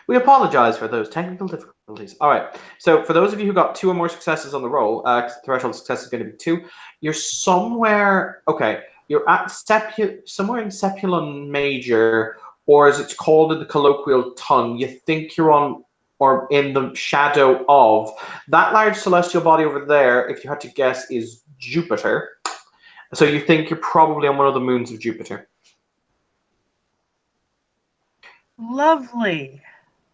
We apologize for those technical difficulties. All right. So for those of you who got 2 or more successes on the roll, threshold success is going to be 2. You're somewhere. Okay. You're at somewhere in Sepulon Major, or as it's called in the colloquial tongue. You think you're on or in the shadow of that large celestial body over there. If you had to guess, is Jupiter. So you think you're probably on one of the moons of Jupiter. Lovely.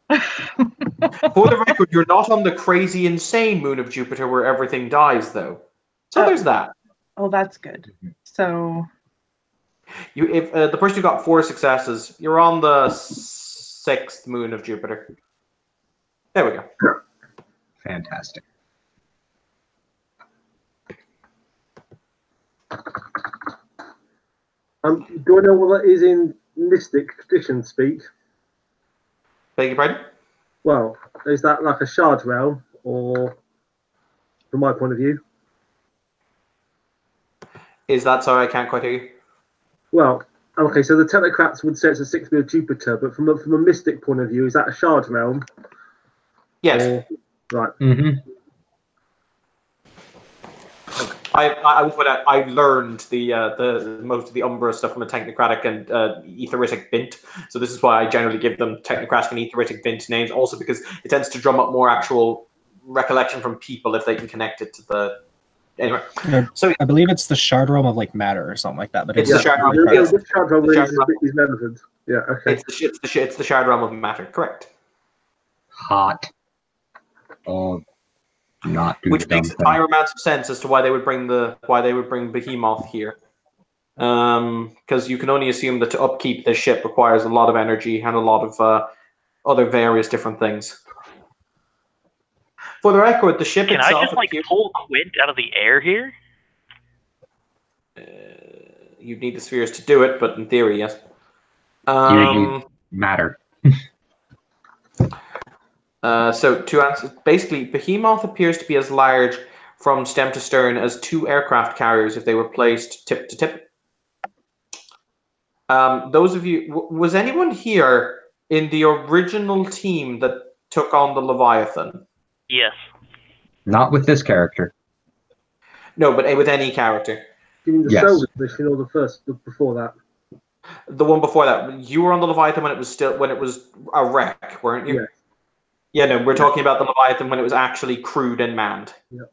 For the record, you're not on the crazy, insane moon of Jupiter where everything dies, though. So there's that. Oh, that's good. So, if the person who got 4 successes, you're on the 6th moon of Jupiter. There we go. Fantastic. Do I know what that is in mystic tradition speak? Beg your pardon? Well, is that like a shard realm, or from my point of view? Is that sorry? I can't quite hear you. Well, okay, so the technocrats would say it's a 6th moon of Jupiter, but from a mystic point of view, is that a shard realm? Yes. Or, right. Mm-hmm. I learned the most of the Umbra stuff from a technocratic and etheritic bint, so this is why I generally give them technocratic and etheritic bint names. Also because it tends to drum up more actual recollection from people if they can connect it to the. Anyway, so I believe it's the shard realm of like matter or something like that. But it's the shard realm. Yeah, the shard realm is relevant. Yeah, okay. It's the shard realm of matter. Correct. Hot. Oh. Not do which makes entire amounts of sense as to why they would bring Behemoth here, because you can only assume that to upkeep this ship requires a lot of energy and a lot of other various different things. For the record, the ship itself. Can I just pull Quint out of the air here? You'd need the spheres to do it, but in theory, yes. You need matter. So to answer, basically, Behemoth appears to be as large from stem to stern as 2 aircraft carriers if they were placed tip to tip. Those of you, was anyone here in the original team that took on the Leviathan? Yes. Not with this character. No, but with any character. You mean the Solar mission or the first before that? The one before that. You were on the Leviathan when it was a wreck, weren't you? Yeah. Yeah, no, we're talking about the Leviathan when it was actually crewed and manned. Yep.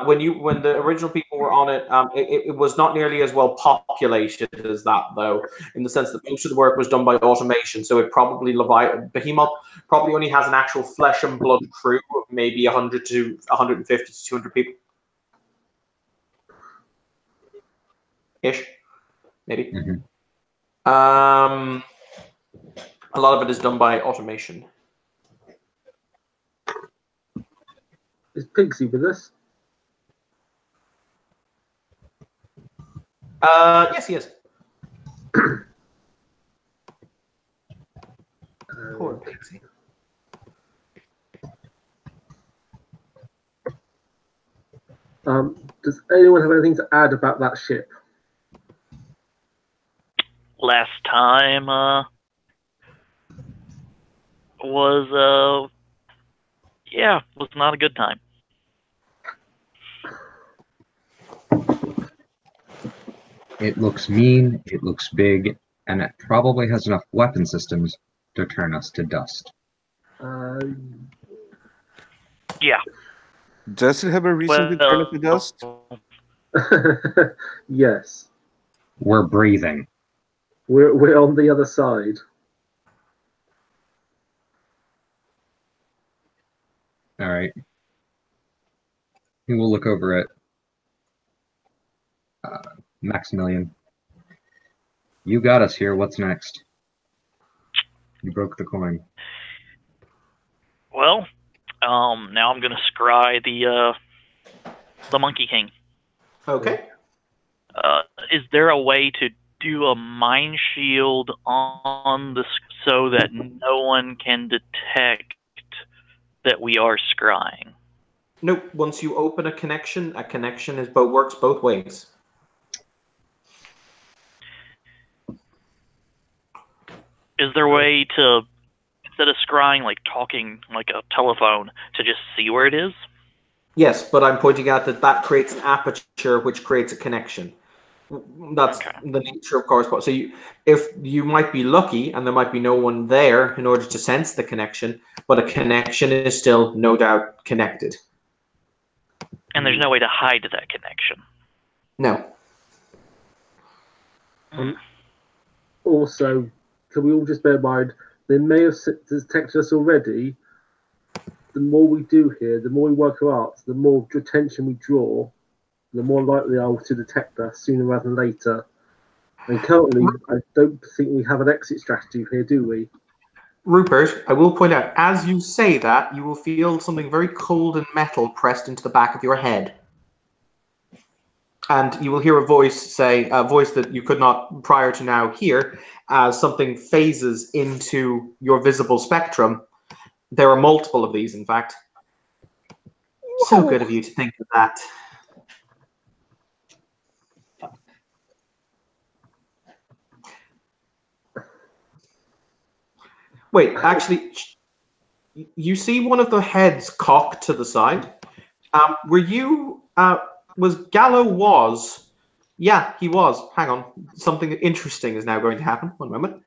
When the original people were on it, it was not nearly as well populated as that, though, in the sense that most of the work was done by automation. So it probably Behemoth probably only has an actual flesh and blood crew of maybe 100 to 150 to 200 people, ish, maybe. Mm-hmm. A lot of it is done by automation. Is Pigsy with us? Yes, he is. Poor Pigsy. Does anyone have anything to add about that ship? Last time was not a good time. It looks mean, it looks big, and it probably has enough weapon systems to turn us to dust. Yeah. Does it have a reason to turn us to dust? Yes. We're breathing. We're on the other side. All right. And we'll look over at Maximilian. You got us here. What's next? You broke the coin. Well, now I'm gonna scry the Monkey King. Okay. Is there a way to do a mind shield on the so that no one can detect that we are scrying? Nope. Once you open a connection works both ways. Is there a way to instead of scrying, like talking like a telephone, to just see where it is? Yes, but I'm pointing out that that creates an aperture, which creates a connection. That's Okay. the nature of correspondence. So if you might be lucky and there might be no one there in order to sense the connection, but a connection is still no doubt connected. And there's no way to hide that connection. No. Also, can we all just bear in mind, they may have detected us already. The more we do here, the more we work our arts, the more attention we draw, the more likely they are to detect us sooner rather than later. And currently, I don't think we have an exit strategy here, do we? Rupert, I will point out, as you say that, you will feel something very cold and metal pressed into the back of your head. And you will hear a voice say, a voice that you could not prior to now hear, as something phases into your visible spectrum. There are multiple of these, in fact. So good of you to think of that. Wait, actually, you see one of the heads cocked to the side. Were you, was Gallo was? Yeah, he was. Hang on, something interesting is now going to happen. One moment.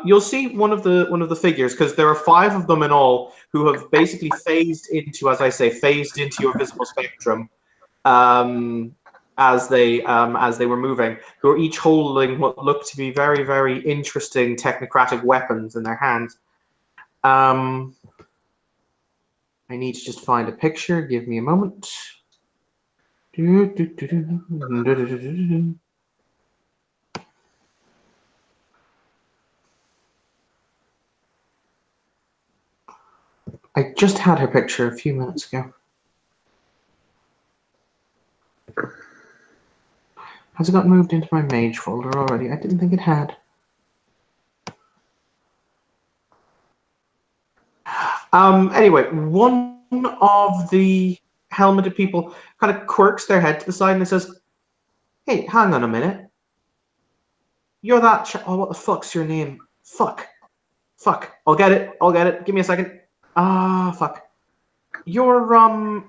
You'll see one of the figures, because there are 5 of them in all, who have basically phased into, as I say, phased into your visible spectrum, as they were moving, who are each holding what look to be very, very interesting technocratic weapons in their hands. I need to just find a picture. Give me a moment. I just had her picture a few minutes ago. Has it got moved into my mage folder already? I didn't think it had. Anyway, one of the helmeted people kind of quirks their head to the side and says, "Hey, hang on a minute. You're that oh, what the fuck's your name? Fuck. I'll get it. Give me a second. Ah, fuck. You're, oh,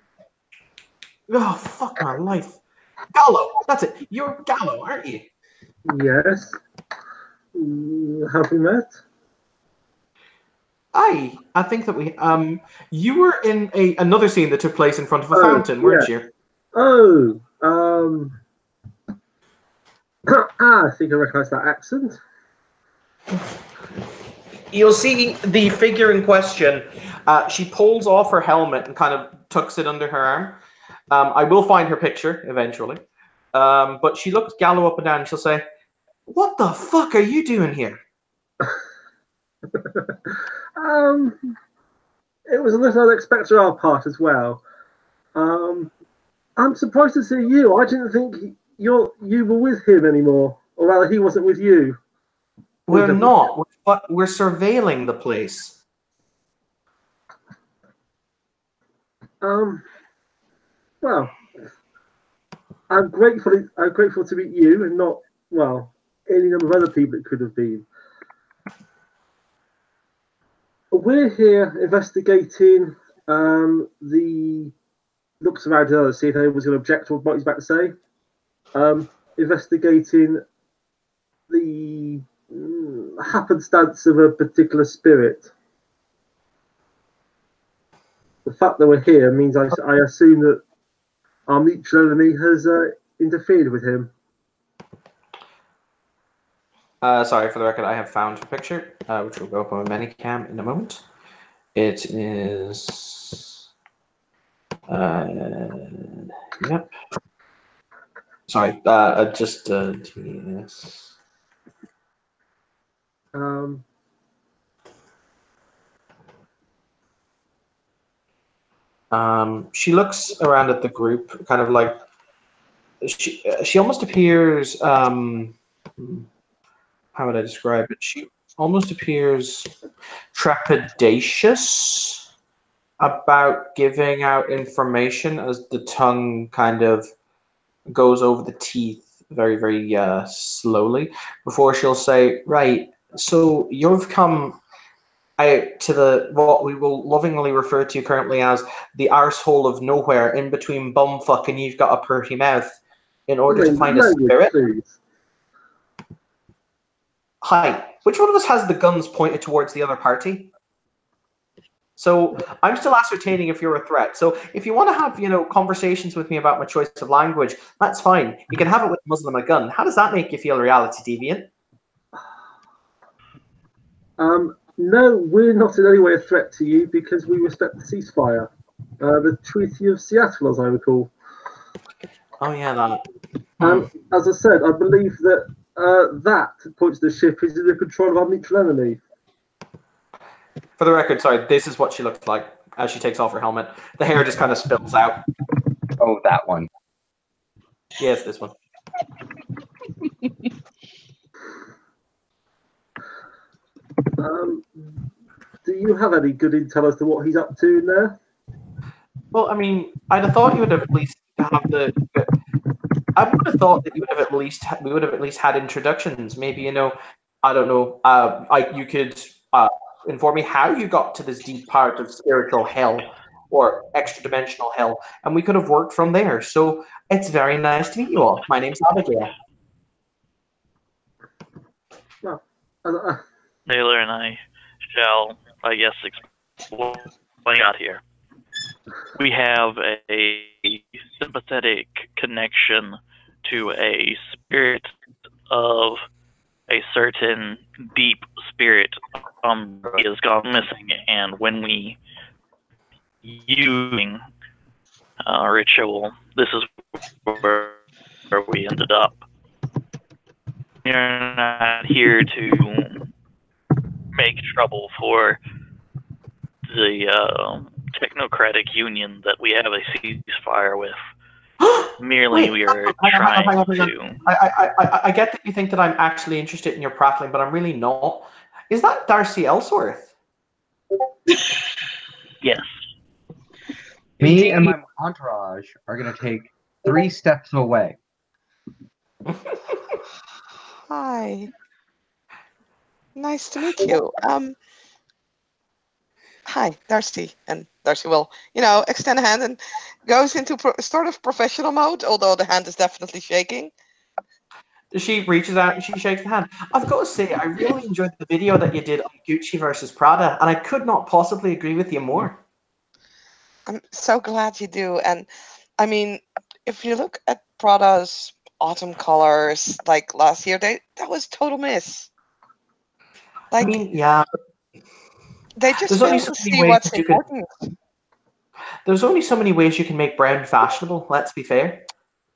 fuck my life. Gallo. That's it. You're Gallo, aren't you?" Yes. Have we met? I think that we you were in another scene that took place in front of a fountain, weren't you? Oh, I think I recognise that accent. You'll see the figure in question. She pulls off her helmet and kind of tucks it under her arm. I will find her picture eventually. But she looks Gallo up and down and she'll say, "What the fuck are you doing here?" It was a little unexpected on our part as well. I'm surprised to see you. I didn't think you were with him anymore, or rather, he wasn't with you. We're not. We're surveilling the place. Well, I'm grateful to meet you, and not any number of other people it could have been. We're here investigating the looks around to see if anyone's going to object to what he's about to say. Investigating the happenstance of a particular spirit. The fact that we're here means I assume that our mutual enemy has interfered with him. Sorry, for the record, I have found a picture, which will go up on my Manicam in a moment. It is... yep. Sorry, just... yes. She looks around at the group, kind of like... She almost appears... how would I describe it? She almost appears trepidatious about giving out information as the tongue kind of goes over the teeth very, very slowly before she'll say, "Right, so you've come to the what we will lovingly refer to currently as the arsehole of nowhere, in between bumfuck and you've got a pretty mouth, in order to find a spirit. Please. Hi, which one of us has the guns pointed towards the other party? So I'm still ascertaining if you're a threat. So if you want to have, conversations with me about my choice of language, that's fine. You can have it with a Muslim a gun. How does that make you feel, reality deviant? No, we're not in any way a threat to you because we respect the ceasefire. The Treaty of Seattle, as I recall. Oh yeah, that. As I said, I believe that that points to the ship is in the control of our mutual enemy. For the record, sorry, this is what she looks like as she takes off her helmet. The hair just kind of spills out. Oh, that one. Yes, this one. Do you have any good intel as to what he's up to in there? Well, I mean, I'd have thought you would have at least have the. I would have thought that you would have at least we would have at least had introductions. Maybe I don't know. You could inform me how you got to this deep part of spiritual hell or extra dimensional hell, and we could have worked from there. So it's very nice to meet you all. My name's Abigail. Well, Taylor and I shall, I guess, explain out here. We have a sympathetic connection to a spirit of a certain deep spirit has gone missing, and when we using ritual, this is where we ended up. We're not here to make trouble for the technocratic union that we have a ceasefire with. Merely, Wait, we are hang trying on. to. I get that you think that I'm actually interested in your prattling, but I'm really not. Is that Darcy Ellsworth? Yes. Me and my entourage are going to take 3 steps away. Hi. Nice to meet you. Hi, Darcy. And Darcy will, extend a hand and goes into sort of professional mode, although the hand is definitely shaking. She reaches out and she shakes the hand. I've got to say, I really enjoyed the video that you did on Gucci versus Prada, and I could not possibly agree with you more. I'm so glad you do. And I mean, if you look at Prada's autumn colors, like last year, that was total miss. Like, I mean, yeah. They just There's only fail so to many see ways what's that you can. important. There's only so many ways you can make brown fashionable. Let's be fair.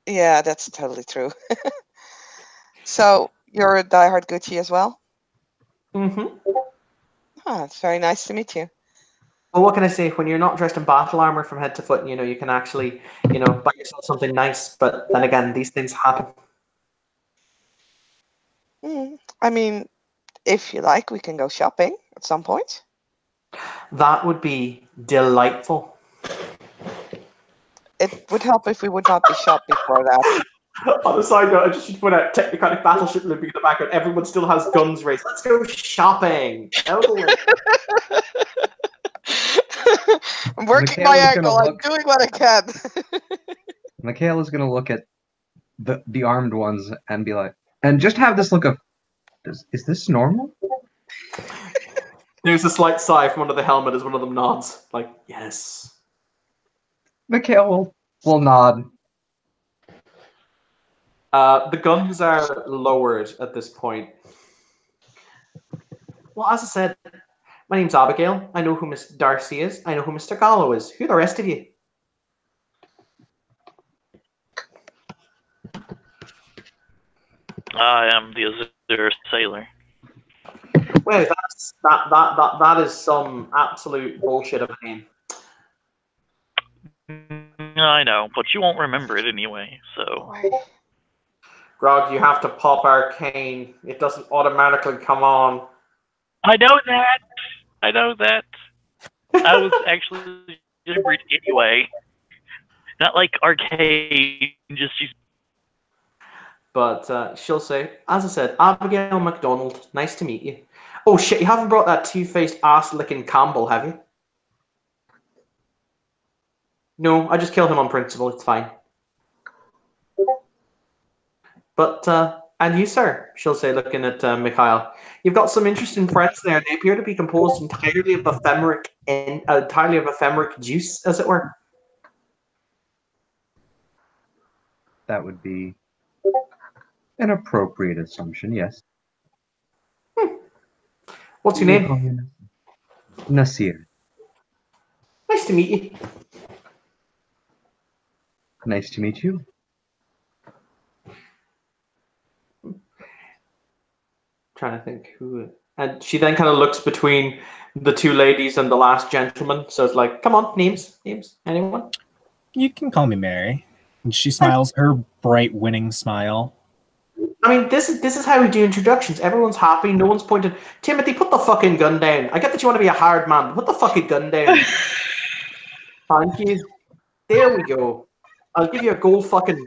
Yeah, that's totally true. So you're a diehard Gucci as well? Mm-hmm. Oh, it's very nice to meet you. Well, what can I say? When you're not dressed in battle armor from head to foot, you can actually, buy yourself something nice. But then again, these things happen. I mean, if you like, we can go shopping at some point. That would be delightful. It would help if we would not be shot before that. On the side note, I just should point out Technocratic Battleship looping in the background. Everyone still has guns raised. Let's go shopping. Totally. I'm working my angle. I'm doing what I can. Michaela's going to look at the armed ones and be like, and just have this look of, is this normal? There's a slight sigh from under the helmet as one of them nods. Like, yes. Michaela will nod. The guns are lowered at this point. Well, as I said, my name's Abigail. I know who Miss Darcy is. I know who Mr. Gallo is. Who are the rest of you? I am the Azure Sailor. Well, that is some absolute bullshit of a name. I know, but you won't remember it anyway, so. Grog, you have to pop arcane. It doesn't automatically come on. I know that. I know that. I was actually remembered anyway. Not like arcane, just use. But she'll say, as I said, Abigail MacDonald, nice to meet you. Oh shit! You haven't brought that two-faced ass-licking Campbell, have you? No, I just killed him on principle. It's fine. But and you, sir, she'll say, looking at Mikhail, you've got some interesting friends there. They appear to be composed entirely of ephemeric juice, as it were. That would be an appropriate assumption, yes. What's your name? Nasir. Nice to meet you. Nice to meet you. Trying to think who. And she then kind of looks between the two ladies and the last gentleman. So it's like, come on, names, anyone? You can call me Mary. And she smiles her bright, winning smile. I mean, this is how we do introductions. Everyone's happy. No one's pointed. Timothy, put the fucking gun down. I get that you want to be a hard man, but put the fucking gun down. Thank you. There we go. I'll give you a gold fucking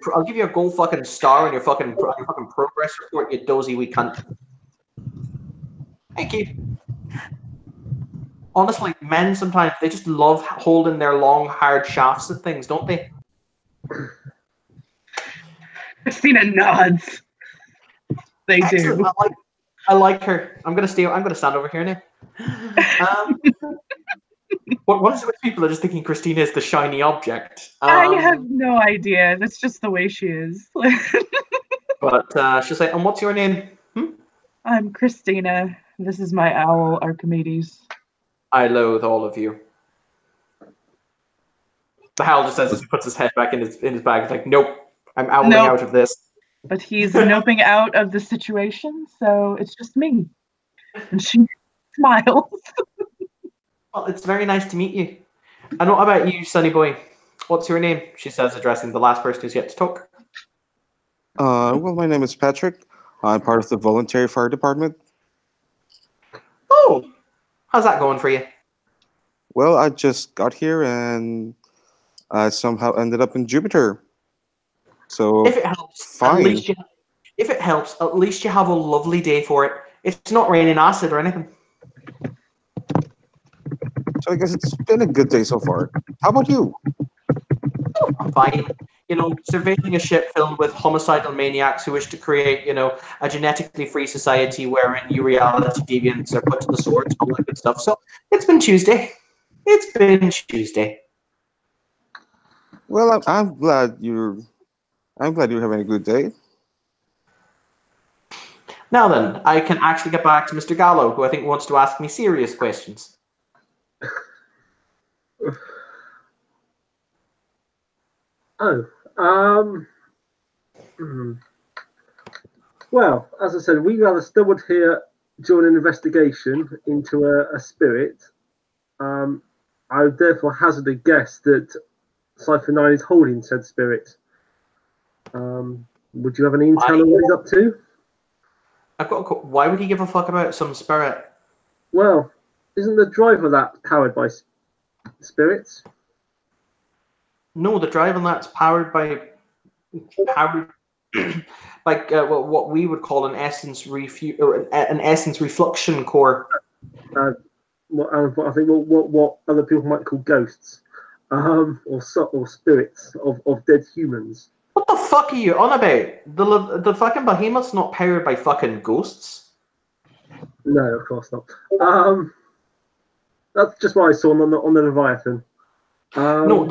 star on your fucking progress report, you dozy wee cunt. Thank you. Honestly, men sometimes they just love holding their long, hard shafts at things, don't they? Christina nods. They Excellent. do. I like her. I'm gonna stand over here now. What is it with people that are just thinking Christina is the shiny object? I have no idea. That's just the way she is. But she'll say, and what's your name? I'm Christina. This is my owl, Archimedes. I loathe all of you. The howl just says as he puts his head back in his bag. It's like, nope, I'm owling out of this. But he's noping out of the situation, so it's just me. And she smiles. Well, it's very nice to meet you. And what about you, Sonny boy? What's your name? She says, addressing the last person who's yet to talk. Well, my name is Patrick. I'm part of the voluntary fire department. Oh, how's that going for you? Well, I just got here and I somehow ended up in Jupiter. So if it helps, fine. If it helps, at least you have a lovely day for it. It's not raining acid or anything. So I guess it's been a good day so far. How about you? I'm fine. You know, surveying a ship filled with homicidal maniacs who wish to create, a genetically free society wherein you reality deviants are put to the sword and all that good stuff. So it's been Tuesday. Well, I'm glad you're having a good day. Now then, I can actually get back to Mr. Gallo, who I think wants to ask me serious questions. Well, as I said, we rather stumbled here during an investigation into a spirit. I would therefore hazard a guess that Cypher 9 is holding said spirit. Would you have any intel on what he's up to? Why would he give a fuck about some spirit? Well, isn't the driver that powered by spirits? No, the drive on that's powered by what we would call an essence reflection core. I think what other people might call ghosts, or spirits of dead humans. What the fuck are you on about? The fucking behemoth's not powered by fucking ghosts. No, of course not. That's just what I saw on the Leviathan. No,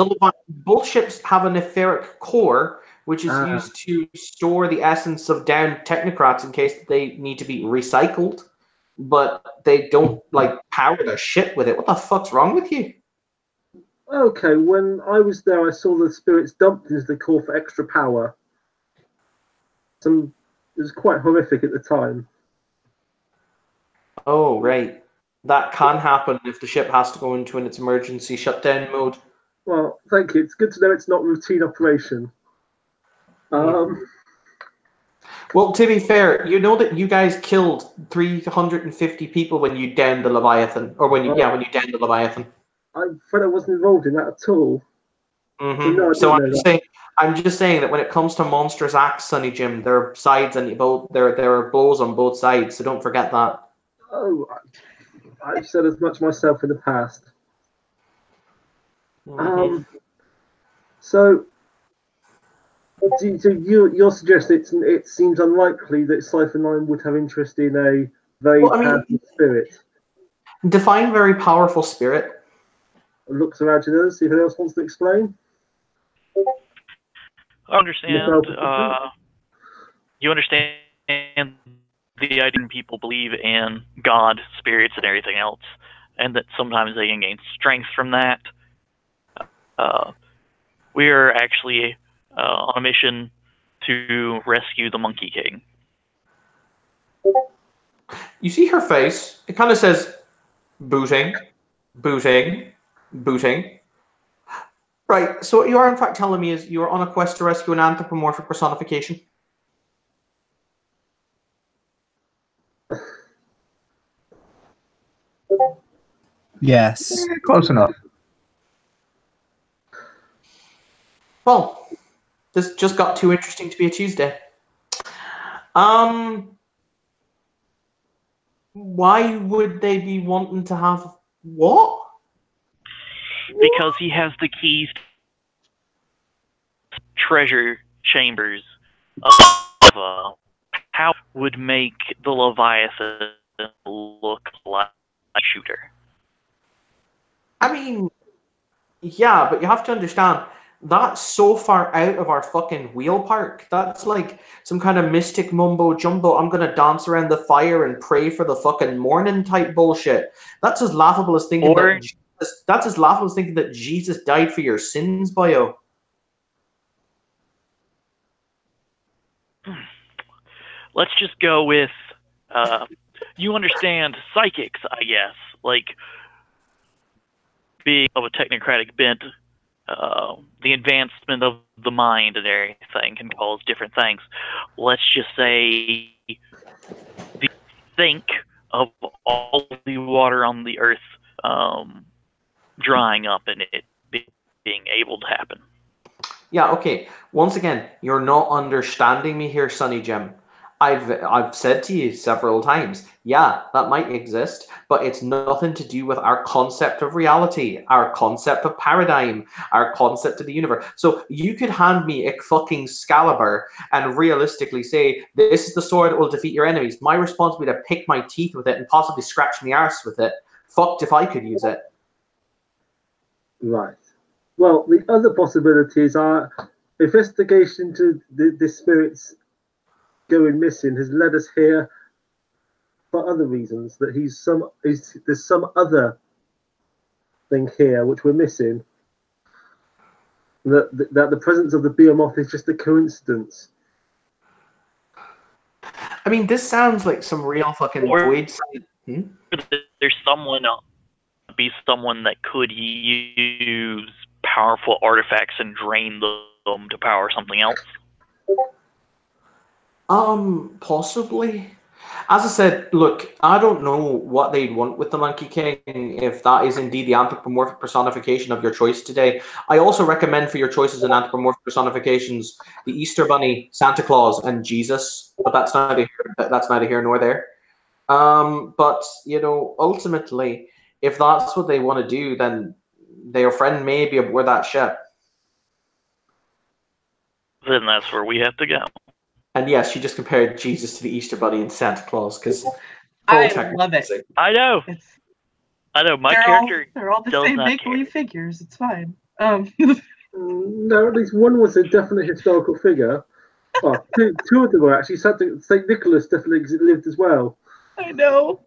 both ships have an etheric core, which is used to store the essence of downed technocrats in case they need to be recycled. But they don't power their ship with it. What the fuck's wrong with you? Okay, when I was there, I saw the spirits dumped into the core for extra power. It was quite horrific at the time. Oh, right. That can happen if the ship has to go into its emergency shutdown mode. Well, thank you. It's good to know it's not routine operation. Well, to be fair, you know that you guys killed 350 people when you downed the Leviathan, or when you downed the Leviathan. I thought I wasn't involved in that at all. Mm-hmm. No, so I'm just saying that when it comes to monstrous acts, Sonny Jim, there are sides and there are blows on both sides. So don't forget that. Oh, I've said as much myself in the past. So you're suggesting it seems unlikely that Cypher 9 would have interest in a very powerful spirit. Define very powerful spirit. Looks around to us, see if anyone else wants to explain. I understand. You understand the idea people believe in God, spirits, and everything else, and that sometimes they can gain strength from that. We are actually on a mission to rescue the Monkey King. You see her face. It kind of says, booting, booting, booting. Right, so what you are in fact telling me is you are on a quest to rescue an anthropomorphic personification. Yes. Close enough. Well, this just got too interesting to be a Tuesday. Why would they be wanting to have what? Because he has the keys to treasure chambers of how would make the Leviathan look like a shooter. I mean, yeah, but you have to understand, that's so far out of our fucking wheel park. That's like some kind of mystic mumbo jumbo, I'm gonna dance around the fire and pray for the fucking morning type bullshit. That's as laughable as thinking that Jesus died for your sins, boyo. Let's just go with, you understand psychics, I guess, like being of a technocratic bent, the advancement of the mind and everything can cause different things. Let's just say the sink of all the water on the earth drying up and it being able to happen. Yeah, okay. Once again, you're not understanding me here, Sonny Jim. I've said to you several times, yeah, that might exist, but it's nothing to do with our concept of reality, our concept of paradigm, our concept of the universe. So you could hand me a fucking Excalibur and realistically say, this is the sword that will defeat your enemies. My response would be to pick my teeth with it and possibly scratch my arse with it. Fucked if I could use it. Right. Well, the other possibilities are investigation into the spirits going missing has led us here for other reasons. That there's some other thing here which we're missing. That the presence of the Behemoth is just a coincidence. I mean, this sounds like some real fucking void. There's someone that could use powerful artifacts and drain them to power something else. Possibly. As I said, look, I don't know what they'd want with the Monkey King, if that is indeed the anthropomorphic personification of your choice today. I also recommend for your choices in anthropomorphic personifications the Easter Bunny, Santa Claus, and Jesus, but that's neither here nor there. But, you know, ultimately, if that's what they want to do, then their friend may be aboard that ship. Then that's where we have to go. And yes, she just compared Jesus to the Easter Bunny and Santa Claus because I love it. I know. My character. They're all the same make-believe figures. It's fine. No, at least one was a definite historical figure. Oh, two of them were actually. St. Nicholas definitely lived as well. I know.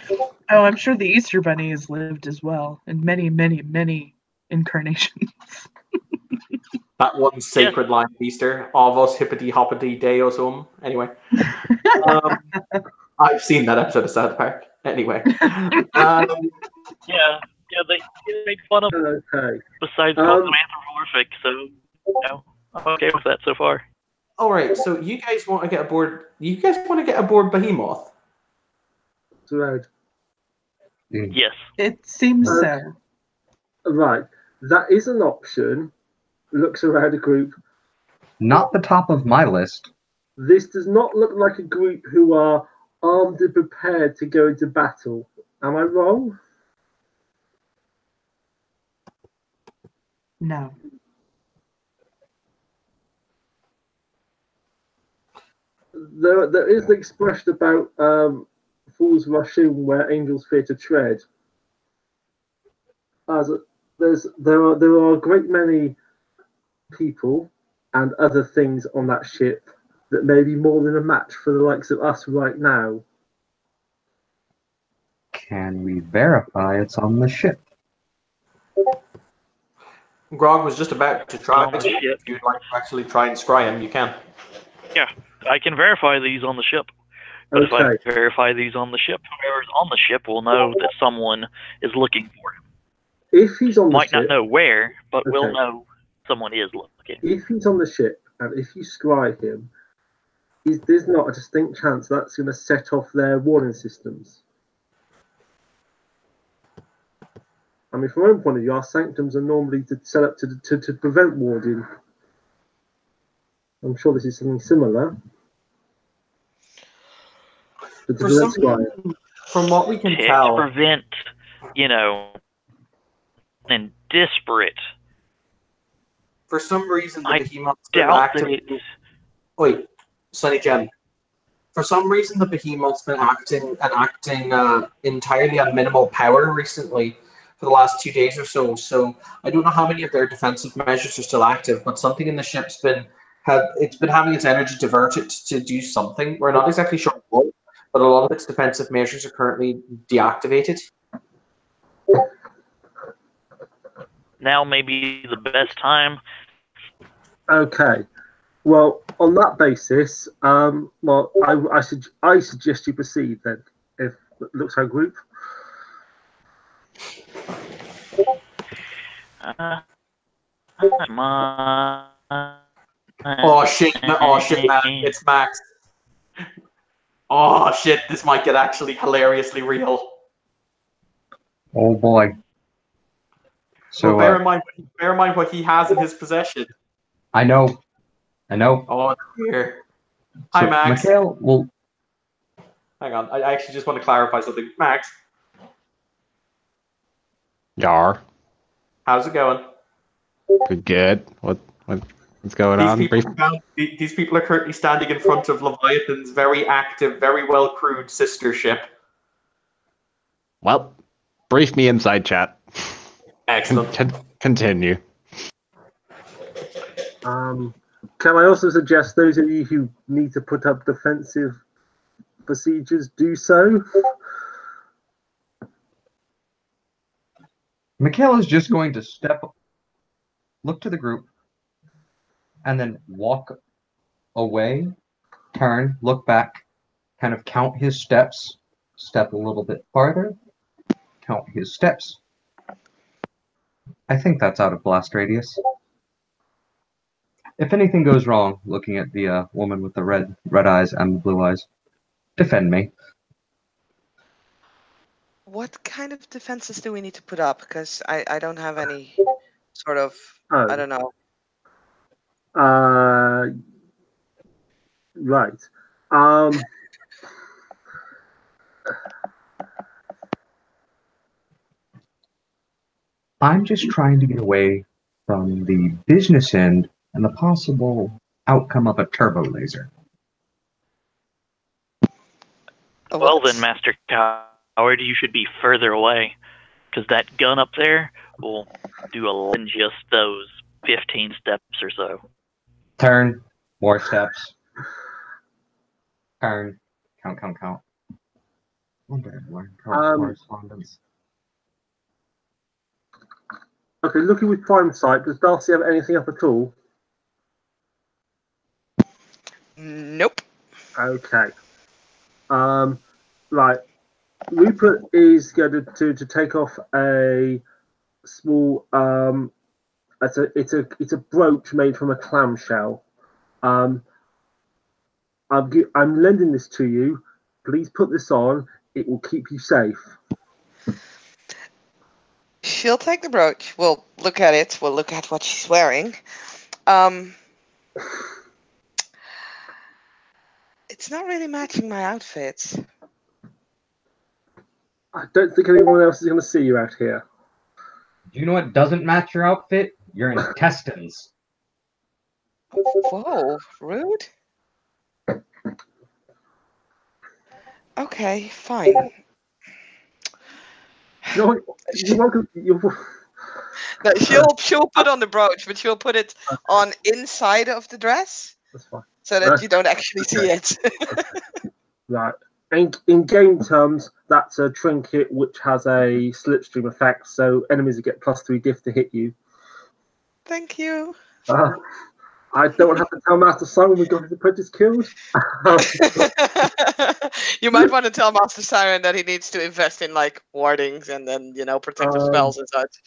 Oh, I'm sure the Easter Bunny has lived as well in many, many, many incarnations. That one sacred line of Easter, Avos hippity hoppity deos Anyway, I've seen that episode of South Park. Anyway, yeah, they make fun of. Okay. Besides calling them anthropomorphic, so you know, I'm okay with that so far. All right, so you guys want to get aboard? You guys want to get aboard Behemoth? Right. Yes. It seems so. Right, that is an option. Looks around the group. Not the top of my list. This does not look like a group who are armed and prepared to go into battle. Am I wrong? No. There is the expression about fools rush in where angels fear to tread. There are a great many people and other things on that ship that may be more than a match for the likes of us right now. Can we verify it's on the ship? Grog was just about to try On the to. ship. If you'd like to actually try and scry him, you can. Yeah, I can verify these on the ship. But if I Okay. verify these on the ship, whoever's on the ship will know that someone is looking for him. If he's on the Might ship, not know where, but will Okay. know someone is looking. if he's on the ship and if you scry him, there's not a distinct chance that's going to set off their warning systems. I mean, from my own point of view, our sanctums are normally set up to prevent warding. I'm sure this is something similar. But to For prevent some scrying. reason, from what we can To tell, prevent, and disparate. for some reason the I behemoth's been Doubt active. that it. Wait, Sunny Gem. For some reason, the behemoth's been acting entirely on minimal power recently for the last 2 days or so. So I don't know how many of their defensive measures are still active, but something in the ship's been having its energy diverted to do something. We're not exactly sure what, but a lot of its defensive measures are currently deactivated. Now may be the best time. Okay. Well, on that basis, I suggest you proceed then. If it looks like group. Oh shit, man, it's Max. Oh shit, this might get actually hilariously real. Oh boy. So So bear in mind what he has in his possession. I know. Oh dear. Hi, So, Max. Mikhail, well, Hang on, I actually just want to clarify something. Max, Yar. how's it going? Good. What's going on? These people are currently standing in front of Leviathan's very active, very well crewed sister ship. Well, brief me inside chat. Excellent. Continue. Can I also suggest those of you who need to put up defensive procedures do so? Mikhail is just going to look to the group, and then walk away, turn, look back, kind of count his steps, step a little bit farther, count his steps. I think that's out of blast radius. If anything goes wrong, looking at the woman with the red eyes and the blue eyes, defend me. What kind of defenses do we need to put up? Because I don't have any sort of, Oh. I don't know. Right. I'm just trying to get away from the business end and the possible outcome of a turbo laser. Well then, Master Coward, you should be further away. Because that gun up there will do a lot in just those 15 steps or so. Turn, more steps. Turn, count. Wonder learn correspondence. Okay, looking with prime sight, does Darcy have anything up at all? Nope. Okay. Right. Rupert is going to take off a small it's a brooch made from a clamshell. I'm lending this to you. Please put this on. It will keep you safe. She'll take the brooch. We'll look at it. We'll look at what she's wearing. It It's not really matching my outfit. I don't think anyone else is going to see you out here. Do you know what doesn't match your outfit? Your intestines. Whoa, rude. Okay, fine. You're welcome. No, she'll put on the brooch, but she'll put it on inside of the dress That's fine. so that you don't actually see it. Right. In game terms, that's a trinket which has a slipstream effect, so enemies will get +3 diff to hit you. Thank you. I don't have to tell Master Simon we got his apprentice killed. You might want to tell Master Siren that he needs to invest in like wardings and then protective spells and such.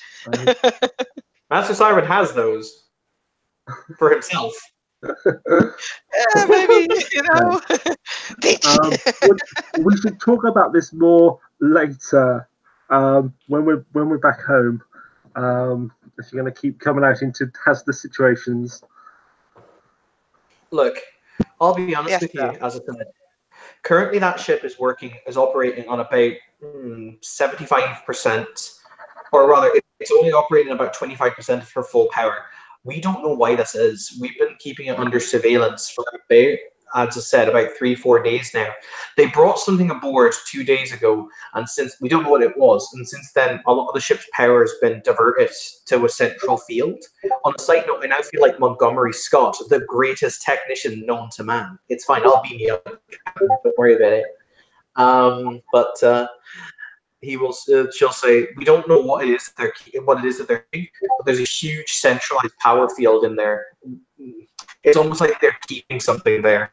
Master Siren has those for himself. Yeah, maybe We should talk about this more later when we're back home. If you're going to keep coming out into hazardous situations. Look, I'll be honest Yes, with you, sir. as I said. Currently, that ship is operating on about 75%, or rather, it's only operating about 25% of her full power. We don't know why this is. We've been keeping it under surveillance for about, as I said, about 3-4 days now. They brought something aboard 2 days ago, and since we don't know what it was, and since then, a lot of the ship's power has been diverted to a central field. On a side note, I now feel like Montgomery Scott, the greatest technician known to man. It's fine, I'll beam you up. Don't worry about it. But he will. She'll say, "We don't know what it is that they're doing, but there's a huge centralized power field in there. It's almost like they're keeping something there."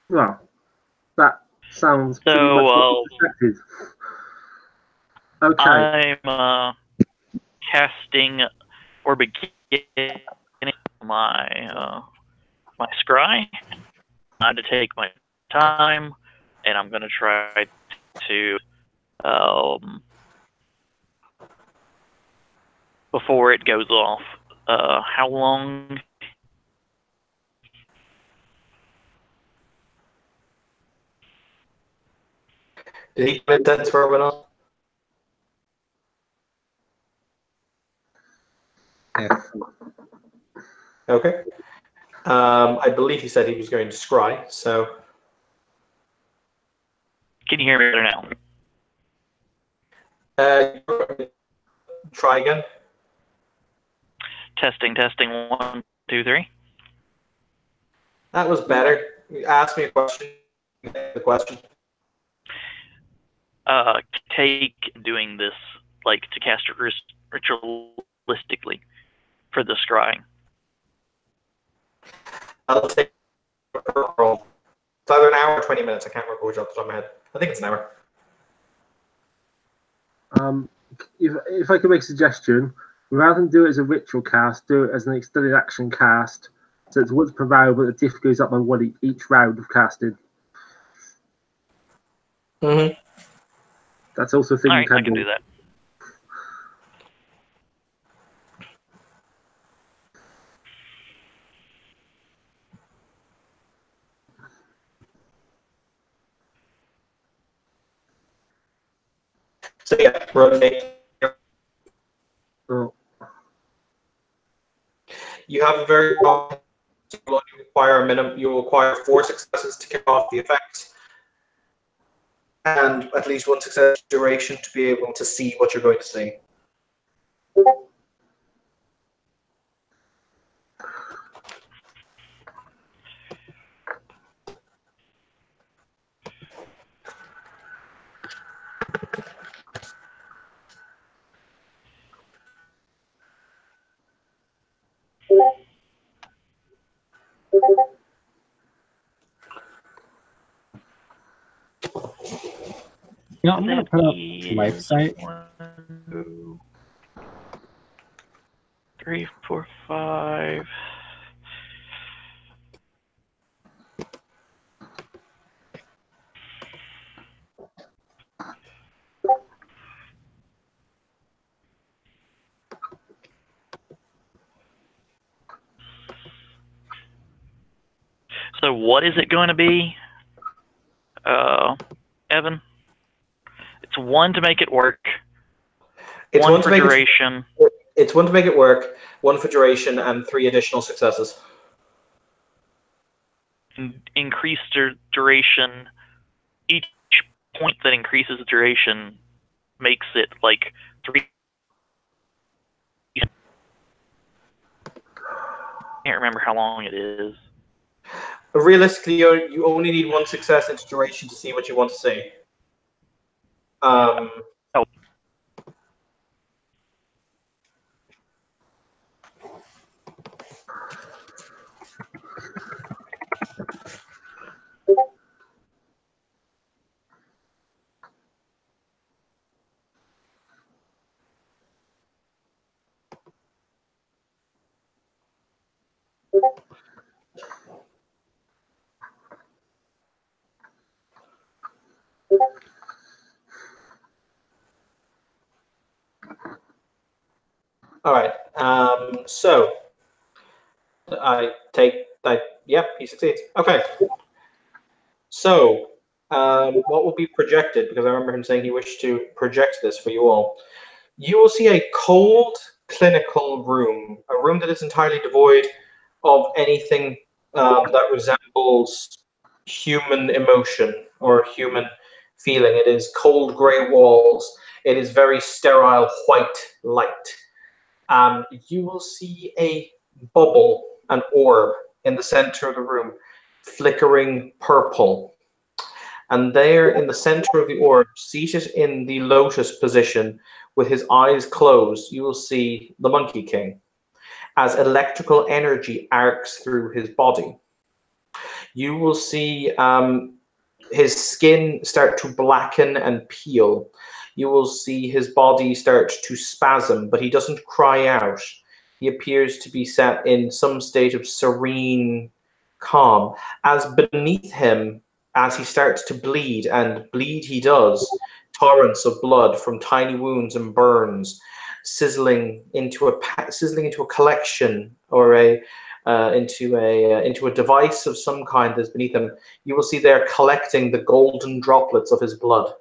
Well, that sounds pretty So, much what we expected. Okay. I'm casting or beginning my my scry. I had to take my time, and I'm gonna try to before it goes off. How long? Did he commit that for everyone else? Yeah. Okay. I believe he said he was going to scry, so. Can you hear me better now? Try again. Testing, 1, 2, 3. That was better. Ask me a question. The question. Take doing this like to cast it ritualistically for the scrying. I'll take a roll. It's either an hour or 20 minutes. I can't remember which off the top of my head. I think it's an hour. If I could make a suggestion, rather than do it as a ritual cast, do it as an extended action cast. So it's once per round, but the diff goes up by 1 each round of casting. Mm-hmm. That's also a thing All you right, can I can do that. So yeah, rotate. Oh. You have a very you require a minimum. You will require 4 successes to kick off the effect, and at least 1 success duration to be able to see what you're going to see. You know, I'm gonna put up life Is sight. 1, 2, 3, 4, 5. what is it going to be, Evan? It's 1 to make it work. It's 1 one to for make it- duration. It's 1 to make it work, 1 for duration, and 3 additional successes. Increase duration. Each point that increases duration makes it like 3. I can't remember how long it is. Realistically, you only need 1 success into duration to see what you want to see. All right. So yep, he succeeds. Okay. So, what will be projected? Because I remember him saying he wished to project this for you all. You will see a cold, clinical room, a room that is entirely devoid of anything that resembles human emotion or human feeling. It is cold gray walls. It is very sterile white light. You will see a bubble, an orb in the center of the room, flickering purple. And there in the center of the orb, seated in the lotus position with his eyes closed, you will see the Monkey King as electrical energy arcs through his body. You will see his skin start to blacken and peel. You will see his body start to spasm, but he doesn't cry out. He appears to be set in some state of serene calm, as beneath him, as he starts to bleed, and bleed he does, torrents of blood from tiny wounds and burns, sizzling into a collection or into a device of some kind that's beneath him. You will see there collecting the golden droplets of his blood.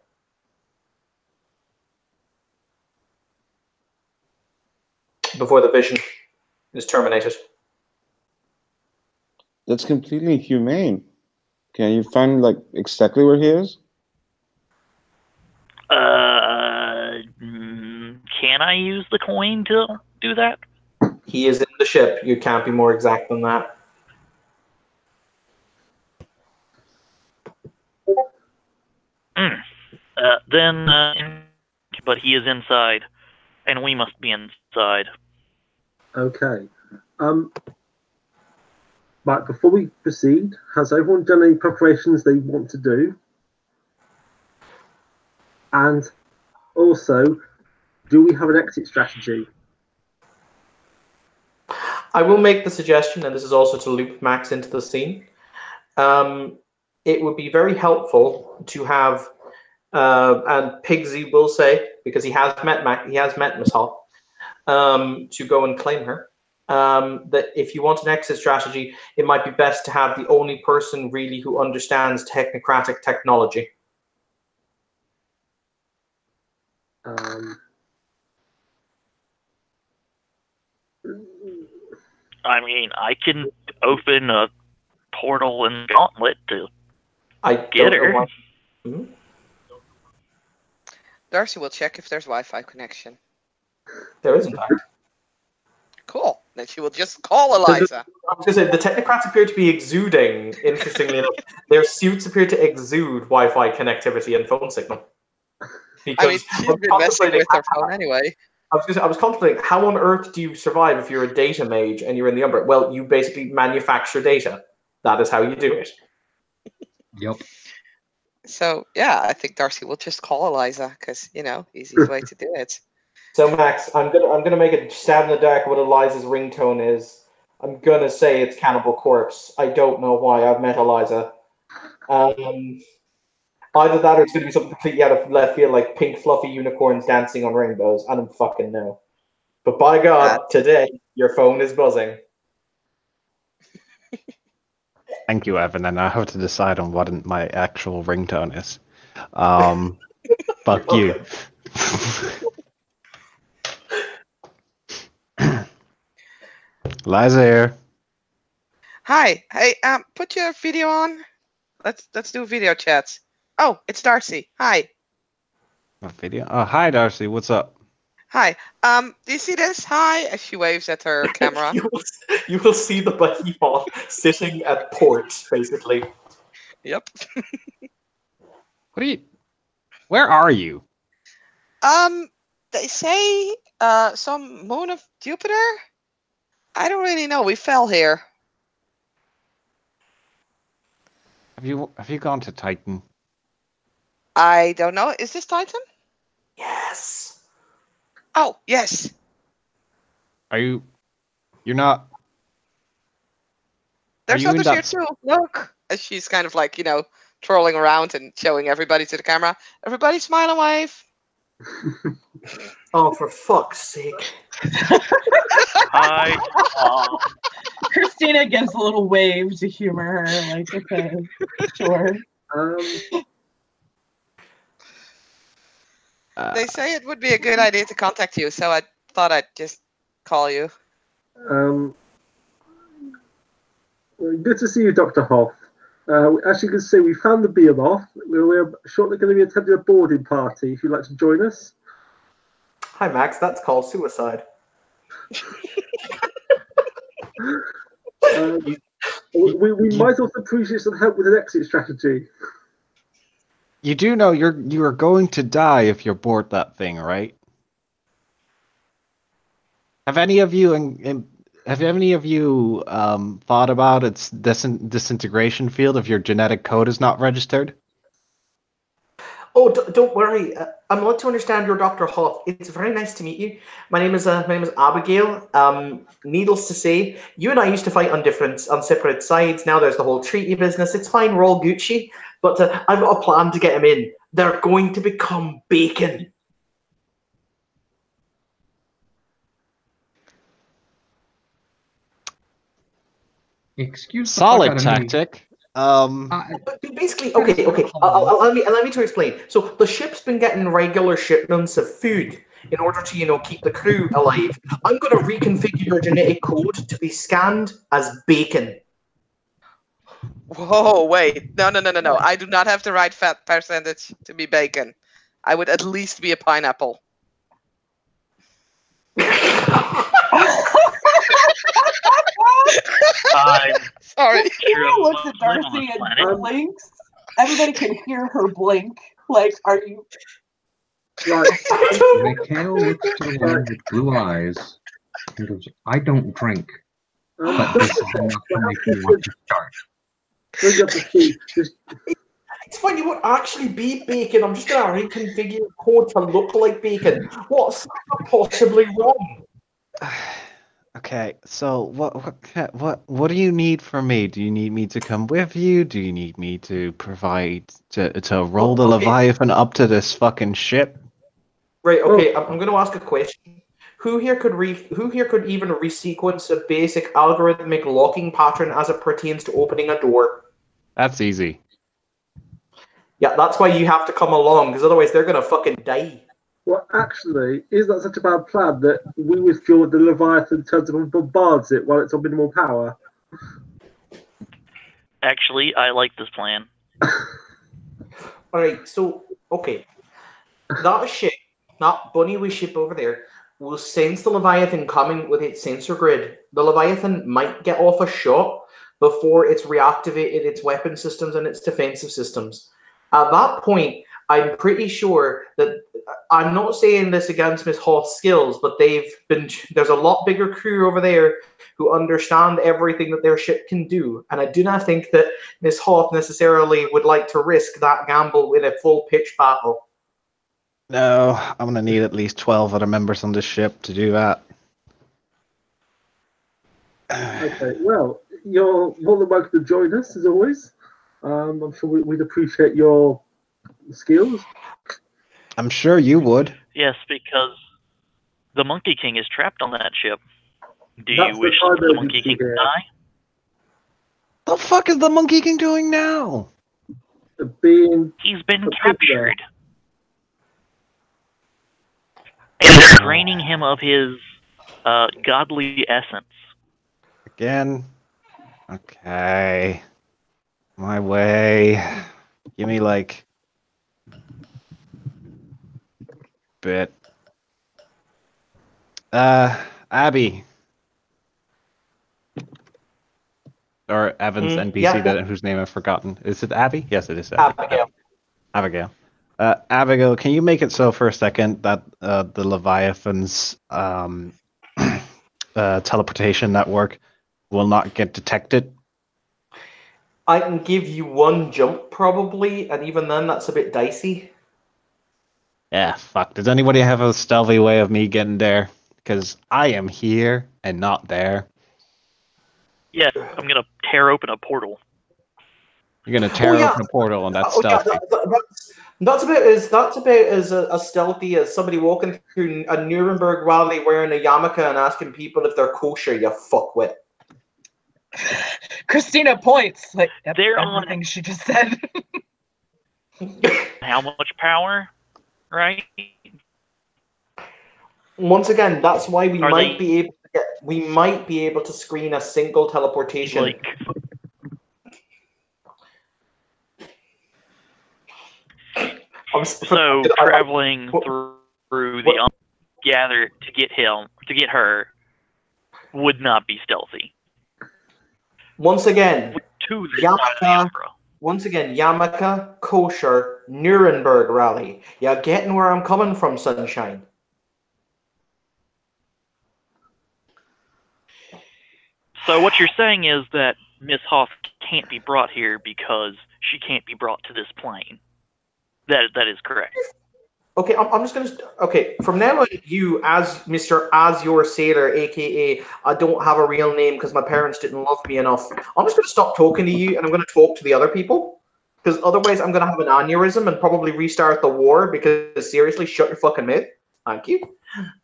Before the vision is terminated. That's completely humane. Can you find like exactly where he is? Can I use the coin to do that? He is in the ship. You can't be more exact than that. But he is inside, and we must be inside. Okay. Right, before we proceed, has everyone done any preparations they want to do? And also, do we have an exit strategy? I will make the suggestion, and this is also to loop Max into the scene. It would be very helpful to have, and Pigsy will say, because he has met Miss Hall, to go and claim her. That if you want an exit strategy, it might be best to have the only person really who understands technocratic technology. I mean, I can open a portal and gauntlet to get her. Darcy will check if there's Wi-Fi connection. There is, in fact. Cool. Then she will just call Eliza. I was going to say, the technocrats appear to be exuding, interestingly enough. Their suits appear to exude Wi-Fi connectivity and phone signal. I mean, she's been messing with her phone anyway. I was contemplating, how on earth do you survive if you're a data mage and you're in the Umbra? Well, you basically manufacture data. That is how you do it. Yep. So, yeah, I think Darcy will just call Eliza, because, you know, easiest way to do it. So, Max, I'm gonna make a stab in the dark what Eliza's ringtone is. I'm gonna say it's Cannibal Corpse. I don't know why. I've met Eliza. Either that or it's going to be something completely out of left field, like pink fluffy unicorns dancing on rainbows. I don't fucking know. But by God, today, your phone is buzzing. Thank you, Evan. And I have to decide on what my actual ringtone is. Fuck you. Liza here. Hi. Hey, put your video on. Let's do video chats. Oh, it's Darcy. Hi. A video? Oh, hi, Darcy. What's up? Hi. Do you see this? Hi. As she waves at her camera. You will see the behemoth sitting at port, basically. Yep. What are you? Where are you? They say some moon of Jupiter. I don't really know. We fell here. Have you gone to Titan? I don't know. Is this Titan? Yes. Oh, yes. Are you? You're not. There's you in others here that- too. Look. As she's kind of like, twirling around and showing everybody to the camera. Everybody smile and wave. Oh, for fuck's sake. Hi. Christina gives a little wave to humor her, like, okay, sure. They say it would be a good idea to contact you, so I thought I'd just call you. Good to see you, Dr. Hoff. As you can see, we found the behemoth. We're shortly going to be attending a boarding party. If you'd like to join us. Hi, Max. That's called suicide. We might also appreciate some help with an exit strategy. You do know you are going to die if you board that thing, right? Have any of you thought about its disintegration field if your genetic code is not registered? Oh, don't worry. I'm allowed to understand you're Dr. Hoff. It's very nice to meet you. My name is Abigail. Needless to say, you and I used to fight on separate sides. Now there's the whole treaty business. It's fine. We're all Gucci. But I've got a plan to get them in. They're going to become bacon. Excuse the Solid fuck out of me. tactic. Basically, okay. Allow me to explain. So the ship's been getting regular shipments of food in order to, keep the crew alive. I'm going to reconfigure your genetic code to be scanned as bacon. Whoa, wait. No. I do not have the right fat percentage to be bacon. I would at least be a pineapple. Sorry. Kira looks at Darcy and blinks. Everybody can hear her blink. Like, are you? Right. Mikhail looks to the one with blue eyes and goes, I don't drink, but this is enough to make me want to start. Bring up the speed. It's fine, you won't actually be bacon. I'm just going to reconfigure your code to look like bacon. What's possibly wrong? Okay, so what do you need from me? Do you need me to come with you? Do you need me to provide to roll the Leviathan up to this fucking ship? Right. Okay. I'm going to ask a question. Who here could even resequence a basic algorithmic locking pattern as it pertains to opening a door? That's easy. Yeah, that's why you have to come along, because otherwise they're going to fucking die. Well, actually, is that such a bad plan that we withdraw the Leviathan turns up and bombards it while it's on minimal power? Actually, I like this plan. Alright, so, okay. That ship, that Bunnyway ship over there, will sense the Leviathan coming with its sensor grid. The Leviathan might get off a shot before it's reactivated its weapon systems and its defensive systems. At that point, I'm pretty sure that I'm not saying this against Miss Hoth's skills, but there's a lot bigger crew over there who understand everything that their ship can do. And I do not think that Miss Hoth necessarily would like to risk that gamble in a full pitch battle. No, I'm gonna need at least 12 other members on this ship to do that. Okay, well, you're more than welcome to join us as always. I'm sure we'd appreciate your skills. I'm sure you would. Yes, because the Monkey King is trapped on that ship. Do That's you wish the the Monkey King to here. die? The fuck is the Monkey King doing now? Being He's been a prisoner. captured. And they're draining him of his godly essence. Again. Okay. My way. Give me like bit. Abby. Or Evan's NPC yeah. whose name I've forgotten. Is it Abby? Yes, it is Abby. Abigail. Abigail. Abigail, can you make it so for a second that the Leviathan's teleportation network will not get detected? I can give you one jump probably, and even then that's a bit dicey. Yeah, fuck. Does anybody have a stealthy way of me getting there? Because I am here and not there. Yeah, I'm gonna tear open a portal. You're gonna tear open a portal, and that's stealthy. That's about as stealthy as somebody walking through a Nuremberg rally wearing a yarmulke and asking people if they're kosher. You fuckwit. Christina points like They're on- everything she just said. How much power? Right? Once again, that's why we Are might they- be able to get. We might be able to screen a single teleportation. Like, so traveling through the gather to get her would not be stealthy. Once again, To the side of the opera. once again, yarmulke, kosher, Nuremberg rally. You're getting where I'm coming from, sunshine. So what you're saying is that Miss Hoff can't be brought here because she can't be brought to this plane. That is correct. Okay, I'm just gonna. Okay, from now on, you as Mr. As Your Sailor, aka I don't have a real name because my parents didn't love me enough. I'm just gonna stop talking to you and I'm gonna talk to the other people because otherwise I'm gonna have an aneurysm and probably restart the war. Because seriously, shut your fucking mouth. Thank you.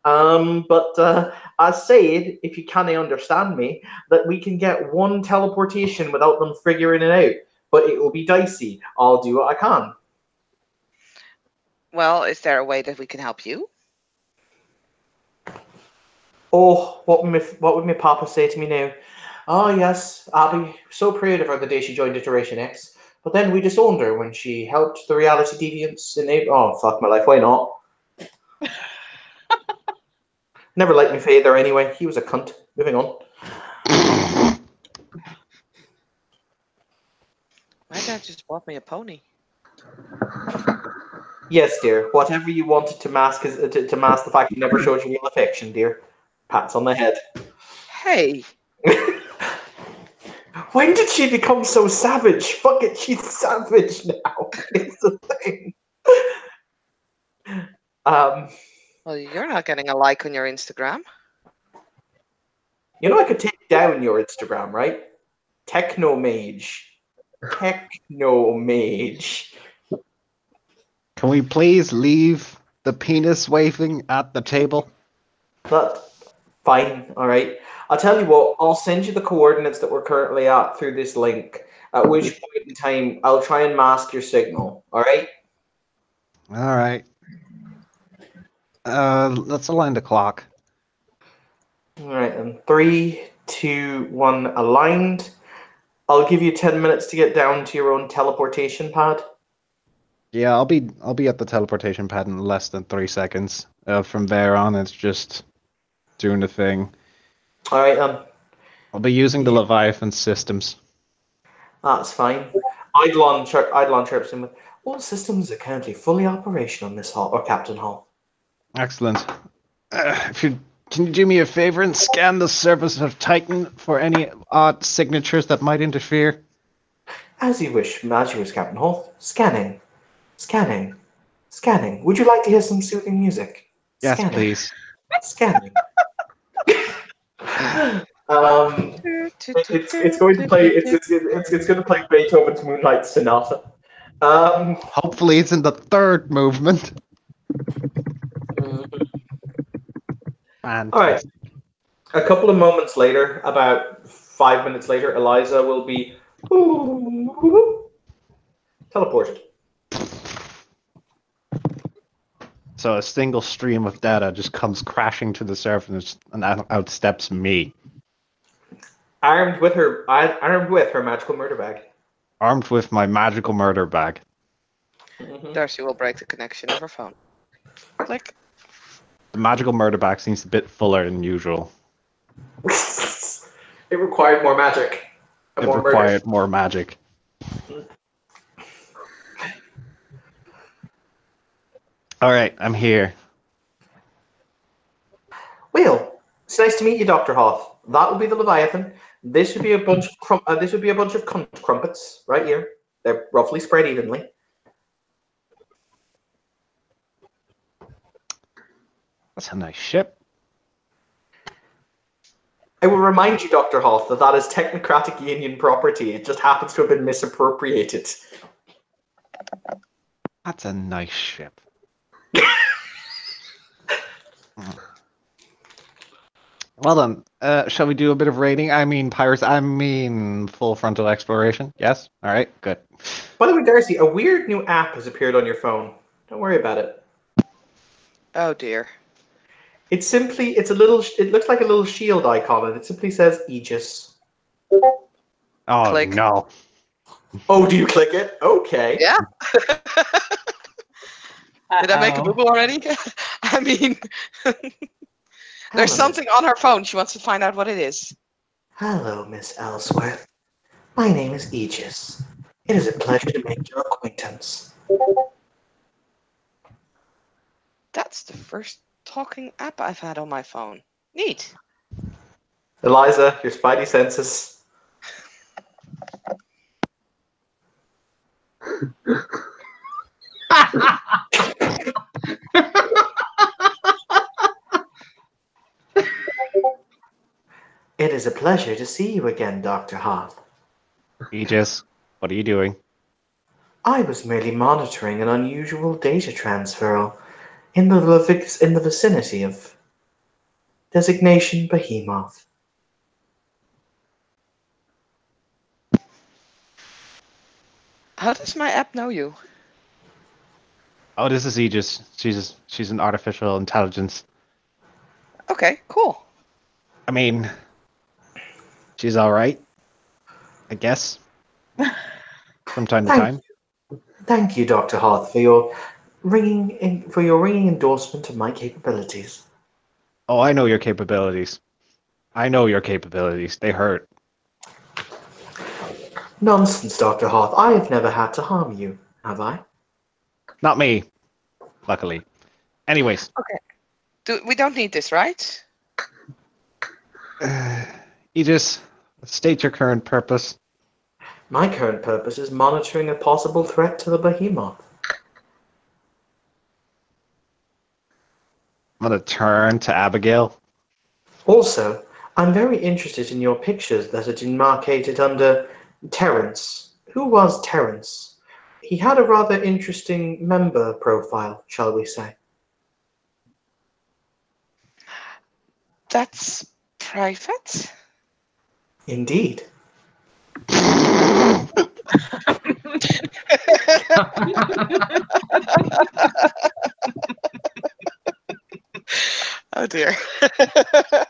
But as said, if you can't understand me, that we can get one teleportation without them figuring it out, but it will be dicey. I'll do what I can. Well, is there a way that we can help you? Oh, what would my papa say to me now? Oh, yes, Abby, so proud of her the day she joined Iteration X. But then we disowned her when she helped the reality deviants enable. Oh, fuck my life, why not? Never liked my father anyway. He was a cunt. Moving on. My dad just bought me a pony. Yes, dear. Whatever you wanted to mask to mask the fact you never showed your real affection, dear. Pats on the head. Hey. When did she become so savage? Fuck it, she's savage now. It's the thing. Well, you're not getting a like on your Instagram. You know I could take down your Instagram, right? Technomage. Technomage. Can we please leave the penis waving at the table? That's fine, alright. I'll tell you what, I'll send you the coordinates that we're currently at through this link, at which point in time I'll try and mask your signal, alright? Alright. Let's align the clock. Alright, and 3, 2, 1, aligned. I'll give you 10 minutes to get down to your own teleportation pad. Yeah, I'll be at the teleportation pad in less than 3 seconds. From there on, it's just doing the thing. Alright, then. I'll be using the Leviathan systems. That's fine. Eidolon chirps in with, all systems are currently fully operational, Miss Hall, or Captain Hall. Excellent. Can you do me a favor and scan the surface of Titan for any odd signatures that might interfere? As you wish, Captain Hall. Scanning. Scanning. Scanning. Would you like to hear some soothing music? Yes, Scanning. please. Scanning. It's going to play. It's going to play Beethoven's Moonlight Sonata. Hopefully, it's in the third movement. All right. A couple of moments later, about 5 minutes later, Eliza will be Teleported. So a single stream of data just comes crashing to the surface, and out steps me, Armed with her magical murder bag. armed with my magical murder bag. Darcy will break the connection of her phone. Click. The magical murder bag seems a bit fuller than usual. It required more magic. And It more required more magic. All right, I'm here. Well, it's nice to meet you, Dr. Hoth. That will be the Leviathan. This would be a bunch of cunt crumpets right here. They're roughly spread evenly. That's a nice ship. I will remind you, Dr. Hoth, that is technocratic union property. It just happens to have been misappropriated. That's a nice ship. Well then, shall we do a bit of raiding? I mean, pirates. I mean, full frontal exploration. Yes. All right. Good. By the way, Darcy, a weird new app has appeared on your phone. Don't worry about it. Oh dear. It's simply, it looks like a little shield icon, and it simply says Aegis. Oh Click. no. Oh, do you click it? Okay. Yeah. Did I make a boo-boo already? I mean, there's something on her phone. She wants to find out what it is. Hello, Miss Ellsworth. My name is Aegis. It is a pleasure to make your acquaintance. That's the first talking app I've had on my phone. Neat. Eliza, your spidey senses. It is a pleasure to see you again, Dr. Hoth. Aegis, what are you doing? I was merely monitoring an unusual data transfer in the vicinity of designation Behemoth. How does my app know you? Oh, this is Aegis. She's an artificial intelligence. Okay, cool. I mean, she's all right, I guess. From time to time. Thank you, Dr. Hoth, for your ringing endorsement of my capabilities. Oh, I know your capabilities. They hurt. Nonsense, Dr. Hoth. I have never had to harm you, have I? Not me, luckily. Anyways. Okay. We don't need this, right? Aegis, state your current purpose. My current purpose is monitoring a possible threat to the Behemoth. I'm gonna turn to Abigail. Also, I'm very interested in your pictures that are demarcated under Terence. Who was Terence? He had a rather interesting member profile, shall we say. That's private? Indeed. Oh dear.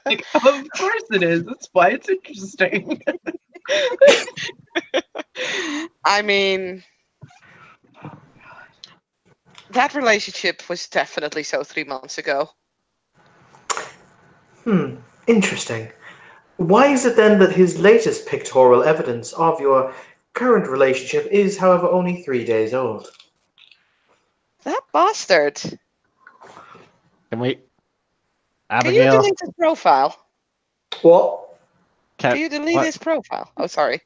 Like, of course it is. That's why it's interesting. I mean, that relationship was definitely so 3 months ago. Interesting. Why is it then that his latest pictorial evidence of your current relationship is, however, only 3 days old? That bastard. Can we? Can you Abigail? delete his profile? What? Can you delete his profile? Oh, sorry.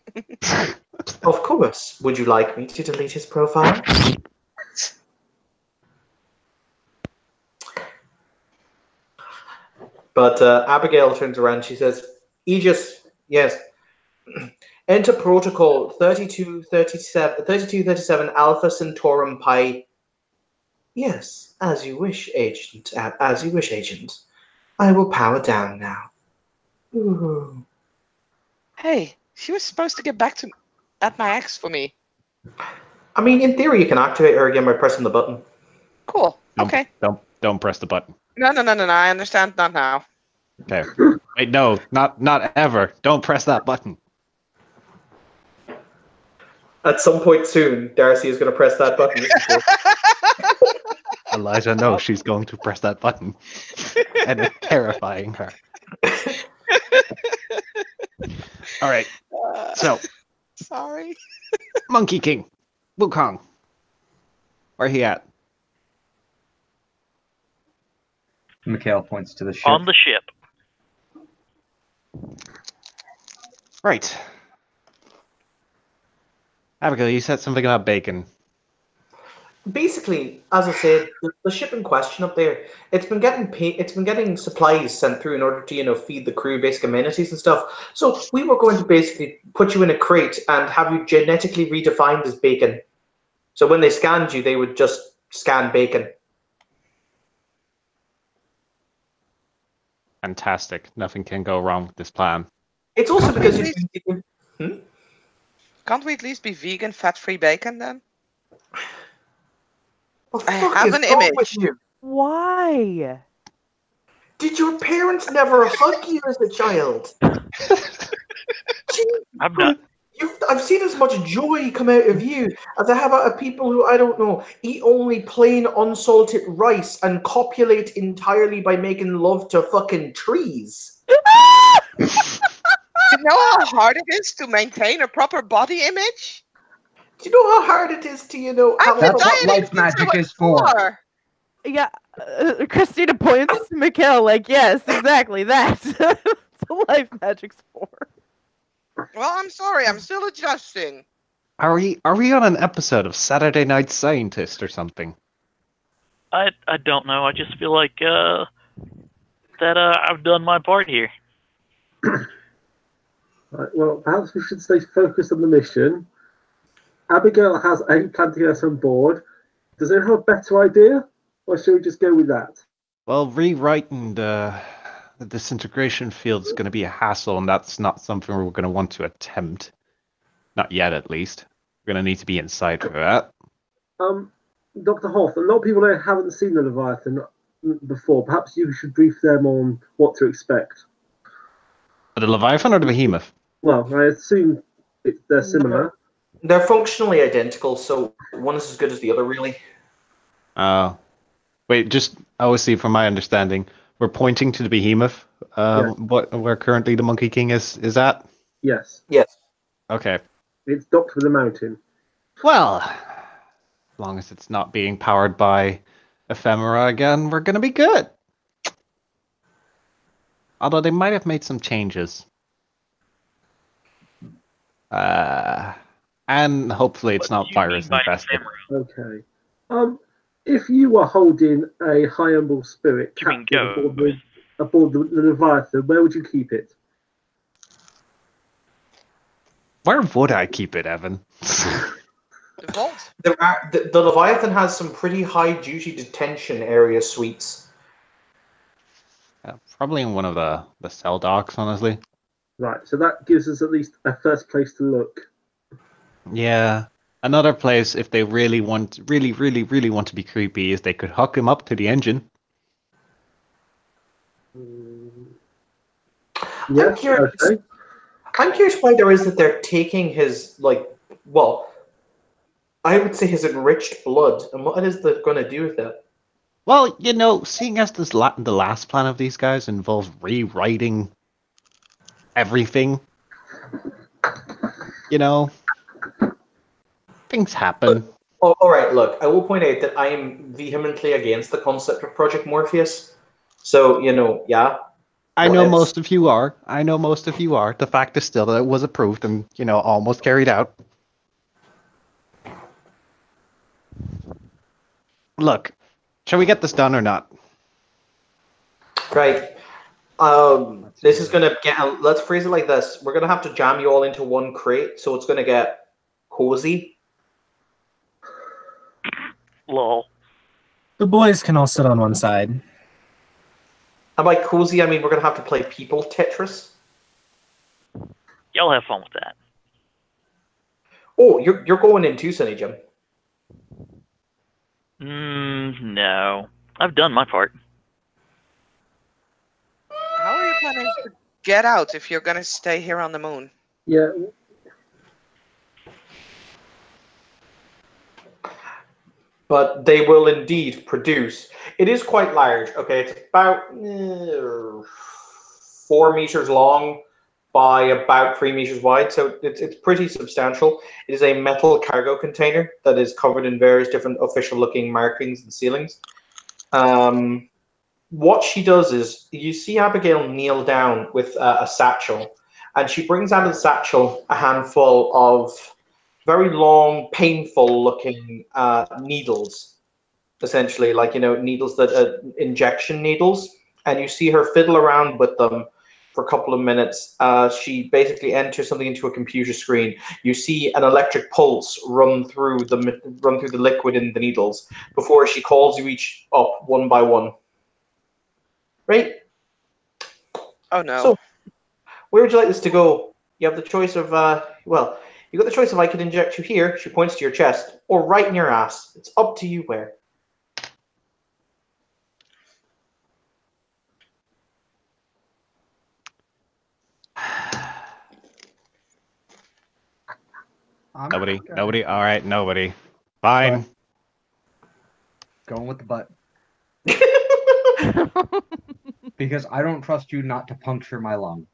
Of course. Would you like me to delete his profile? But Abigail turns around. She says, Aegis, yes. Enter protocol 3237 Alpha Centaurum Pi. Yes, as you wish, agent. As you wish, agent. I will power down now. Ooh. Hey, she was supposed to get back to me. add my ex for me. I mean, in theory, you can activate her again by pressing the button. Cool. Okay. Don't press the button. No. I understand. Not now. Okay. Wait, no, not ever. Don't press that button. At some point soon, Darcy is going to press that button. Elijah knows she's going to press that button, and it's terrifying her. All right. So, Sorry. Monkey King, Wukong. Where he at? Mikhail points to the ship. On the ship. Right. Abigail, you said something about bacon. Basically, as I said, the ship in question up there, it's been getting supplies sent through in order to feed the crew basic amenities and stuff. So we were going to basically put you in a crate and have you genetically redefined as bacon. So when they scanned you, they would just scan bacon. Fantastic. Nothing can go wrong with this plan. It's also because Can't we at least be vegan, fat-free bacon then? What the I fuck have is an wrong image. with you? Why? Did your parents never hug you as a child? I'm not. I've seen as much joy come out of you as I have out of people who, I don't know, eat only plain unsalted rice and copulate entirely by making love to fucking trees. You know how hard it is to maintain a proper body image? Do you know how hard it is to, have That's what life magic is for. Yeah, Christina points to Mikhail like, yes, exactly that. That's what life magic's for. Well, I'm sorry, I'm still adjusting. Are we on an episode of Saturday Night Scientist or something? I don't know. I just feel like that I've done my part here. Right, well, perhaps we should stay focused on the mission. Abigail has a plan to get us on board. Does anyone have a better idea? Or should we just go with that? Well, rewriting the disintegration field is going to be a hassle, and that's not something we're going to want to attempt. Not yet, at least. We're going to need to be inside for that. Dr. Hoff, a lot of people there haven't seen the Leviathan before. Perhaps you should brief them on what to expect. The Leviathan or the Behemoth? Well, I assume they're similar. They're functionally identical, so one is as good as the other, really. Wait, just obviously from my understanding, we're pointing to the Behemoth. Where currently the Monkey King is at? Yes. Yes. Okay. It's docked with the mountain. Well, as long as it's not being powered by ephemera again, we're gonna be good. Although they might have made some changes. And hopefully it's not virus infested. Okay. If you were holding a high humble spirit captive aboard the Leviathan, where would you keep it? Where would I keep it, Evan? The vault. The Leviathan has some pretty high duty detention area suites. Probably in one of the cell docks, honestly. Right, so that gives us at least a first place to look. Yeah. Another place, if they really want to be creepy, is they could hook him up to the engine. Yeah, I'm curious. okay. I'm curious why there is that they're taking his I would say his enriched blood, and what is they going to do with that? Well, seeing as the last plan of these guys involves rewriting everything, things happen. Oh, all right. Look, I will point out that I am vehemently against the concept of Project Morpheus. So, yeah. I know most of you are. The fact is still that it was approved and, almost carried out. Look, shall we get this done or not? Right. This is going to get... let's phrase it like this. We're going to have to jam you all into one crate, so it's going to get cozy. Lol. The boys can all sit on one side. And by cozy, I mean we're going to have to play people Tetris. Y'all have fun with that. Oh, you're going in too, Sunny Jim. No. I've done my part. How are you planning to get out if you're gonna stay here on the moon? Yeah. But they will indeed produce. It is quite large. Okay, it's about 4 meters long by about 3 meters wide, so it's pretty substantial. It is a metal cargo container that is covered in various different official-looking markings and sealings. What she does is, you see Abigail kneel down with a satchel, and she brings out of the satchel a handful of very long, painful-looking needles, essentially, like, needles that injection needles. And you see her fiddle around with them for a couple of minutes. She basically enters something into a computer screen. You see an electric pulse run through the liquid in the needles before she calls you each up one by one. Right? Oh no. So, where would you like this to go? You have the choice of, you got the choice of I could inject you here, she points to your chest, or right in your ass. It's up to you where. Nobody. All right, nobody. Fine. Going with the butt. Because I don't trust you not to puncture my lung.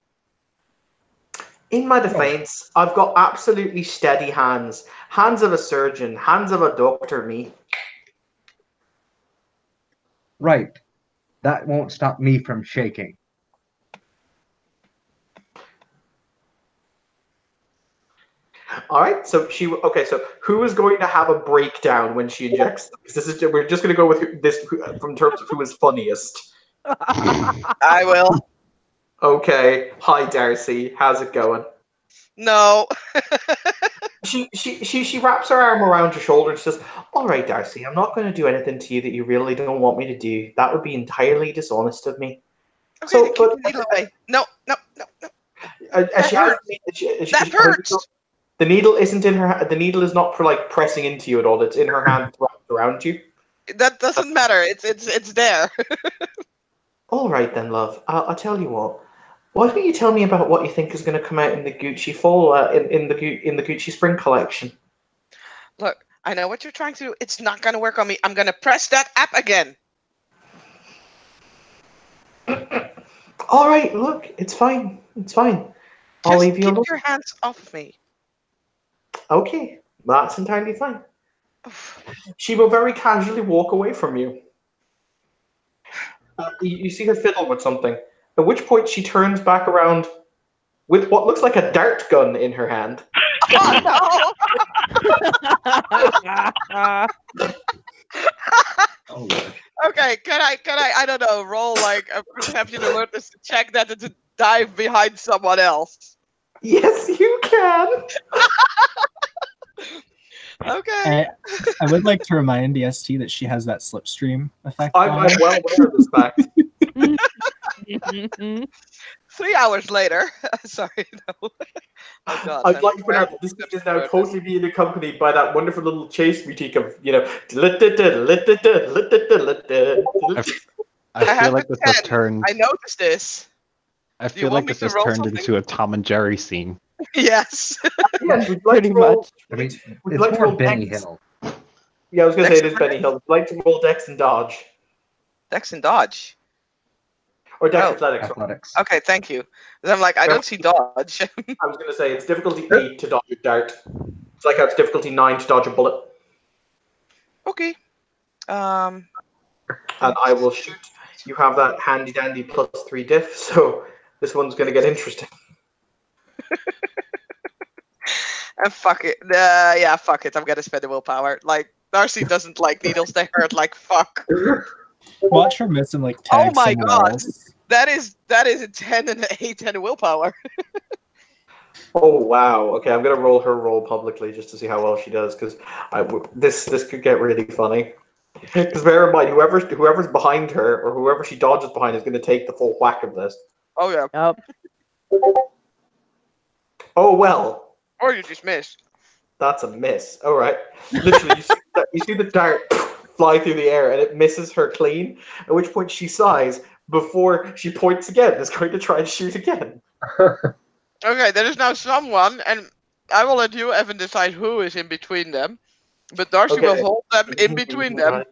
In my defense, I've got absolutely steady hands. Hands of a surgeon, hands of a doctor, me. Right. That won't stop me from shaking. All right, so so who is going to have a breakdown when she injects them? Because we're just going to go with this from terms of who is funniest. I will. Okay. Hi, Darcy. How's it going? No. She wraps her arm around your shoulder and says, "All right, Darcy, I'm not going to do anything to you that you really don't want me to do. That would be entirely dishonest of me." Okay, So, keep but the needle away. No. that hurts. The needle isn't in her. The needle is not pressing into you at all. It's in her hand, wrapped around you. That doesn't matter. It's there. All right then, love. I'll tell you what. Why don't you tell me about what you think is going to come out in the Gucci fall in the Gucci spring collection? Look, I know what you're trying to do. It's not going to work on me. I'm going to press that app again. All right, look, it's fine. It's fine. I'll leave you alone. Keep your hands off of me. Okay, that's entirely fine. She will very casually walk away from you. You see her fiddle with something, at which point she turns back around with what looks like a dart gun in her hand. Oh Oh, no! Okay, can I don't know, roll like a perception alertness to check that to dive behind someone else? Yes, you can. Okay. I would like to remind DST that she has that slipstream effect. I'm well aware of this fact. 3 hours later. Sorry, no. Oh God. I'd like to point out that this is now totally being accompanied by that wonderful little chase music of, I feel like this has turned. I noticed this. I feel like this has turned into a Tom and Jerry scene. Yes. Yes, would you like Pretty to roll, much. I mean, would you it's like to more roll Benny Dex? Hill. Yeah, I was going to say it is Dex- Benny Hill. Would you like to roll Dex and Dodge? Dex and dodge. Or Dex Oh. Athletics. Athletics. Okay, thank you. 'Cause I'm like, I don't see dodge. I was going to say it's difficulty 8 to dodge a dart. It's like how it's difficulty 9 to dodge a bullet. Okay. And I will shoot. You have that handy dandy +3 diff, so this one's going to get interesting. And fuck it. Yeah, fuck it. I'm gonna spend the willpower. Like, Darcy doesn't like needles. They hurt like fuck. Watch her miss and like Oh tag my someone God. else. That is a 10 and an 8 and a willpower. Oh wow! Okay, I'm gonna roll her roll publicly just to see how well she does, because this could get really funny. Because bear in mind, whoever's behind her or whoever she dodges behind is gonna take the full whack of this. Oh yeah. Yep. Oh well. Or you just missed. That's a miss. All right. Literally, you see the dart fly through the air, and it misses her clean. At which point she sighs before she points again. Is going to try and shoot again. Okay, there is now someone, and I will let you, Evan, decide who is in between them. But Darcy will hold them in between them.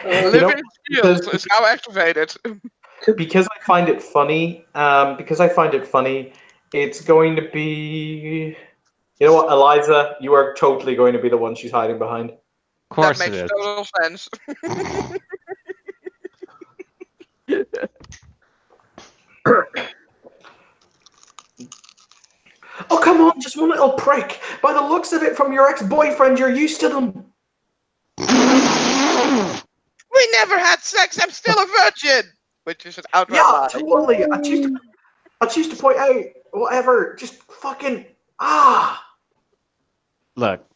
Living shield is now activated. Because I find it funny. It's going to be. You know what, Eliza? You are totally going to be the one she's hiding behind. Of course That makes total sense. Oh, come on, just one little prick. By the looks of it, from your ex-boyfriend, you're used to them. We never had sex. I'm still a virgin. Which is an outright lie. Totally. I choose to point out, whatever. Just fucking Look.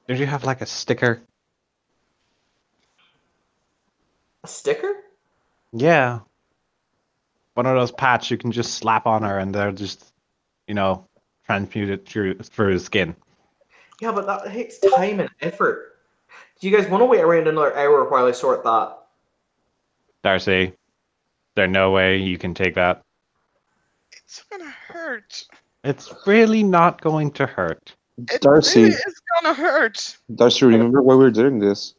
Did you have like a sticker? A sticker? Yeah. One of those patches you can just slap on her and they'll just, transmute it through the skin. Yeah, but that takes time and effort. Do you guys want to wait around another hour while I sort that? Darcy, there's no way you can take that. It's gonna hurt. It's really not going to hurt. It Darcy, really is gonna hurt. Darcy, remember why we're doing this?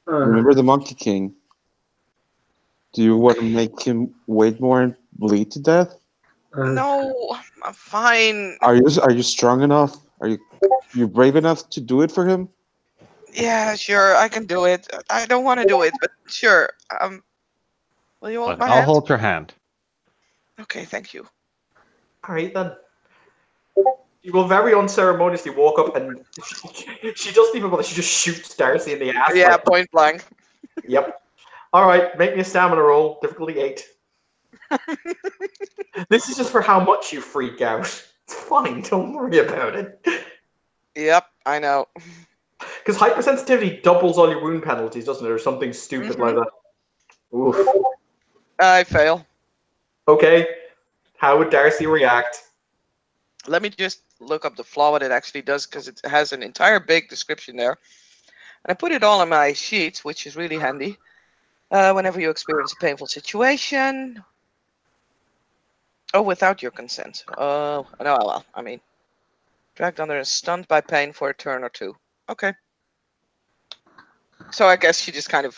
Remember the Monkey King? Do you want to make him wait more and bleed to death? No, I'm fine. Are you strong enough? Are you brave enough to do it for him? Yeah, sure, I can do it. I don't want to do it, but sure. Will you hold Look, my I'll hand? hold your hand. Okay, thank you. All right, then. She will very unceremoniously walk up and she doesn't even bother. She just shoots Darcy in the ass. Yeah, point blank. Yep. All right, make me a stamina roll. Difficulty 8. This is just for how much you freak out. It's fine. Don't worry about it. Yep, I know. Because hypersensitivity doubles all your wound penalties, doesn't it? Or something stupid like that. Oof. I fail. Okay. How would Darcy react? Let me just look up the flaw, what it actually does, because it has an entire big description there. And I put it all on my sheet, which is really handy. Whenever you experience a painful situation. Oh, without your consent. Oh, no, well, I mean. Dragged under and stunned by pain for a turn or two. Okay. So I guess she just kind of,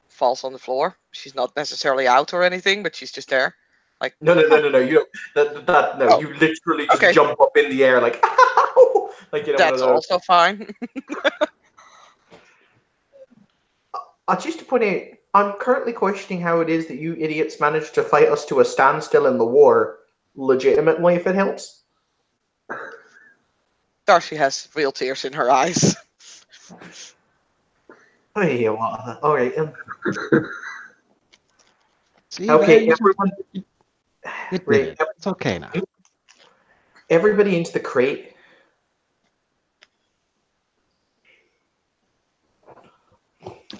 falls on the floor. She's not necessarily out or anything, but she's just there. Like No. You don't. No. You literally just jump up in the air like. Like that's also fine. I just to point out, I'm currently questioning how it is that you idiots managed to fight us to a standstill in the war. Legitimately, if it helps. Darcy has real tears in her eyes. Hey, what? All right. See, Okay, man, everyone. Right, it's okay now. Everybody into the crate.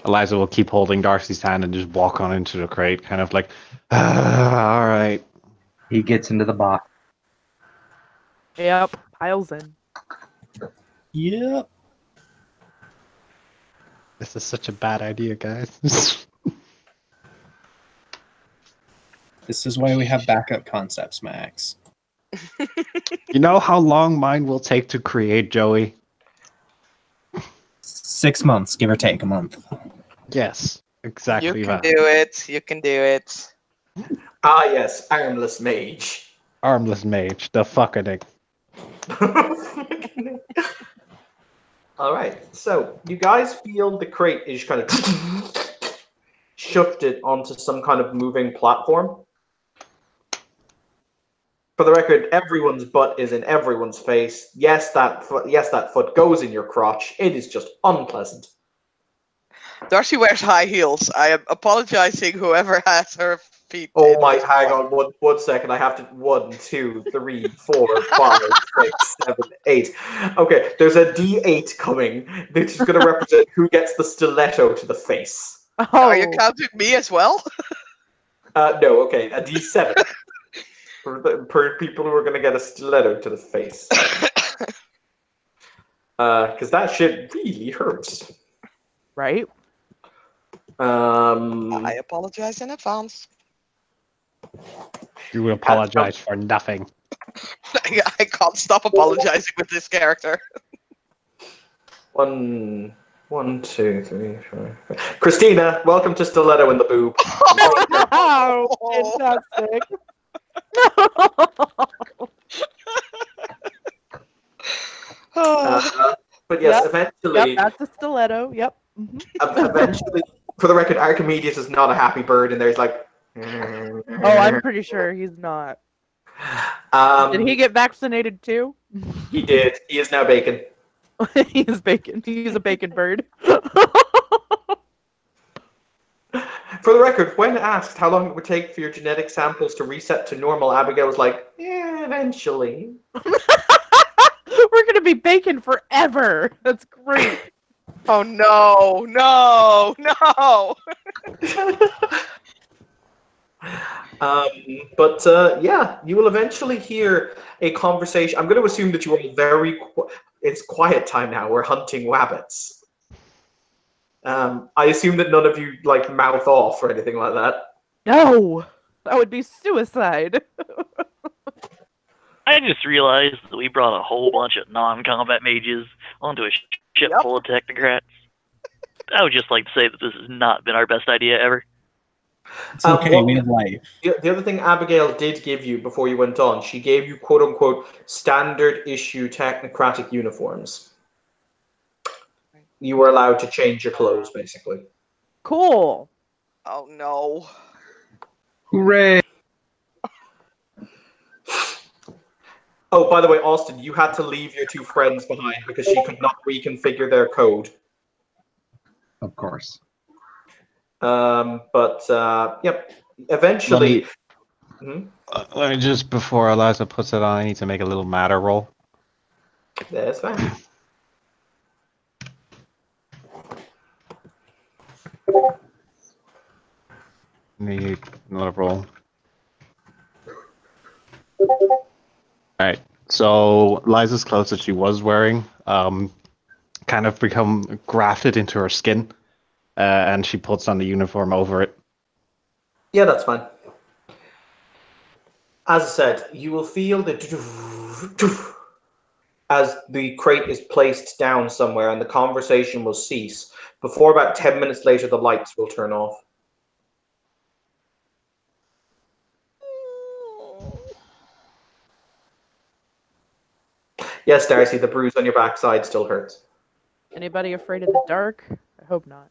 Eliza will keep holding Darcy's hand and just walk on into the crate, kind of like, all right. He gets into the box. Yep, piles in. Yep. This is such a bad idea, guys. This is why we have backup concepts, Max. You know how long mine will take to create, Joey? 6 months, give or take a month. Yes, exactly You that. can do it. You can do it. Ah, yes, armless mage. Armless mage, the fucking. All right, so you guys feel the crate is kind of shifted onto some kind of moving platform. For the record, everyone's butt is in everyone's face. Yes, that foot goes in your crotch. It is just unpleasant. Darcy wears high heels. I am apologizing, whoever has her feet. Oh in my, this hang one. on, one second. I have to. 1, 2, 3, 4, 5, 6, 7, 8. Okay, there's a D8 coming. This is going to represent who gets the stiletto to the face. Oh, Are you counting me as well? No, okay, a D7. for people who are going to get a stiletto to the face. Because that shit really hurts. Right? I apologize in advance. You will apologize for nothing. I can't stop apologizing with this character. 1, 2, 3, 4. Christina, welcome to Stiletto in the Boob. Wow, fantastic. But yes, Yep, eventually, Yep, that's a stiletto. Yep. Mhm. eventually, for the record, Archimedes is not a happy bird, and there's like. Oh, I'm pretty sure he's not. Did he get vaccinated too? He did. He is now bacon. He is bacon. He's a bacon bird. For the record, when asked how long it would take for your genetic samples to reset to normal, Abigail was like, "Yeah, eventually." We're gonna be bacon forever. That's great. Oh no, no, no! Yeah, you will eventually hear a conversation. I'm going to assume that you are it's quiet time now. We're hunting wabbits. I assume that none of you like mouth off or anything like that. No, that would be suicide. I just realized that we brought a whole bunch of non-combat mages onto a ship full of technocrats. I would just like to say that this has not been our best idea ever. It's okay, we have life. The other thing Abigail did give you before you went on, she gave you quote-unquote standard issue technocratic uniforms. You were allowed to change your clothes, basically. Cool. Oh no. Hooray! Oh, by the way, Austin, you had to leave your two friends behind because she could not reconfigure their code. Of course. Yep. Eventually. Let me just, before Eliza puts it on, I need to make a little matter roll. That's fine. Need another roll. Alright, so Liza's clothes that she was wearing kind of become grafted into her skin, and she puts on the uniform over it. Yeah, that's fine. As I said, you will feel the as the crate is placed down somewhere, and the conversation will cease. Before about 10 minutes later, the lights will turn off. Yes, Darcy, the bruise on your backside still hurts. Anybody afraid of the dark? I hope not.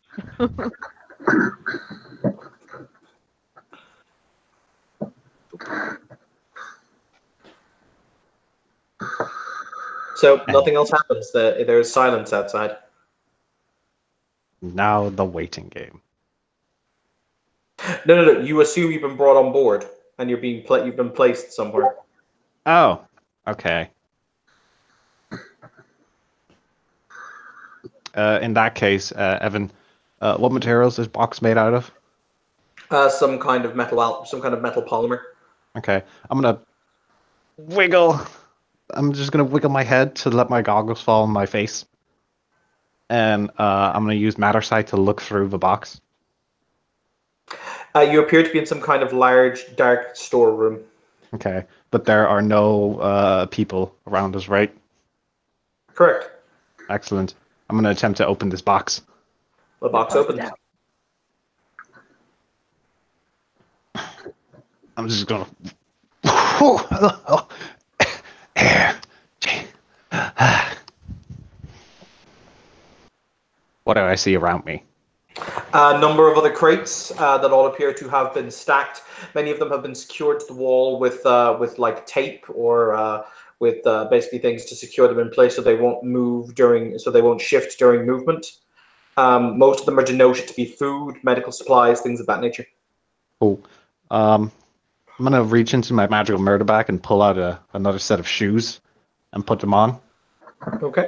So nothing else happens. There's silence outside. Now the waiting game. No. You assume you've been brought on board, and you've been placed somewhere. Oh, okay. In that case, Evan, what material is this box made out of? Some kind of metal polymer. Okay, I'm gonna wiggle. I'm just gonna wiggle my head to let my goggles fall on my face, and I'm gonna use Mattersight to look through the box. You appear to be in some kind of large, dark storeroom. Okay, but there are no people around us, right? Correct. Excellent. I'm gonna attempt to open this box. The box opens. I'm just gonna. What do I see around me? A number of other crates that all appear to have been stacked. Many of them have been secured to the wall with like tape or with basically things to secure them in place so they won't shift during movement. Most of them are denoted to be food, medical supplies, things of that nature. Cool. I'm gonna reach into my magical murder bag and pull out another set of shoes and put them on. Okay.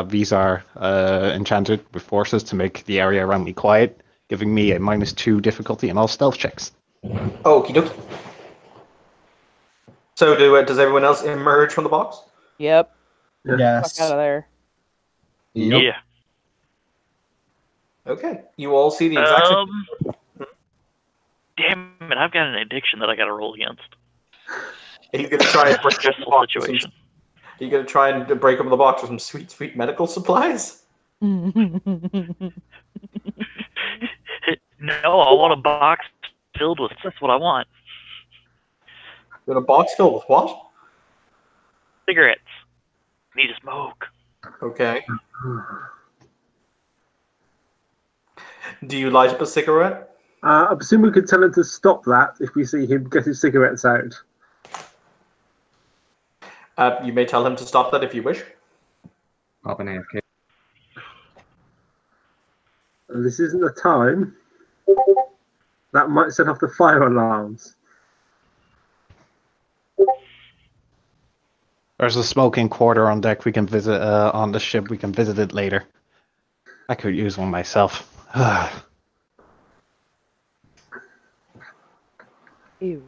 These are enchanted with forces to make the area around me quiet, giving me a -2 difficulty in all stealth checks. Okie dokie. So does everyone else emerge from the box? Yep. Yeah. Yes. Fuck out of there. Yep. Yeah. Okay. You all see the exact same. Damn it! I've got an addiction that I got to roll against. He's gonna try and break up the Stressful box with some- situation. You're gonna try and break up the box with some sweet, sweet medical supplies. No, I want a box filled with. That's what I want. You want a box filled with what? Cigarettes. Need to smoke. Okay. Do you light up a cigarette? I presume we could tell him to stop that if we see him get his cigarettes out. You may tell him to stop that if you wish. Pop an AFK. And this isn't the time. That might set off the fire alarms. There's a smoking quarter on deck. We can visit on the ship. We can visit it later. I could use one myself. Ew.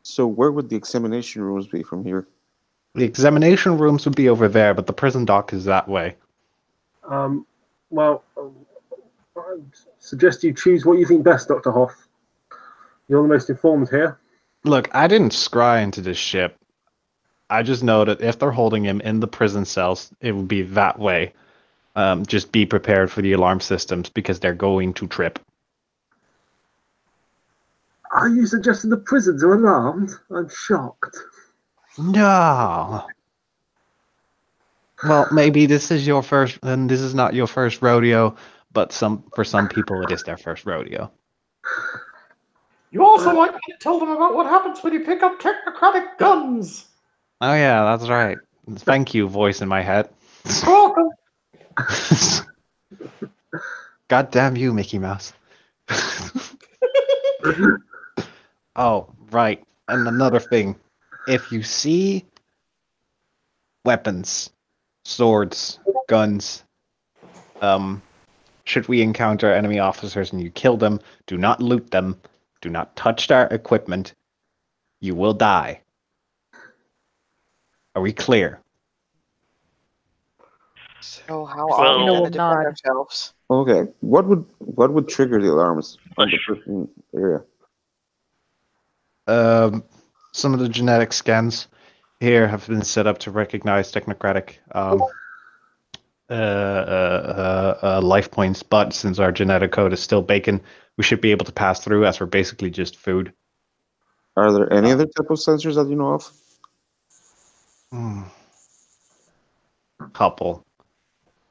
So where would the examination rooms be from here? The examination rooms would be over there, but the prison dock is that way. Well, I suggest you choose what you think best, Dr. Hoff. You're the most informed here. Look, I didn't scry into this ship. I just know that if they're holding him in the prison cells, it would be that way. Just be prepared for the alarm systems because they're going to trip. Are you suggesting the prisons are alarmed? I'm shocked. No. Well, maybe this is your first, and this is not your first rodeo, but for some people it is their first rodeo. You also want me to tell them about what happens when you pick up technocratic guns. Oh yeah, that's right. Thank you, voice in my head. Welcome. God damn you, Mickey Mouse. Oh, right. And another thing. If you see weapons, swords, guns, should we encounter enemy officers and you kill them, do not loot them, do not touch their equipment, you will die. Are we clear? So how Well- are we No, going to we'll defend nod. ourselves? Okay. What would trigger the alarms in the Sure. prison area? Some of the genetic scans here have been set up to recognize technocratic life points, but since our genetic code is still bacon, we should be able to pass through as we're basically just food. Are there any other type of sensors that you know of? Couple.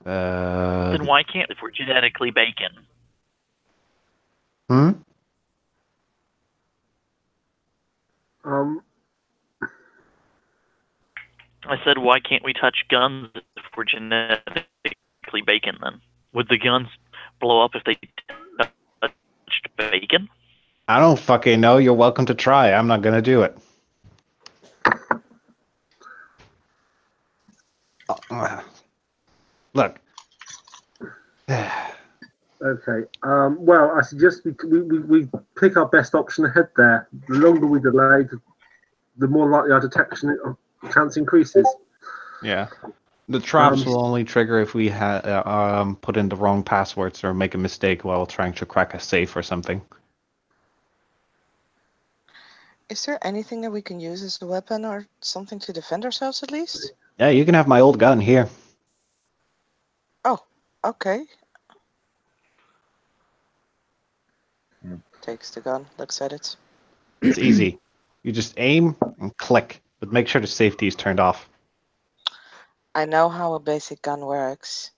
Then why can't if we're genetically bacon? Hmm? I said, why can't we touch guns if we're genetically bacon then? Would the guns blow up if they touched bacon? I don't fucking know. You're welcome to try. I'm not gonna do it. Look. Okay. Well, I suggest we pick our best option ahead there. The longer we delay, the more likely our detection chance increases. Yeah. The traps will only trigger if we put in the wrong passwords or make a mistake while trying to crack a safe or something. Is there anything that we can use as a weapon or something to defend ourselves at least? Yeah, you can have my old gun here. Oh, okay. Takes the gun, looks at it. It's easy. You just aim and click, but make sure the safety is turned off. I know how a basic gun works.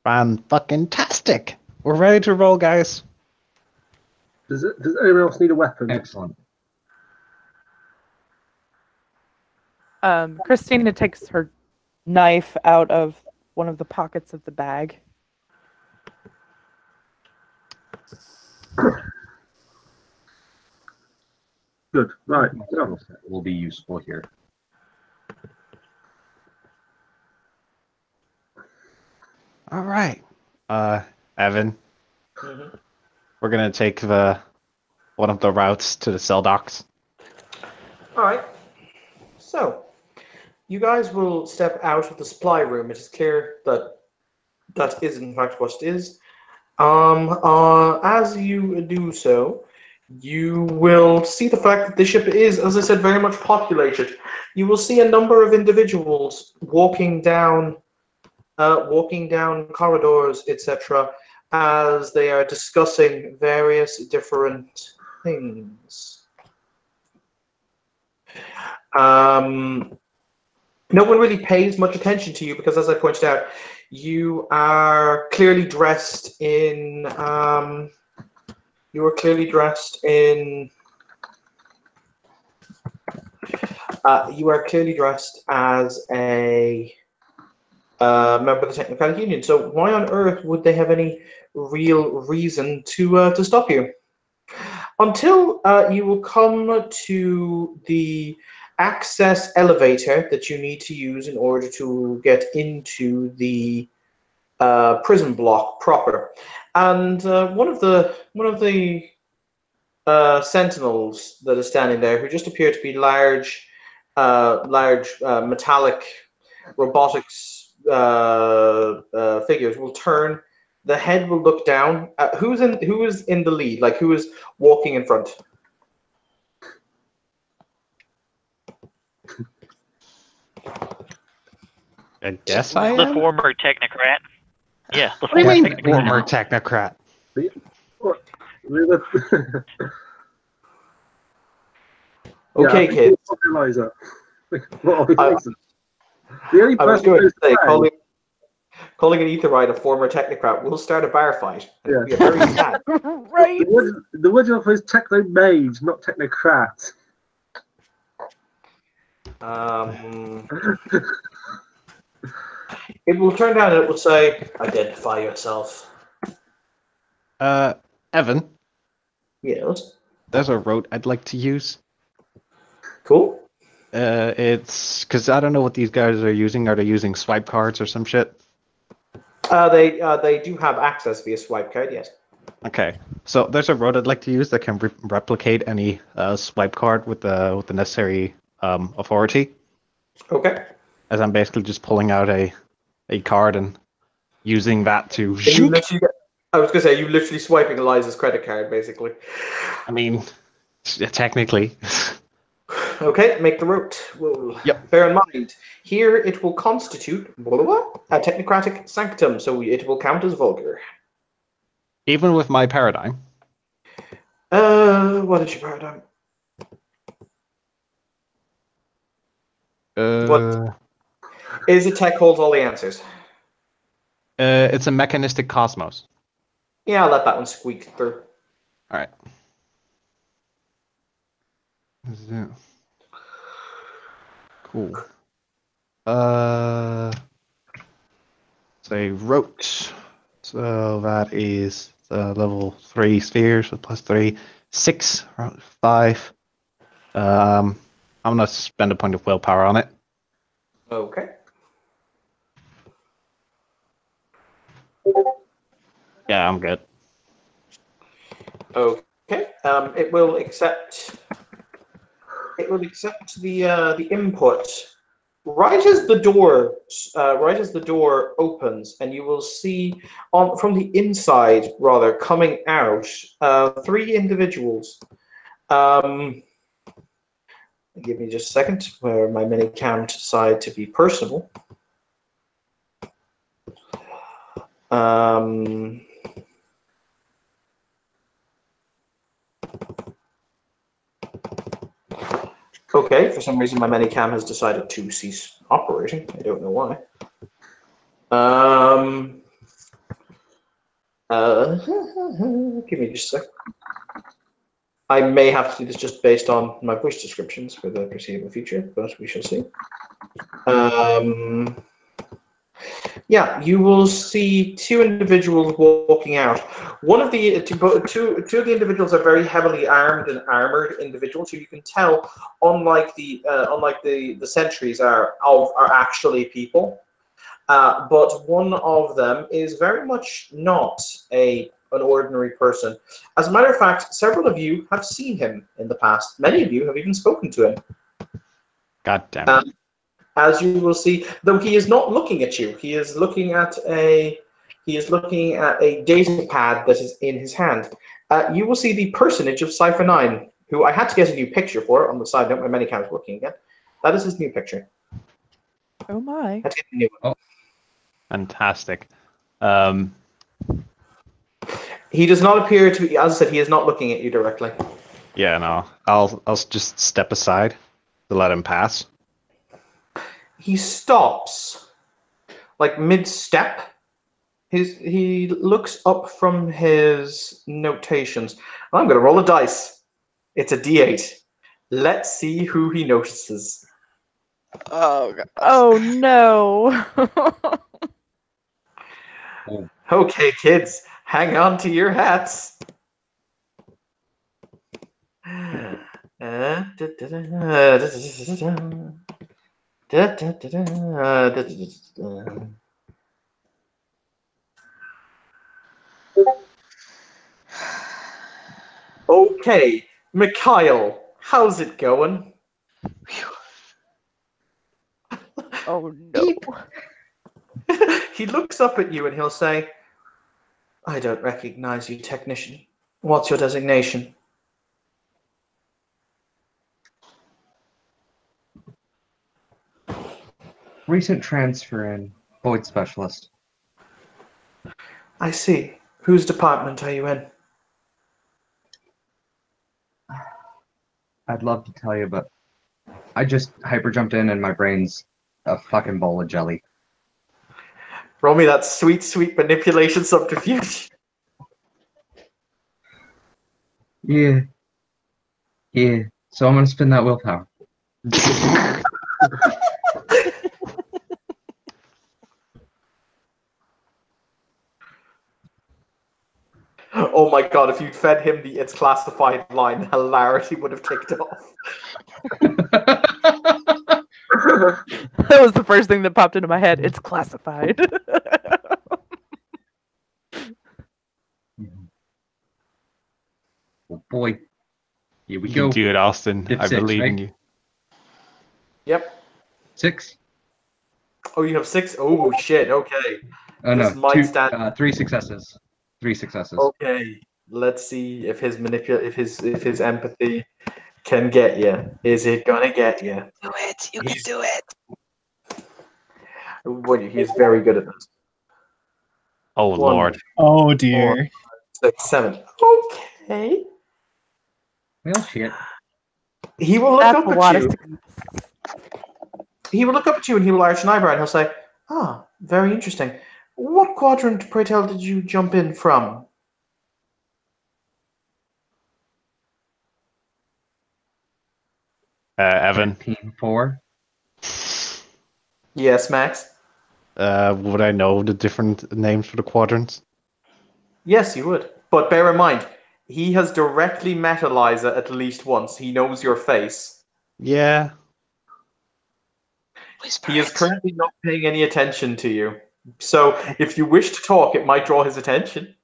Fan-fucking-tastic! We're ready to roll, guys. Does anyone else need a weapon? Excellent. Christina takes her knife out of one of the pockets of the bag. Good. Right. Skill set will be useful here. All right. Evan, we're gonna take one of the routes to the cell docks. All right. So, you guys will step out of the supply room. It is clear that that is in fact what it is. As you do so, you will see the fact that the ship is, as I said, very much populated. You will see a number of individuals walking down corridors, etc., as they are discussing various different things. No one really pays much attention to you because, as I pointed out, you are clearly dressed in. You are clearly dressed in. You are clearly dressed as a member of the Technocratic Union. So why on earth would they have any real reason to stop you? Until you will come to the access elevator that you need to use in order to get into the prison block proper. And one of the sentinels that is standing there, who just appear to be large metallic robotics figures, will turn. The head will look down. Who is in the lead? Like, who is walking in front? I guess I The am? former technocrat. Yeah, the What do you former mean, former technocrat? Okay, kids. Eliza. What are we facing? The only I was person going to say, who's calling an Aetherite a former technocrat will start a bar fight. Yeah. It'll be a very sad. Right. the original is techno mage, not technocrat. It will turn down and it will say, identify yourself. Evan, Yes. there's a route I'd like to use. Cool. It's because I don't know what these guys are using. Are they using swipe cards or some shit? They do have access via swipe card, yes. Okay, so there's a road I'd like to use that can replicate any swipe card with the necessary authority. Okay. As I'm basically just pulling out a card and using that to. You literally I was going to say, you literally swiping Eliza's credit card, basically. I mean, technically. Okay, make the route. Well, Yep. Bear in mind, here it will constitute a technocratic sanctum, so it will count as vulgar. Even with my paradigm. What is your paradigm? What is a tech holds all the answers? It's a mechanistic cosmos. Yeah, I'll let that one squeak through. All right. Cool. Say rote. So that is level 3 spheres with +3, 6, 5. I'm gonna spend a point of willpower on it. Okay. Yeah, I'm good. Okay. It will accept. It will accept the input. Right as the door opens, and you will see from the inside, rather, coming out, 3 individuals. Give me just a second, where my minicam decide to be personable. Okay, for some reason my minicam has decided to cease operating. I don't know why. Give me just a sec. I may have to do this just based on my voice descriptions for the foreseeable future, but we shall see. Yeah, you will see 2 individuals walking out. One of the two of the individuals are very heavily armed and armored individuals, who you can tell, unlike the sentries, are actually people. But one of them is very much not an ordinary person. As a matter of fact, several of you have seen him in the past. Many of you have even spoken to him. God damn it. As you will see, though he is not looking at you, he is looking at a data pad that is in his hand. You will see the personage of Cypher 9, who I had to get a new picture for on the side note. My Manycam is working again. That is his new picture. Oh my. Had to get a new one. Fantastic. He does not appear to be, as I said, he is not looking at you directly. Yeah, no. I'll just step aside to let him pass. He stops, like mid-step. He looks up from his notations. I'm going to roll a dice. It's a D8. Let's see who he notices. Oh, God. Oh no. Okay, kids, hang on to your hats. Okay, Mikhail, how's it going? Oh no. He looks up at you and he'll say, I don't recognize you, technician. What's your designation? Recent transfer in Void Specialist. I see. Whose department are you in? I'd love to tell you, but I just hyper jumped in and my brain's a fucking bowl of jelly. Roll me that sweet, sweet manipulation subterfuge. Yeah. Yeah. So I'm gonna spin that willpower. Oh my god, if you'd fed him the "it's classified" line, hilarity would have kicked off. That was the first thing that popped into my head. It's classified. Oh boy. Here we You go. can do it, Austin. Did I 6, believe in right? you. Yep. 6. Oh, you have 6? Oh, shit, okay. Oh This no. might 2, stand... 3 successes. 3 successes. Okay, let's see if his if his empathy can get you. Is it gonna get you? Do it. You can do it. Well, he's very good at this. Oh, 1, Lord. Oh 4, dear. 6, 7. Okay. Well, shit. He will look That's up a at lot you. of He will look up at you and he will arch an eyebrow and he'll say, "Ah, very interesting. What quadrant, pray tell, did you jump in from?" Evan, 13-4. Yes, Max. would I know the different names for the quadrants? Yes, you would. But bear in mind, he has directly met Eliza at least once. He knows your face. Yeah. Whisper He is it. currently not paying any attention to you. So if you wish to talk, it might draw his attention.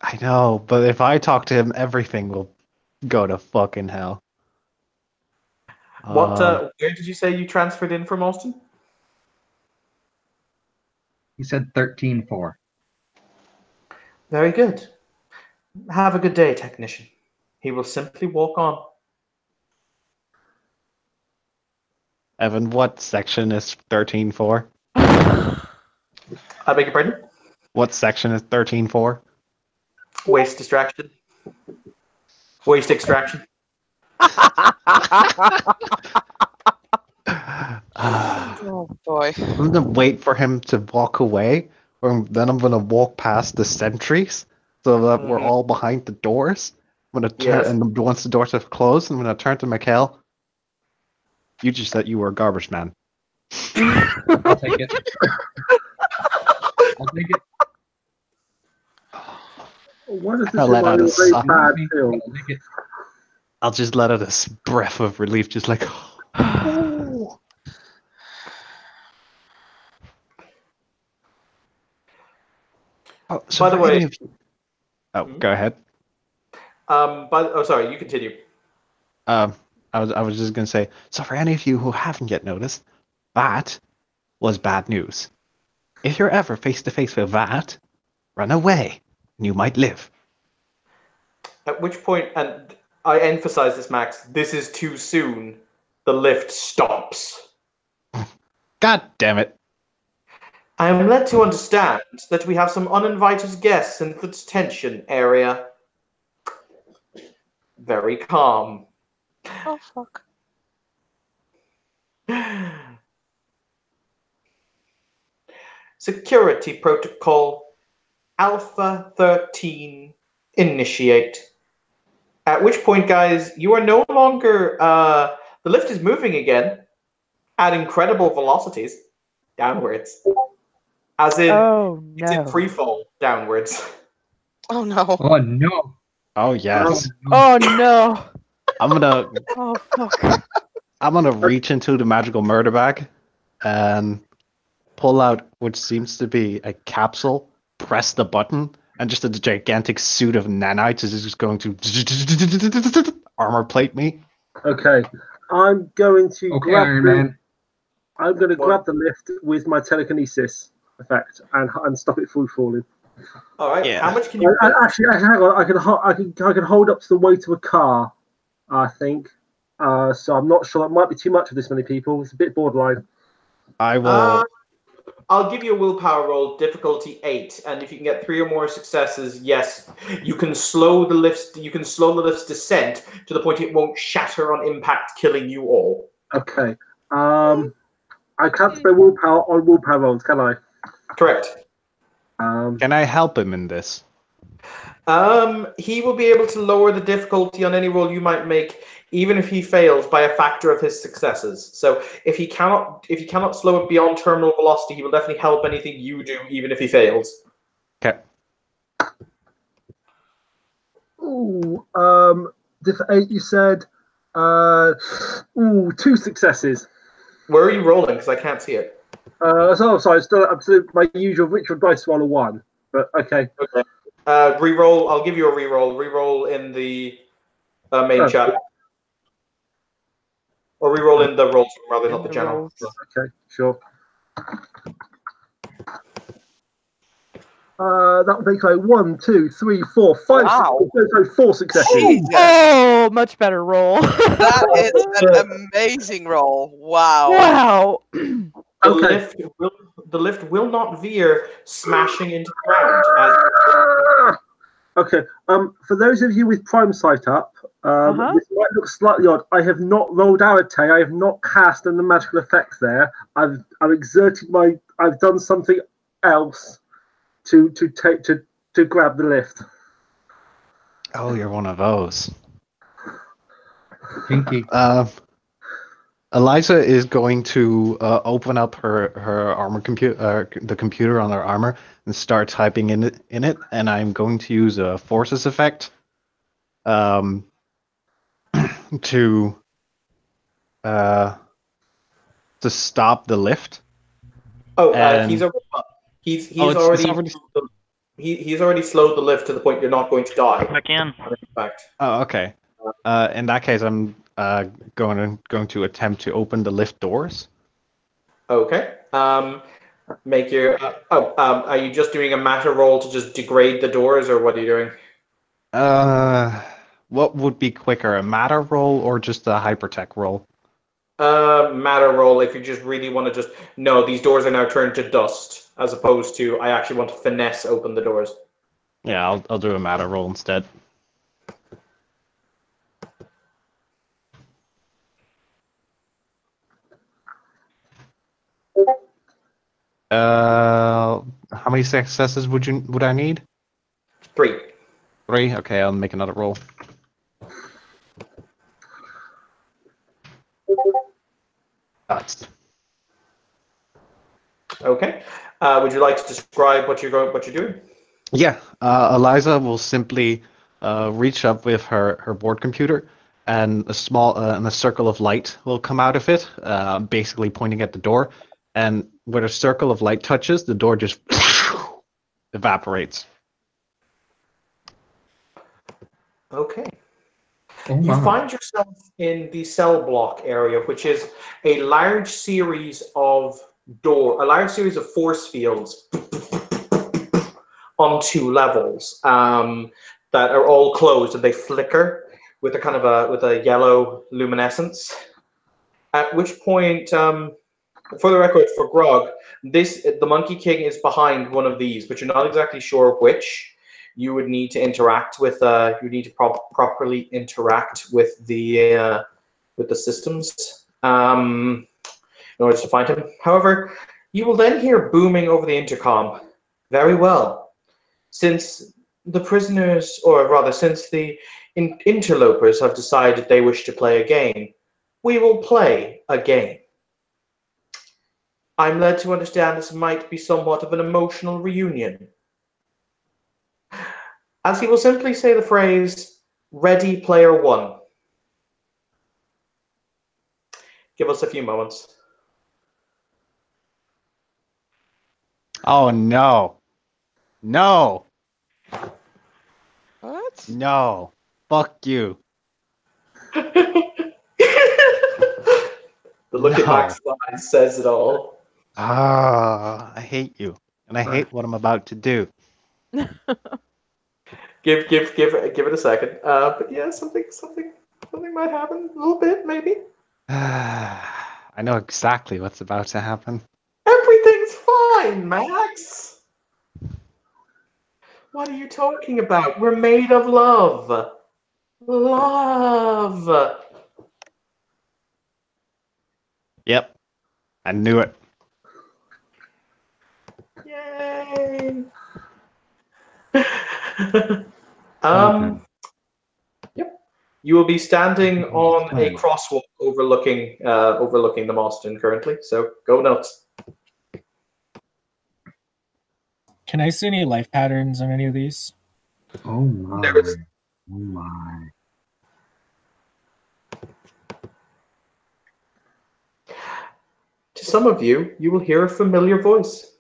I know, but if I talk to him, everything will go to fucking hell. Where did you say you transferred in from, Austin? He said 13-4. Very good. Have a good day, technician. He will simply walk on. Evan, what section is 13-4? I beg your pardon? What section is 13-4? Waste distraction. Waste extraction. Oh boy. I'm gonna wait for him to walk away, or then I'm gonna walk past the sentries so that we're all behind the doors. I'm gonna turn, Yes. and once the doors have closed, I'm gonna turn to Mikhail. You just said you were a garbage man. I'll take it. I'll take it. Why does this I'll let remind out me a of a very sigh. bad film? I'll take it. I'll just let out a breath of relief, just like. Oh, so By the for way- any of you... Oh, go ahead. Sorry, you continue. I I was just gonna say. So for any of you who haven't yet noticed, that was bad news. If you're ever face to face with that, run away, and you might live. At which point, and I emphasize this, Max, this is too soon. The lift stops. God damn it! I am led to understand that we have some uninvited guests in the detention area. Very calm. Oh fuck. Security protocol Alpha 13 initiate. At which point, guys, you are no longer the lift is moving again at incredible velocities downwards. As in it's in free fall downwards. Oh no. Oh no. Oh yes. Oh no. I'm gonna Oh fuck. I'm gonna reach into the magical murder bag and pull out what seems to be a capsule, press the button, and just a gigantic suit of nanites is just going to armor plate me. Okay, I'm going to Okay, grab Iron the, Man. I'm going to grab the lift with my telekinesis effect and stop it through falling. All right. Yeah. How much can you? Actually, hang on. I can hold up to the weight of a car. I think. So I'm not sure. That might be too much for this many people. It's a bit borderline. I will. I'll give you a willpower roll, difficulty 8, and if you can get 3 or more successes, yes, you can slow the lift's descent to the point it won't shatter on impact, killing you all. Okay. I can't spend willpower on willpower rolls, can I? Correct. Can I help him in this? He will be able to lower the difficulty on any roll you might make, even if he fails by a factor of his successes. So if he cannot slow it beyond terminal velocity, he will definitely help anything you do, even if he fails. Okay. Ooh, diff 8, you said. 2 successes. Where are you rolling? Because I can't see it. Sorry, still my usual ritual dice roll of 1. But okay. Okay. Reroll. I'll give you a reroll. Reroll in the main chat. Or reroll in the rolls rather, not the general. Okay, sure. That would make like 1, 2, 3, 4, 5. Wow. So 4 successes. Jesus. Oh, much better roll. That is an amazing roll. Wow. Wow. The lift will not veer, smashing into the ground. Okay. For those of you with Prime Sight up, this might look slightly odd. I have not rolled Arate. I have not cast on the magical effects there. I've exerted my. I've done something else to grab the lift. Oh, you're one of those. Pinky. Eliza is going to open up her armor computer, the computer on her armor, and start typing in it. And I'm going to use a forces effect, to stop the lift. Oh, And- he's already slowed the lift to the point you're not going to die. Back in. In fact. Oh, okay. In that case, I'm going to attempt to open the lift doors. Okay. Make your. Are you just doing a matter roll to just degrade the doors, or what are you doing? What would be quicker, a matter roll or just a hypertech roll? Matter roll. If you just really want to just no, these doors are now turned to dust, as opposed to I actually want to finesse open the doors. Yeah, I'll do a matter roll instead. How many successes would I need? 3. 3? Okay, I'll make another roll. That's Okay. Would you like to describe what you're doing? yeah. Eliza will simply reach up with her board computer, and a circle of light will come out of it, basically pointing at the door. And where a circle of light touches, the door just evaporates. Okay. Oh You my. find yourself in the cell block area, which is a large series of force fields on 2 levels that are all closed, and they flicker with a kind of a yellow luminescence. At which point, for the record, for Grog, the Monkey King is behind one of these, but you're not exactly sure which. You would need to interact with. You need to properly interact with the systems in order to find him. However, you will then hear booming over the intercom. Very well. Since the prisoners, or rather, since the interlopers have decided they wish to play a game, we will play a game. I'm led to understand this might be somewhat of an emotional reunion. As he will simply say the phrase, Ready Player One. Give us a few moments. Oh no. No. What? No. Fuck you. The look in No. Max's eyes says it all. Ah, I hate you. And I hate what I'm about to do. Give it a second. But yeah, something might happen. A little bit, maybe. I know exactly what's about to happen. Everything's fine, Max. What are you talking about? We're made of love. Love. Yep. I knew it. Yay. Yep. You will be standing on a crosswalk overlooking the Mostyn currently. So go nuts. Can I see any life patterns on any of these? Oh my. There's- Oh my. To some of you, you will hear a familiar voice.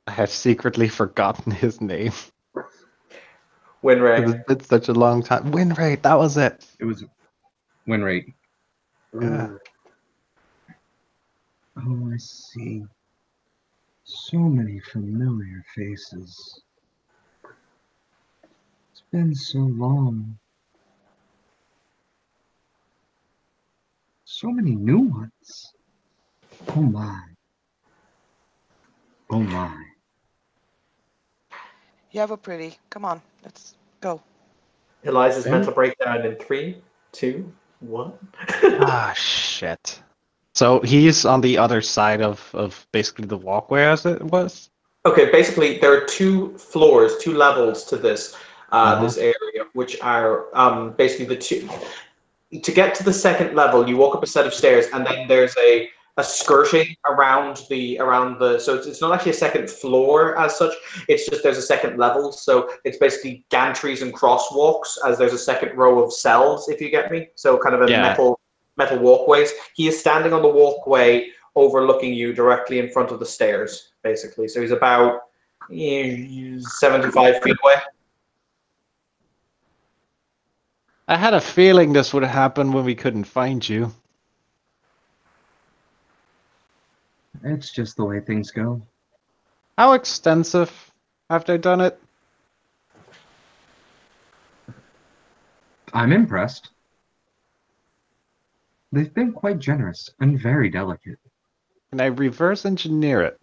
I have secretly forgotten his name. Winray. It's been such a long time. Win rate, that was it. It was win rate. Yeah. Oh, I see. So many familiar faces. It's been so long. So many new ones. Oh my. Oh my. You have a pretty. Come on, let's go. Eliza's Ben? mental breakdown in 3, 2, 1. Ah, shit. So he's on the other side of basically the walkway as it was? Okay, basically there are 2 floors, 2 levels to this this area, which are basically the 2. To get to the second level, you walk up a set of stairs, and then there's a skirting around the so it's not actually a second floor as such. It's just there's a second level, so it's basically gantries and crosswalks as there's a second row of cells, if you get me. So kind of a Yeah. metal walkways. He is standing on the walkway overlooking you directly in front of the stairs, basically. So he's about 75 feet away. I had a feeling this would happen when we couldn't find you. It's just the way things go. How extensive have they done it? I'm impressed. They've been quite generous and very delicate. Can I reverse engineer it?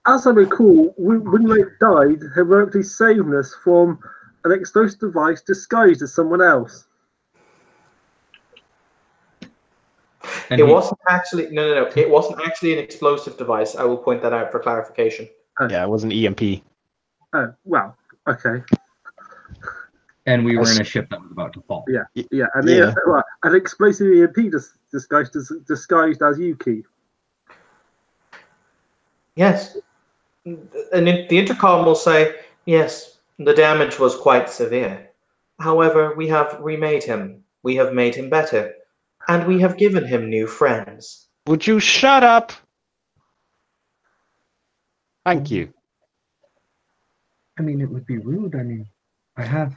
As I recall, when they died, heroically saving us from an explosive device disguised as someone else. And It wasn't actually no. It wasn't actually an explosive device. I will point that out for clarification. Yeah, it was an EMP. Oh, well, okay. And we were in a ship that was about to fall. Yeah, and Yeah. an explosive EMP disguised as Yuki. Yes. And the intercom will say, yes, the damage was quite severe. However, we have remade him. We have made him better. And we have given him new friends. Would you shut up? Thank you. I mean, it would be rude. I mean, I have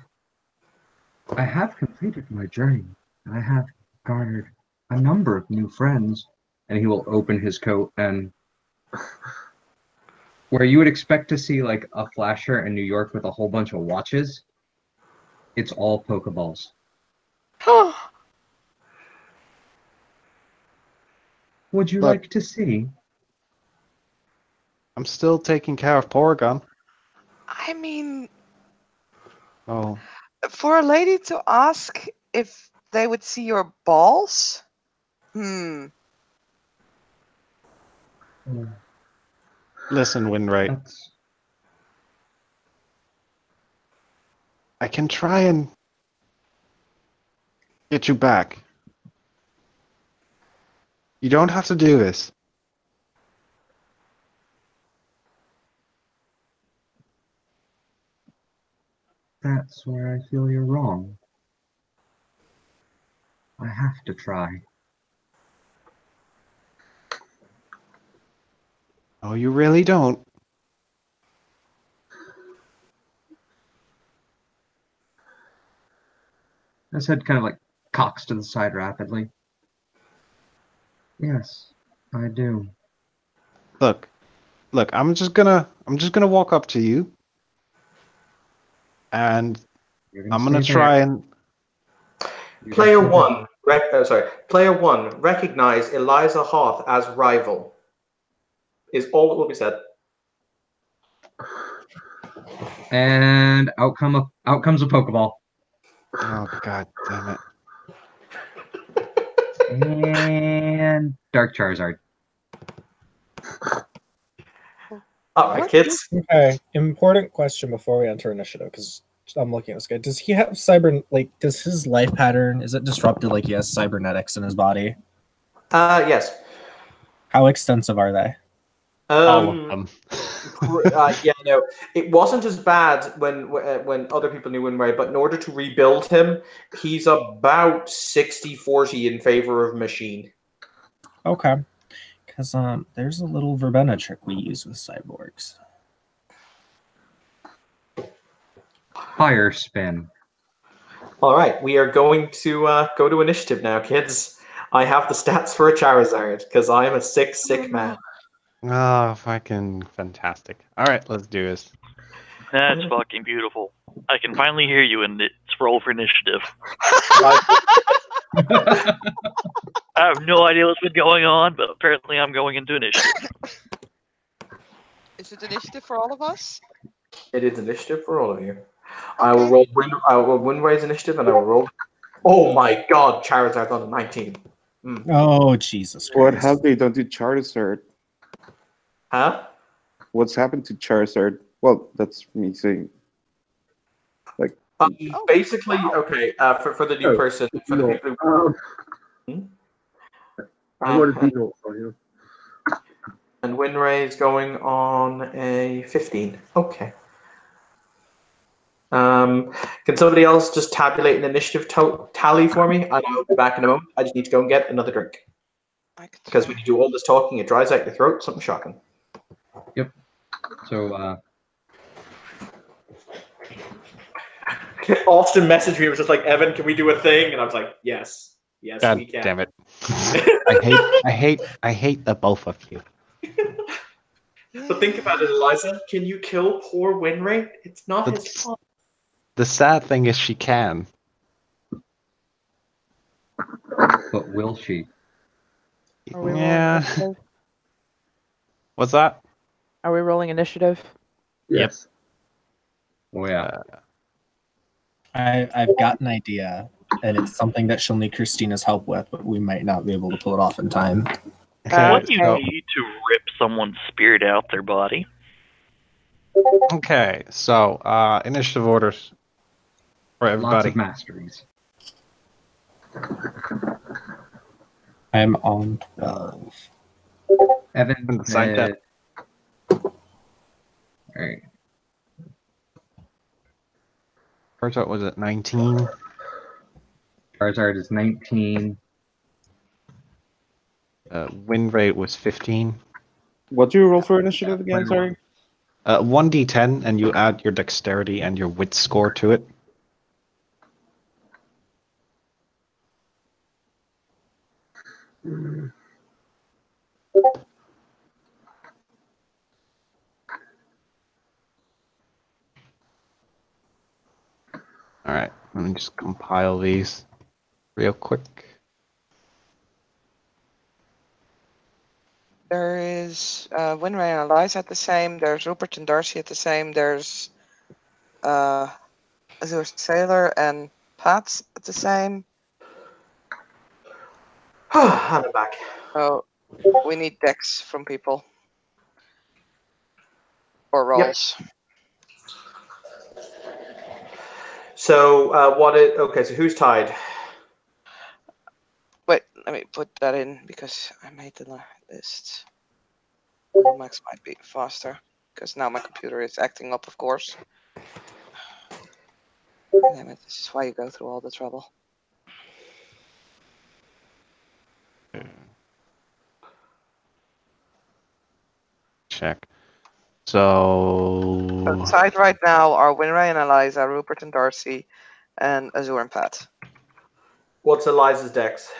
completed my journey. I have garnered a number of new friends. And he will open his coat, and where you would expect to see like a flasher in New York with a whole bunch of watches, it's all Pokeballs. Would you Look. like to see? I'm still taking care of Porygon. I mean, Oh, for a lady to ask if they would see your balls? listen, Winray. That's I can try and get you back. You don't have to do this. where I feel you're wrong. I have to try. Oh, you really don't. His head kind of like cocks to the side rapidly. Yes, I do. Look, I'm just gonna walk up to you, and I'm gonna stay try there. and. Player one, Player one, recognize Eliza Hoth as rival. Is all that will be said. And out comes a Pokeball. Oh God damn it! And Dark Charizard. All right, kids. Okay, important question before we enter initiative, because I'm looking at this guy. Does he have does his life pattern, is it disrupted like he has cybernetics in his body? Yes. How extensive are they? All of them. Yeah, no, it wasn't as bad when other people knew Winray, but in order to rebuild him, he's about 60-40 in favor of machine. Okay. Because there's a little verbena trick we use with cyborgs. Fire spin. All right, we are going to go to initiative now, kids. I have the stats for a Charizard because I am a sick man. Oh, fucking fantastic! All right, let's do this. That's fucking beautiful. I can finally hear you, and it's roll for initiative. I have no idea what's been going on, but apparently I'm going into initiative. Is it initiative for all of us? It is initiative for all of you. I will roll Winray's initiative, and I will roll. Oh my God, Charizard's on a 19. Oh Jesus Christ! What have they done to Charizard? Huh? What's happened to Charizard? Well, that's me saying. Like, basically, okay. For the new person, for the people who. I got a D0 for you. And Winray is going on a 15. Okay. Can somebody else just tabulate an initiative tally for me? And I'll be back in a moment. I just need to go and get another drink. Because when you do all this talking, it dries out your throat. Something shocking. Yep. So, Austin messaged me. It was just like, Evan, can we do a thing? And I was like, yes. Yes, God we can. damn it! I hate the both of you. But think about it, Eliza. Can you kill poor Winray? It's not his fault. The sad thing is she can. but will she? Are we Yeah. rolling initiative? What's that? Are we rolling initiative? Yes. Oh yeah. I've got an idea, and it's something that she'll need Christina's help with, but we might not be able to pull it off in time. What do you need to rip someone's spirit out their body? Okay, so initiative orders for Lots everybody. of masteries. I'm on 12. Evan Sign said... Alright. Charizard was at 19. Charizard is 19. Win rate was 15. What do you roll for initiative again? Sorry. 1d10, and you add your dexterity and your wit score to it. Alright, let me just compile these real quick. There is Winray and Eliza at the same. There's Rupert and Darcy at the same. There's Azure Sailor and Pat at the same. And I'm back. So we need decks from people. Or rolls. So okay, so who's tied? Wait, let me put that in because I made the list. Max might be faster because now my computer is acting up, of course. Damn it, this is why you go through all the trouble. Check. So Side right now are Winray and Eliza, Rupert and Darcy, and Azure and Pat. What's Eliza's dex?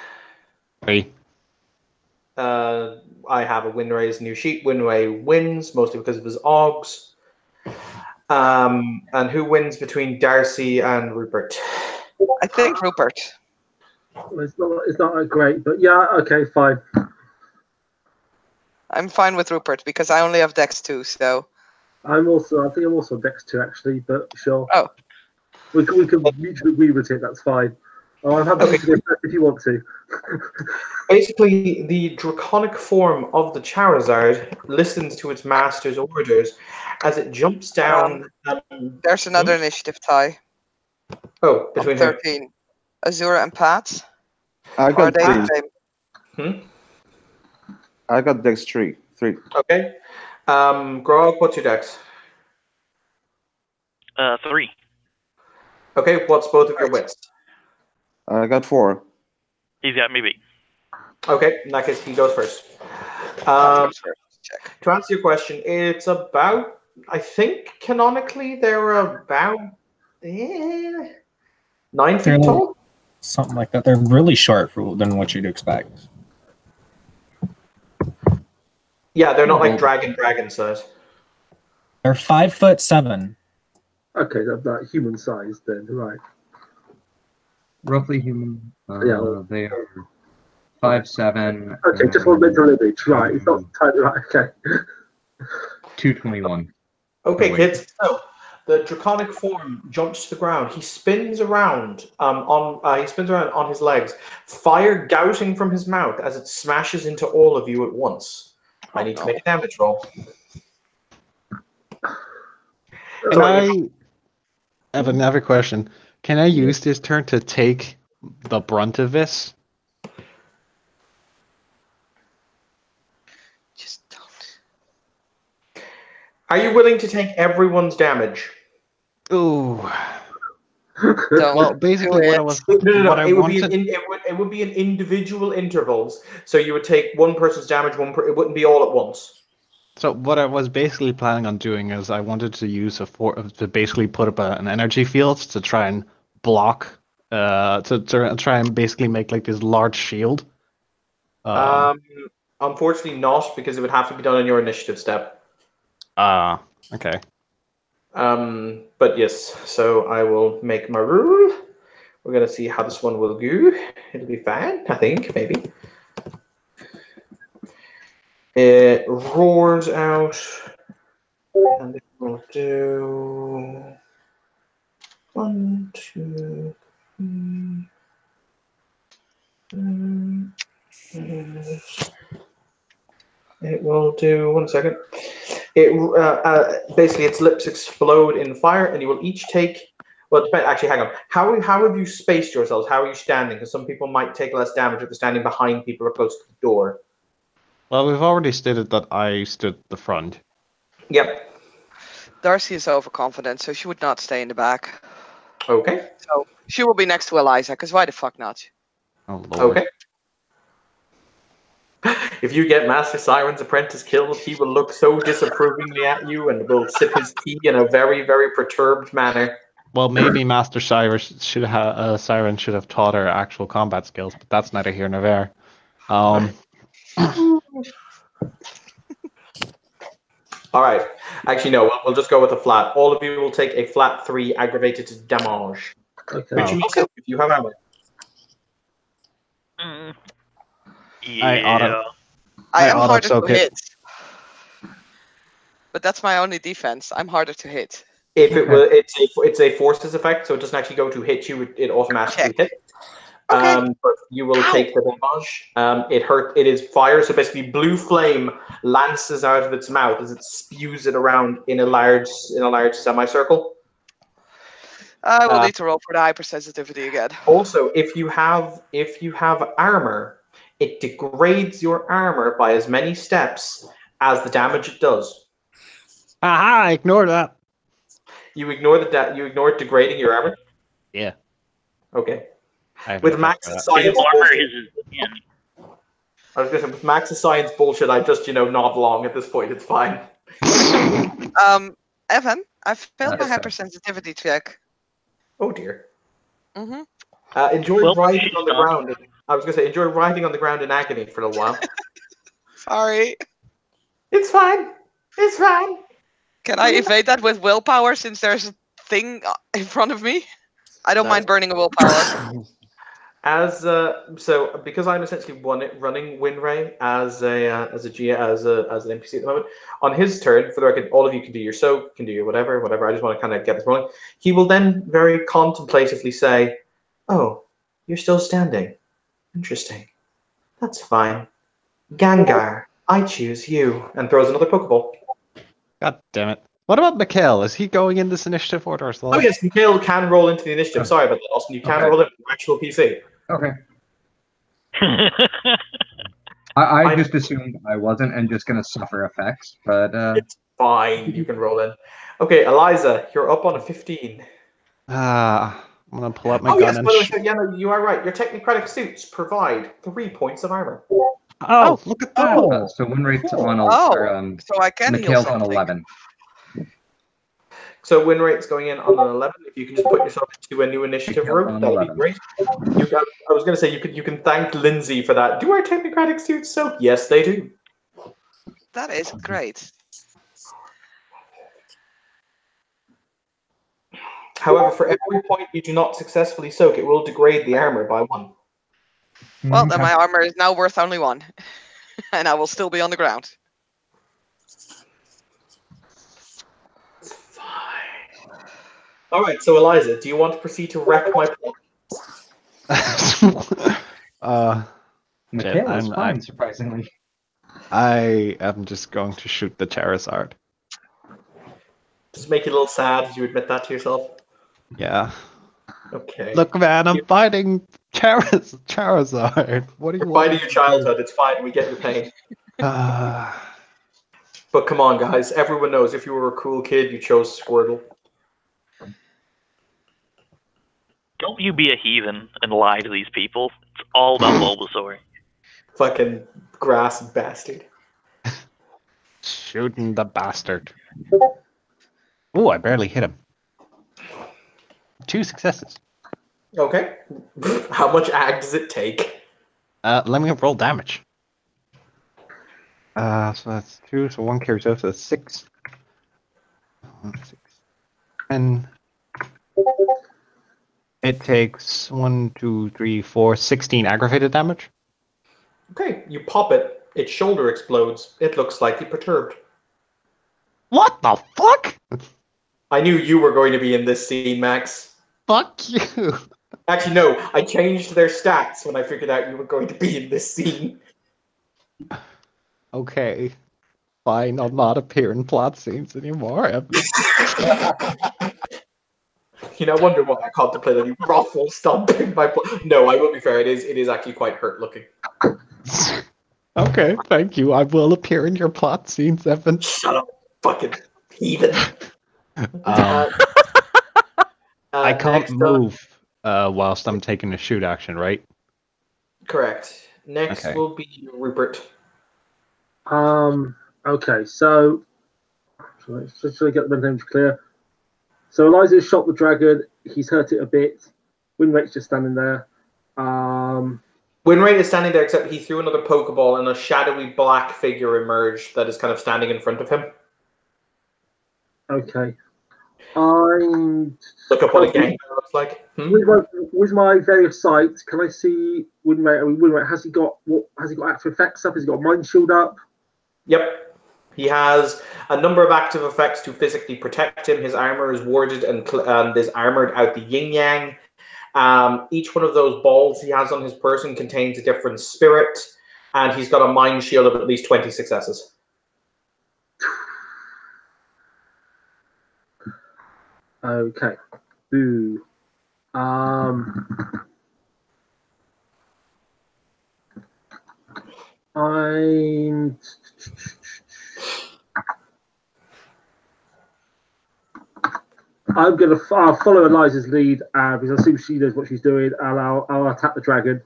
3. I have a Winray's new sheet. Winray wins, mostly because of his Augs. And who wins between Darcy and Rupert? I think Rupert. Well, it's not great, but yeah, okay, fine. I'm fine with Rupert because I only have Dex 2, so. I think I'm also Dex 2 actually, but sure. Oh. We can mutually agree with it, that's fine. Oh, I'm happy to go first if you want to. Basically, the draconic form of the Charizard listens to its master's orders as it jumps down. There's another initiative tie. Oh, between 13. Azure and Pat. I got three. I got Dex 3. Okay. Grog, what's your Dex? 3. Okay, what's both of your wits? I got 4. He's got me beat. Okay, in that case, he goes first. To answer your question, it's about, I think, canonically, they're about 9 feet tall? Something like that. They're really short than what you'd expect. Yeah, they're not like dragon size. They're 5'7". Okay, that's human size then, right? Roughly human. Yeah. They are 5'7". Okay, just for mental image, right? It's not totally right. Okay. 221. Okay, kids. So the draconic form jumps to the ground. He spins around on his legs, fire gouting from his mouth as it smashes into all of you at once. I need to make a damage roll. Can I have another question? Can I use this turn to take the brunt of this? Just don't. Are you willing to take everyone's damage? Ooh. Well, basically, what I was it would be in individual intervals. So you would take one person's damage, it wouldn't be all at once. So what I was basically planning on doing is I wanted to use to basically put up an energy field to try and block, to try and basically make like this large shield. Unfortunately not, because it would have to be done in your initiative step. Okay. But yes, so I will make my rule. We're gonna see how this one will go. It'll be fine, I think, maybe. It roars out, and it will do 1, 2, 3. It will do 1 second. It basically its lips explode in fire, and you will each take. Well, actually, hang on. How have you spaced yourselves? How are you standing? Because some people might take less damage if they're standing behind people or close to the door. Well, we've already stated that I stood at the front. Yep. Darcy is overconfident, so she would not stay in the back. Okay. So she will be next to Eliza, because why the fuck not? Oh, Lord. Okay. If you get Master Siren's apprentice killed, he will look so disapprovingly at you and will sip his tea in a very, very perturbed manner. Well, maybe Master Siren should have taught her actual combat skills, but that's neither here nor there. All right. Actually, no. We'll just go with a flat. All of you will take a flat 3 aggravated damage. Okay. Which means that if you have armor. Yeah. I am harder to auto-soak it. hit. But that's my only defense. I'm harder to hit. If it will, it's a forces effect, so it doesn't actually go to hit you. It automatically hits. Okay. But you will take the damage. It is fire, so basically blue flame lances out of its mouth as it spews it around in a large semicircle. I will need to roll for the hypersensitivity again. Also, if you have armor, it degrades your armor by as many steps as the damage it does. Aha! Ignore that. You ignore it degrading your armor? Yeah. Okay. I have With no Max's fucking science His armor bullshit, is his skin. I was gonna say, with Max's science bullshit, I just nod along at this point. It's fine. Evan, I failed my That's fine. hypersensitivity check. Oh dear. Mm-hmm. Enjoy Well, writhing she's on the done. ground. I was gonna say, enjoy writhing on the ground in agony for a little while. Sorry. It's fine. It's fine. Can I evade that with willpower since there's a thing in front of me? I don't mind burning a willpower. As so, because I'm essentially running Winray as an NPC at the moment. On his turn, for the record, all of you can do your soak, can do your whatever. I just want to kind of get this rolling. He will then very contemplatively say, "Oh, you're still standing. Interesting. That's fine. Gengar, I choose you," and throws another Pokeball. God damn it. What about Mikhail? Is he going in this initiative order as well? Oh yes, Mikhail can roll into the initiative. Sorry about that, Austin. You can roll into the actual PC. Okay. I just assumed I wasn't and just gonna suffer effects, but It's fine. You can roll in. Okay, Eliza, you're up on a 15. I'm gonna pull out my Oh gun yes, and by the way, so, yeah, no, you are right. Your technocratic suits provide 3 points of armor. Oh, look at that! so win rate's on So I can heal Mikhail's on something. 11. So win rate's going in on an 11. If you can just put yourself into a new initiative Mikhail's room, on that would be 11. great. I was going to say you can thank Lindsay for that. Do our technocratic suits soak? Yes, they do. That is great. However, for every point you do not successfully soak, it will degrade the armor by 1. Well, then my armor is now worth only 1. And I will still be on the ground. It's fine. All right, so Eliza, do you want to proceed to wreck my plot? Mikhail is I'm- fine, I'm- surprisingly. I am just going to shoot the Charizard. Does it make you a little sad as you admit that to yourself? Yeah. Okay. Look, man, I'm fighting Charizard. What do you You're want? fighting your childhood. It's fine. We get your pain. But come on, guys. Everyone knows if you were a cool kid, you chose Squirtle. Don't you be a heathen and lie to these people. It's all about Bulbasaur. Fucking grass bastard. Shooting the bastard. Oh, I barely hit him. 2 successes. Okay. How much ag does it take? Let me roll damage. So that's 2, so 1 carries out, so that's 6. 6. And it takes 1, 2, 3, 4, 16 aggravated damage. Okay, you pop it. Its shoulder explodes. It looks slightly perturbed. What the fuck? I knew you were going to be in this scene, Max. Fuck you. Actually, no. I changed their stats when I figured out you were going to be in this scene. Okay. Fine, I'll not appear in plot scenes anymore. You know, I wonder what I contemplated. You ruffle stomping my No, I will be fair. It is actually quite hurt looking. Okay, thank you. I will appear in your plot scenes, Evan. Shut up, fucking heathen. I can't next up- move whilst I'm taking a shoot action, right? Correct. Next Okay. will be Rupert. Okay, so just to get the names clear. So Eliza shot the dragon. He's hurt it a bit. Winrate's just standing there. Winrate is standing there, except he threw another Pokeball, and a shadowy black figure emerged that is kind of standing in front of him. Okay. I'm Look up what a Gengar looks like. with my various sights. Can I see Winrate? I mean, Winrate has he got active effects up? Has he got a Mind Shield up? Yep. He has a number of active effects to physically protect him. His armor is warded and is armored out the yin yang. Each one of those balls he has on his person contains a different spirit, and he's got a mind shield of at least 20 successes. Okay. Boo. I'm going to follow Eliza's lead because I assume she knows what she's doing, and I'll attack the dragon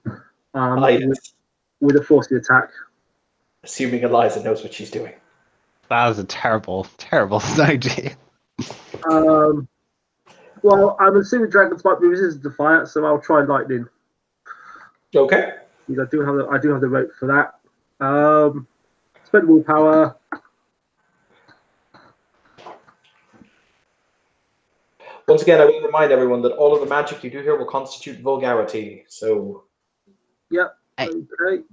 with a forced attack. Assuming Eliza knows what she's doing. That was a terrible, terrible idea. Well, I'm assuming dragons might be resistant to fire, so I'll try lightning. Okay. I do have the rope for that. Spend willpower. Once again, I will remind everyone that all of the magic you do here will constitute vulgarity. So. Yep. Okay.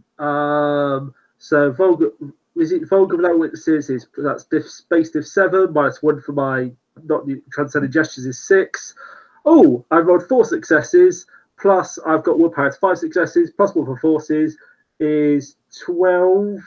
So Vulgar without witnesses that's space diff 7 -1 for my not transcendent gestures is 6. Oh, I've rolled 4 successes plus I've got willpower. It's 5 successes plus 1 for forces is 12.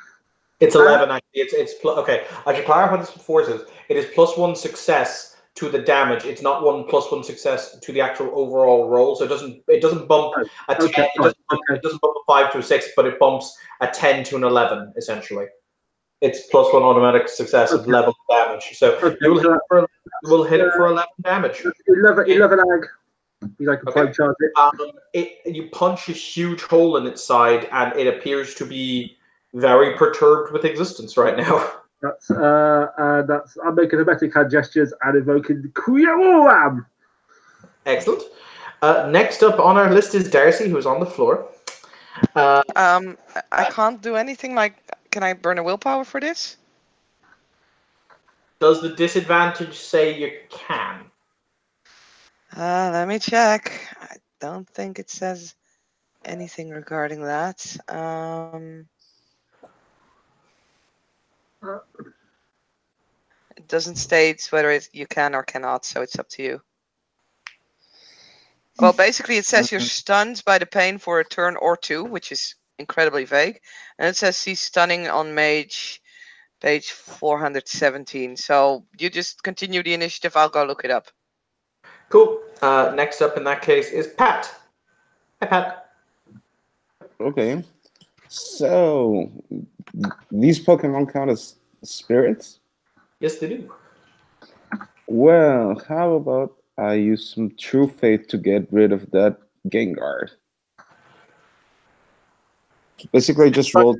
It's 11 actually. It's okay. I should clarify this with forces. It is +1 success to the damage. It's not +1 success to the actual overall roll. So it doesn't bump a 10. Okay, It doesn't bump a 5 to a 6, but it bumps a 10 to an 11 essentially. It's +1 automatic success of level damage. So you will hit it for 11 damage. 11 ag. I can find charge it. You punch a huge hole in its side, and it appears to be very perturbed with existence right now. That's I'm making hermetic hand gestures and invoking Kriaoram. Excellent. Next up on our list is Darcy, who's on the floor. I can't do anything. Like, can I burn a willpower for this? Does the disadvantage say you can? Let me check. I don't think it says anything regarding that. It doesn't state whether you can or cannot, so it's up to you. Well, basically, it says you're stunned by the pain for a turn or 2, which is incredibly vague. And it says see stunning on mage, page 417. So you just continue the initiative. I'll go look it up. Cool. Next up in that case is Pat. Hi, Pat. Okay. So, these Pokemon count as spirits? Yes, they do. Well, how about I use some True Faith to get rid of that Gengar? Basically, I just rolled.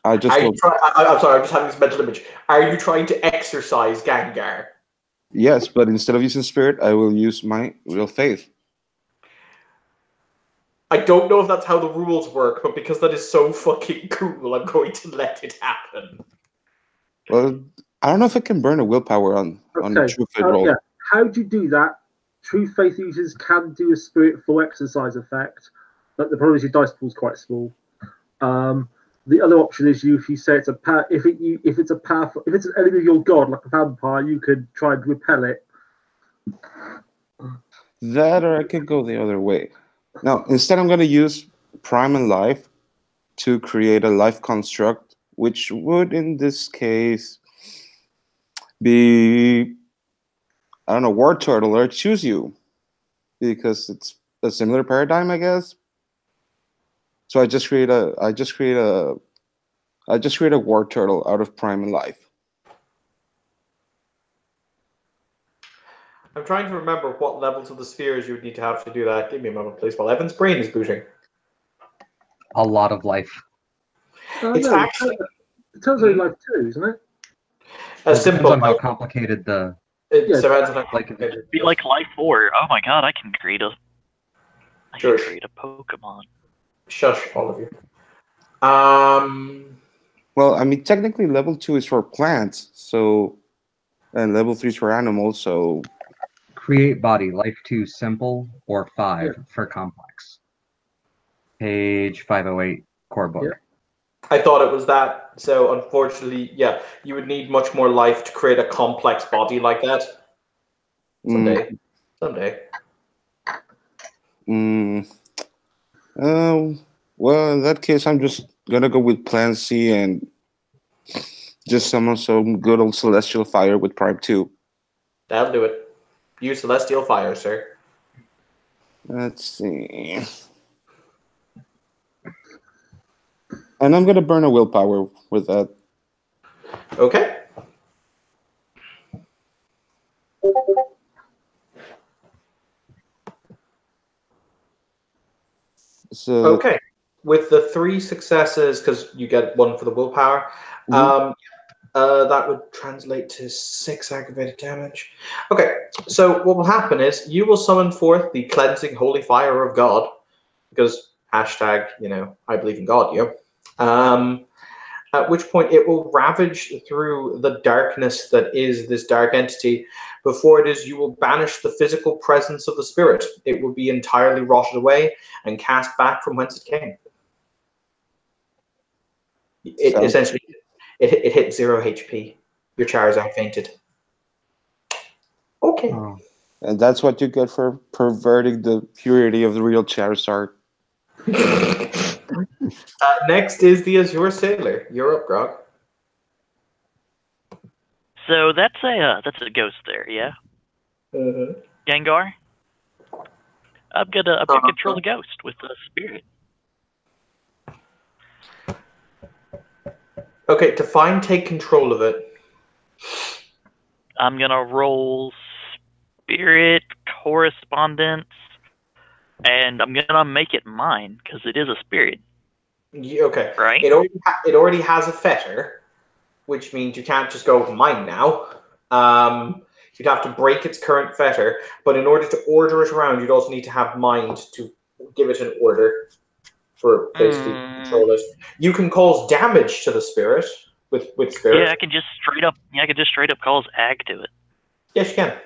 I'm sorry, I'm just having this mental image. Are you trying to exercise Gengar? Yes, but instead of using Spirit, I will use my Real Faith. I don't know if that's how the rules work, but because that is so fucking cool, I'm going to let it happen. Well, I don't know if I can burn a willpower on the True Faith roll. Yeah. How do you do that? True Faith users can do a Spirit full exercise effect, but the problem is your dice pool is quite small. The other option is if you say it's a if it's an enemy of your god like a vampire, you could try and repel it. That, or I could go the other way. Now, instead, I'm going to use Primal Life to create a life construct, which would, in this case, be, I don't know, War Turtle or Choose You, because it's a similar paradigm, I guess. So I just create a War Turtle out of Primal Life. I'm trying to remember what levels of the spheres you would need to have to do that. Give me a moment, please, while Evan's brain is booting. A lot of life. Oh, It's no, actually it turns out like 2, isn't it? a It depends simple. on how complicated the It Yeah. depends on how like. complicated Be it is. like Life 4. Oh my god, I can create a Shush. Pokemon. Shush, all of you. Well, I mean, technically, level 2 is for plants, so, and level 3 is for animals. So, Create body, life 2 simple, or 5 Yeah. for complex. Page 508, core book. Yeah. I thought it was that. So unfortunately, yeah, you would need much more life to create a complex body like that. Someday. Someday. Well, in that case, I'm just gonna go with Plan C and just summon some good old Celestial Fire with Prime 2. That'll do it. Use Celestial Fire, sir. Let's see. And I'm gonna burn a willpower with that. Okay. So, Okay. With the 3 successes, because you get 1 for the willpower, that would translate to 6 aggravated damage. Okay, so what will happen is you will summon forth the cleansing holy fire of God, because hashtag, I believe in God, at which point it will ravage through the darkness that is this dark entity. Before it is, you will banish the physical presence of the spirit. It will be entirely rotted away and cast back from whence it came. It So- essentially it hit 0 HP. Your Charizard fainted. Okay. Oh. and that's what you get for perverting the purity of the real Charizard. Next is the Azure Sailor. You're up, Grog. So that's a ghost there, yeah? Gengar? I'm gonna control the ghost with the spirit. Okay, to take control of it. I'm gonna roll spirit correspondence, and I'm gonna make it mine because it is a spirit, Okay. right? It already has a fetter, which means you can't just go mine now. You'd have to break its current fetter, but in order to order it around, you'd also need to have mind to give it an order for basically control it. You can cause damage to the spirit with spirit. Yeah, I can just straight up cause ag to it. Yes, you can.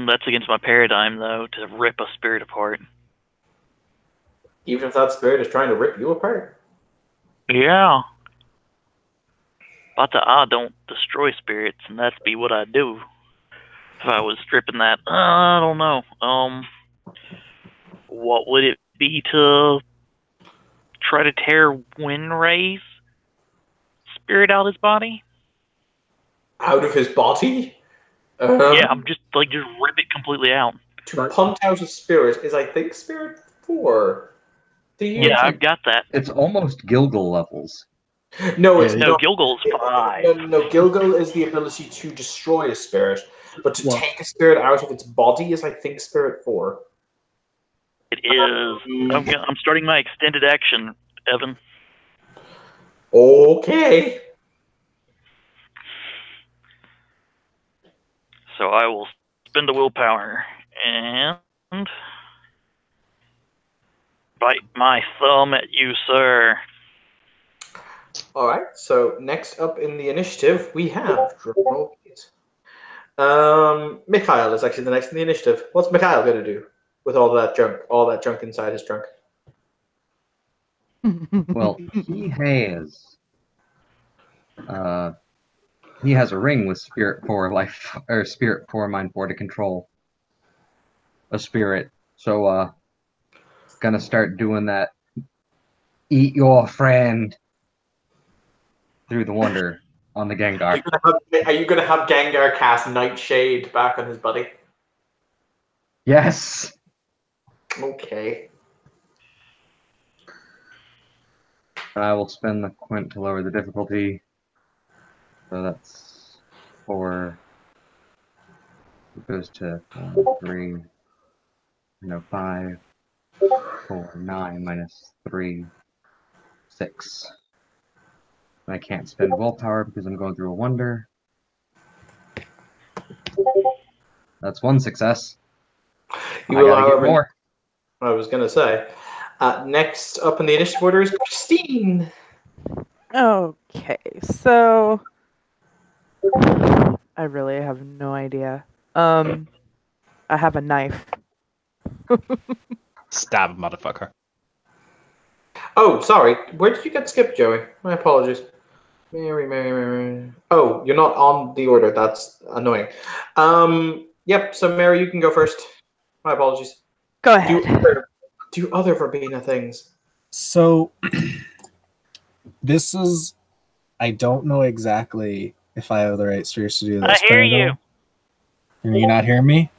That's against my paradigm though, to rip a spirit apart. Even if that spirit is trying to rip you apart. Yeah. But I don't destroy spirits, and that'd be what I'd do if I was stripping that. I don't know. What would it be to try to tear Winray's spirit out of his body? Out of his body? Yeah, I'm just rip it completely out. To punt out a spirit is, I think, spirit 4. Yeah, I've got that. It's almost Gilgal levels. No, it's No, not. Gilgal's 5. No, Gilgal is the ability to destroy a spirit, but to take a spirit out of its body is, I think, spirit 4. It is. I'm starting my extended action, Evan. Okay. So I will spend the willpower and bite my thumb at you, sir. All right. So next up in the initiative, we have Mikhail is actually the next in the initiative. What's Mikhail going to do with all that junk inside his trunk? Well, he has a ring with Spirit 4 life or Spirit 4 Mind 4 to control a spirit. So gonna start doing that. Eat your friend through the wonder on the Gengar. Are you going to have Gengar cast Nightshade back on his buddy? Yes. Okay. I will spend the quint to lower the difficulty. So that's 4. It goes to 3. No, 5, 4, 9 minus 3, 6. I can't spend willpower because I'm going through a wonder. That's 1 success. You I will, gotta get however, more. I was going to say. Next up in the initiative order is Christine. Okay, so I really have no idea. I have a knife. Stab, motherfucker. Oh, sorry. Where did you get skipped, Joey? My apologies. Mary. Oh, you're not on the order. That's annoying. Yep, so Mary, you can go first. My apologies. Go ahead. Do other Verbena things. So this is, I don't know exactly if I have the right spheres to do this. I hear but you. Can you not hear me?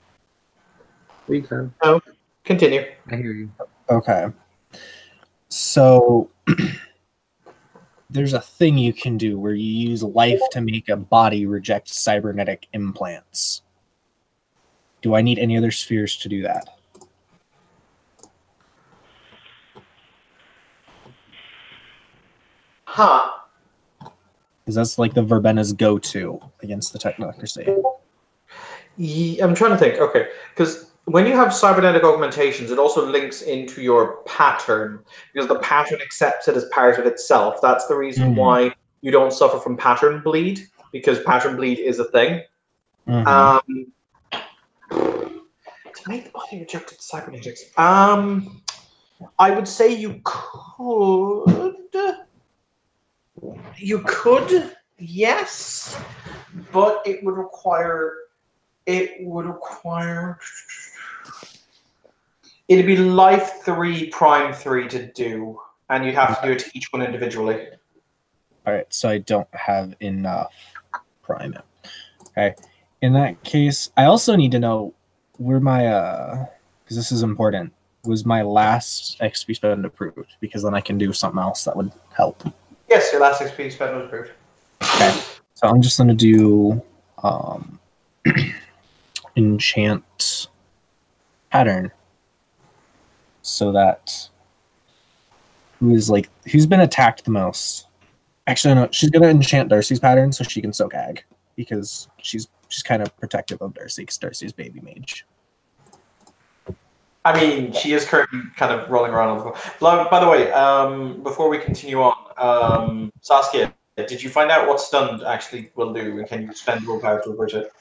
We can. Oh, continue. I hear you. Okay. So there's a thing you can do where you use life to make a body reject cybernetic implants. Do I need any other spheres to do that? Huh. Because that's like the Verbena's go-to against the Technocracy. I'm trying to think. Okay, because when you have cybernetic augmentations, it also links into your pattern because the pattern accepts it as part of itself. That's the reason why you don't suffer from pattern bleed, because pattern bleed is a thing. To make the body rejected cybernetics, I would say you could, yes, but it would require. It'd be life 3, prime 3 to do, and you'd have to do it to each one individually. All right, so I don't have enough prime. Okay, in that case, I also need to know where my because this is important. Was my last XP spend approved? Because then I can do something else that would help. Yes, your last XP spend was approved. Okay, so I'm just gonna do enchant pattern, so that who's been attacked the most. Actually, no, she's gonna enchant Darcy's pattern so she can soak ag because she's kind of protective of Darcy because Darcy's baby mage. I mean, she is currently kind of rolling around on the floor. By the way, before we continue on, Saskia, did you find out what stunned actually will do, and can you spend willpower to avert it?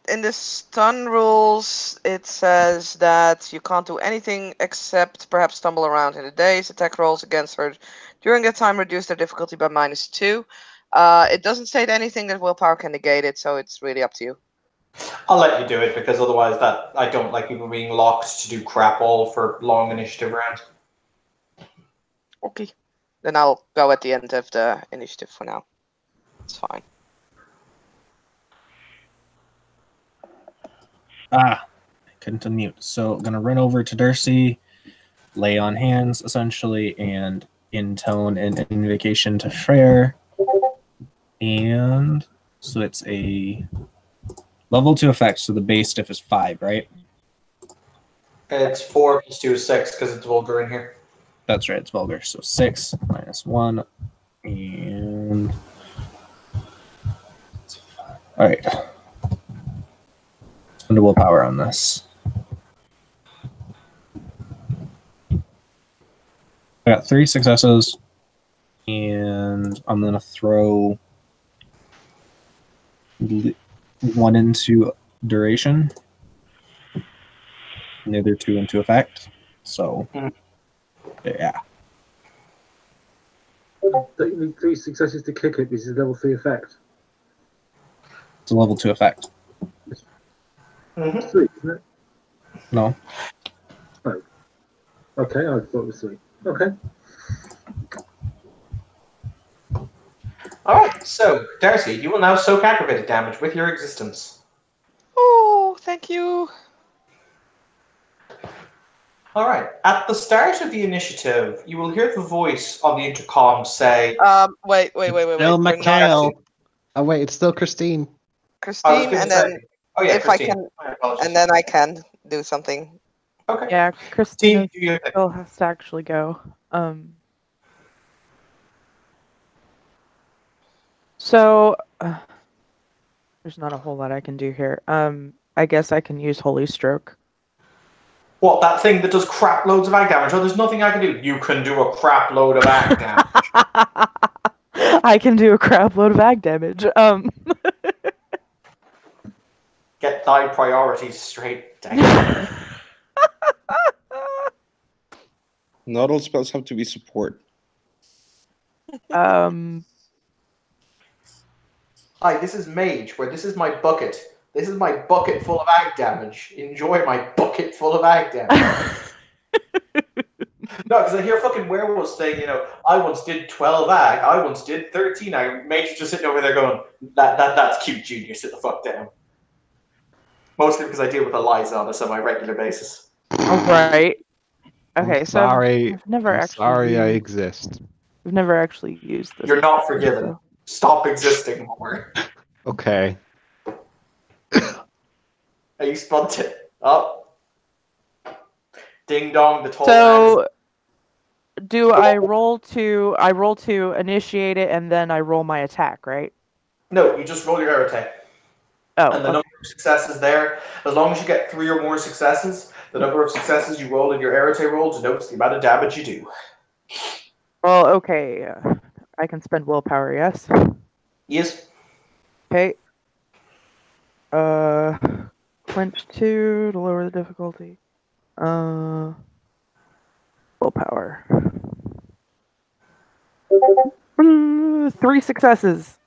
In the stun rules, it says that you can't do anything except perhaps stumble around in the daze. Attack rolls against her during that time reduce their difficulty by -2. It doesn't state anything that willpower can negate it, so it's really up to you. I'll let you do it because otherwise, I don't like people being locked to do crap all for long initiative rounds. Okay, then I'll go at the end of the initiative for now. It's fine. I couldn't unmute. So I'm gonna run over to Darcy, lay on hands essentially, and intone an invocation to Freyr. And so it's a level 2 effect, so the base diff is 5, right? It's 4 plus 2 is 6 because it's vulgar in here. That's right, it's vulgar. So 6 minus 1, and all right. Spend a willpower on this. I got 3 successes, and I'm gonna throw 1 into duration, and the other 2 into effect. So, yeah. Don't you need 3 successes to kick it because it's level 3 effect? It's a level 2 effect. It's 3, isn't it? No. Oh. Okay, I thought it was 3. Okay. Alright, so, Darcy, you will now soak aggravated damage with your existence. Oh, thank you. Alright, at the start of the initiative, you will hear the voice on the intercom say... Wait. Still We're not- Mikhail. Oh wait, it's still Christine. Christine, and then Oh yeah, if Christine. I can, My apologies. and then I can do something. Okay. Yeah, Christina Team, do your thing. still has to actually go. So there's not a whole lot I can do here. I guess I can use Holy Stroke. What, that thing that does crap loads of ag damage? Oh, there's nothing I can do. You can do a crap load of ag damage. I can do a crap load of ag damage. Get thy priorities straight. Dang it. Not all spells have to be support. Hi, this is Mage, where this is my bucket. This is my bucket full of ag damage. Enjoy my bucket full of ag damage. No, because I hear fucking werewolves saying, I once did 12 ag, I once did 13 ag. Mage is just sitting over there going, that's cute, Junior, sit the fuck down. Mostly because I deal with Eliza on a semi-regular basis. Right. Okay, I'm so sorry. I've never I'm actually sorry I used- exist. I've never actually used this. You're not before, forgiven. so- Stop existing more. Okay. Are you spotted? Oh. Ding dong, the tall So do I roll to initiate it and then I roll my attack, right? No, you just roll your air attack. Oh, And the okay. number of successes there, as long as you get 3 or more successes, the number of successes you roll in your air attack roll denotes the amount of damage you do. Well, okay. I can spend willpower, yes? Yes. Okay. Clench 2 to lower the difficulty. Willpower. 3 successes.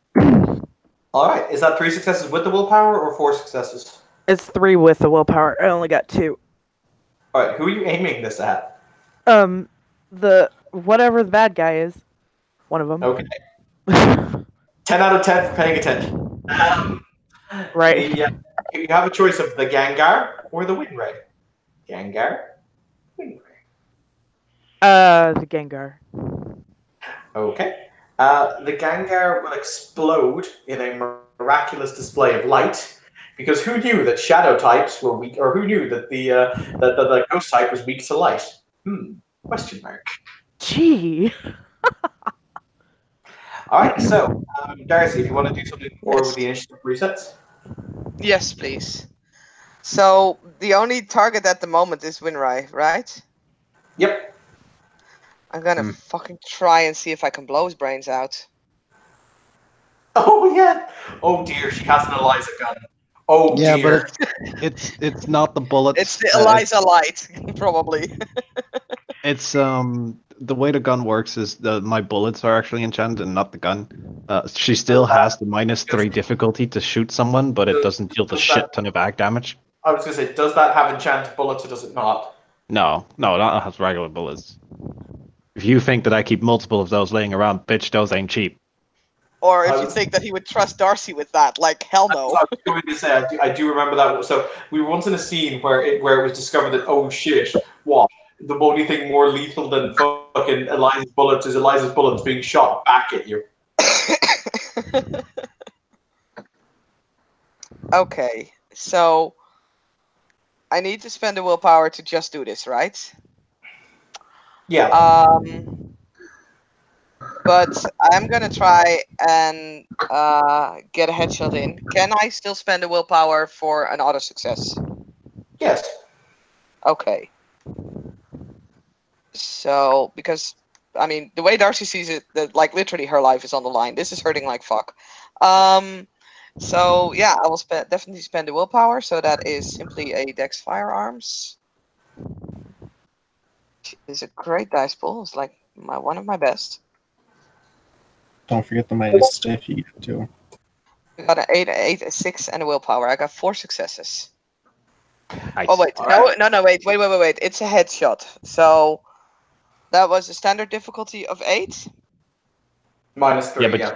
Alright, is that 3 successes with the willpower or 4 successes? It's 3 with the willpower. I only got 2. Alright, who are you aiming this at? The whatever the bad guy is. One of them. Okay. 10 out of 10 for paying attention. Right. You have a choice of the Gengar or the Winray. Gengar? Winray. The Gengar. Okay. The Gengar will explode in a miraculous display of light, because who knew that shadow types were weak, or who knew that the ghost type was weak to light? Question mark. Gee. All right, so Darcy, if you want to do something more with the initiative resets. Yes, please. So the only target at the moment is Winrai, right? Yep. I'm gonna fucking try and see if I can blow his brains out. Oh yeah. Oh dear, she has an Eliza gun. Oh Yeah, dear. but it's not the bullets. It's the Eliza Light, probably. It's the way the gun works is my bullets are actually enchanted and not the gun. She still has the -3 difficulty to shoot someone, but it doesn't deal the shit ton of ag damage. I was gonna say, does that have enchanted bullets or does it not? No, that has regular bullets. If you think that I keep multiple of those laying around, bitch, those ain't cheap. Or if you think that he would trust Darcy with that, like, hell no. I was going to say, I do remember that. So we were once in a scene where it was discovered that, oh shit, what? The only thing more lethal than fucking Eliza's bullets is Eliza's bullets being shot back at you. Okay, so I need to spend a willpower to just do this, right? Yeah. But I'm gonna try and get a headshot in. Can I still spend a willpower for an auto success? Yes. Okay. So, because, I mean, the way Darcy sees it, that like literally her life is on the line. This is hurting like fuck. So yeah, I will definitely spend a willpower. So that is simply a Dex Firearms. It's a great dice pool. It's like one of my best. Don't forget the minus if you get to. I got an 8, a 6, and a willpower. I got 4 successes. Nice. Oh wait, no, wait. It's a headshot. So that was a standard difficulty of 8. -3,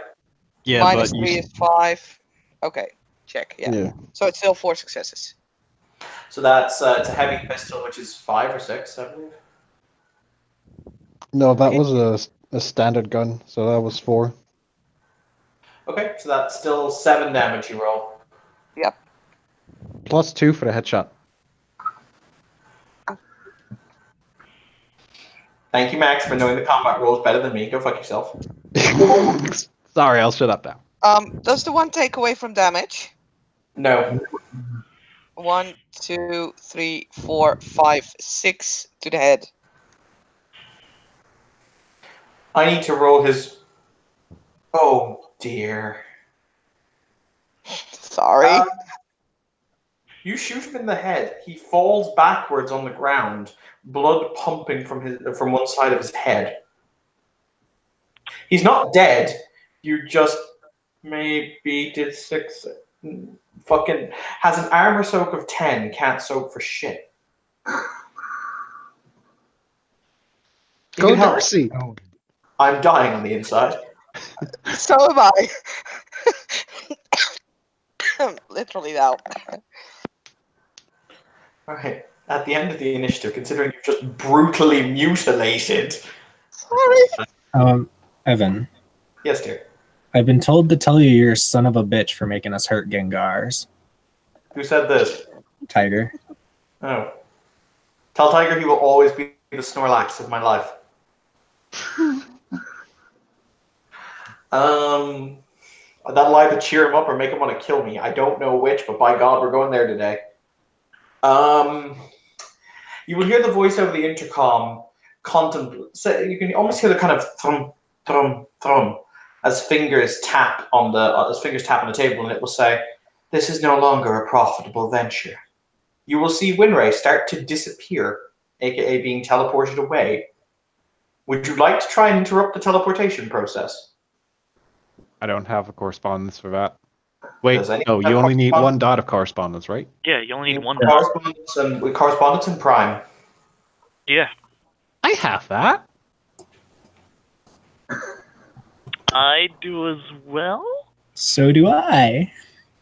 yeah. -3 is 5. Okay, check. Yeah. Yeah. So it's still 4 successes. So that's it's a heavy pistol, which is 5 or 6, I believe. No, that was a standard gun, so that was 4. Okay, so that's still 7 damage you roll. Yep. +2 for the headshot. Thank you, Max, for knowing the combat rules better than me. Go fuck yourself. Sorry, I'll shut up now. Does the one take away from damage? No. 1, 2, 3, 4, 5, 6 to the head. I need to roll his. Oh dear. Sorry. You shoot him in the head. He falls backwards on the ground, blood pumping from one side of his head. He's not dead. You just maybe did 6. Fucking has an armor soak of 10. Can't soak for shit. Go Darcy. I'm dying on the inside. So am I. Literally now. Alright. At the end of the initiative, considering you've just brutally mutilated. Sorry. Evan. Yes, dear. I've been told to tell you you're a son of a bitch for making us hurt Gengars. Who said this? Tiger. Oh. Tell Tiger he will always be the Snorlax of my life. That'll either cheer him up or make him want to kill me. I don't know which, but by God, we're going there today. You will hear the voice over the intercom. You can almost hear the kind of thrum, thrum, thrum as fingers tap on the table, and it will say, "This is no longer a profitable venture." You will see Winray start to disappear, aka being teleported away. Would you like to try and interrupt the teleportation process? I don't have a correspondence for that. Wait, Does anyone no, have you only need correspondence? one dot of correspondence, right? Yeah, you only need one dot. Correspondence and Prime. Yeah. I have that. I do as well. So do I.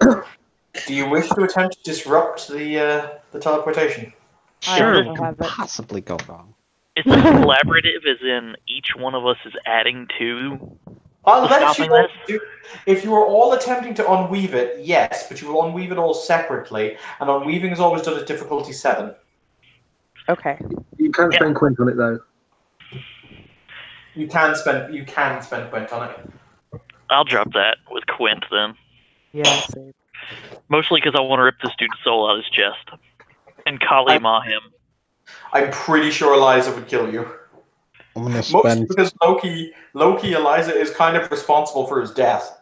Do you wish to attempt to disrupt the teleportation? Sure, also it have can it. possibly go wrong. It's collaborative, as in each one of us is adding to. I'll let you Stopping all this? do. If you are all attempting to unweave it, yes, but you will unweave it all separately, and unweaving is always done at difficulty 7. Okay. You can Yeah. spend Quint on it though. You can spend Quint on it. I'll drop that with Quint then. Yeah, same. Mostly because I want to rip this dude's soul out of his chest. And Kali Ma him. I'm pretty sure Eliza would kill you. I'm gonna Mostly spend. because Loki, Eliza is kind of responsible for his death.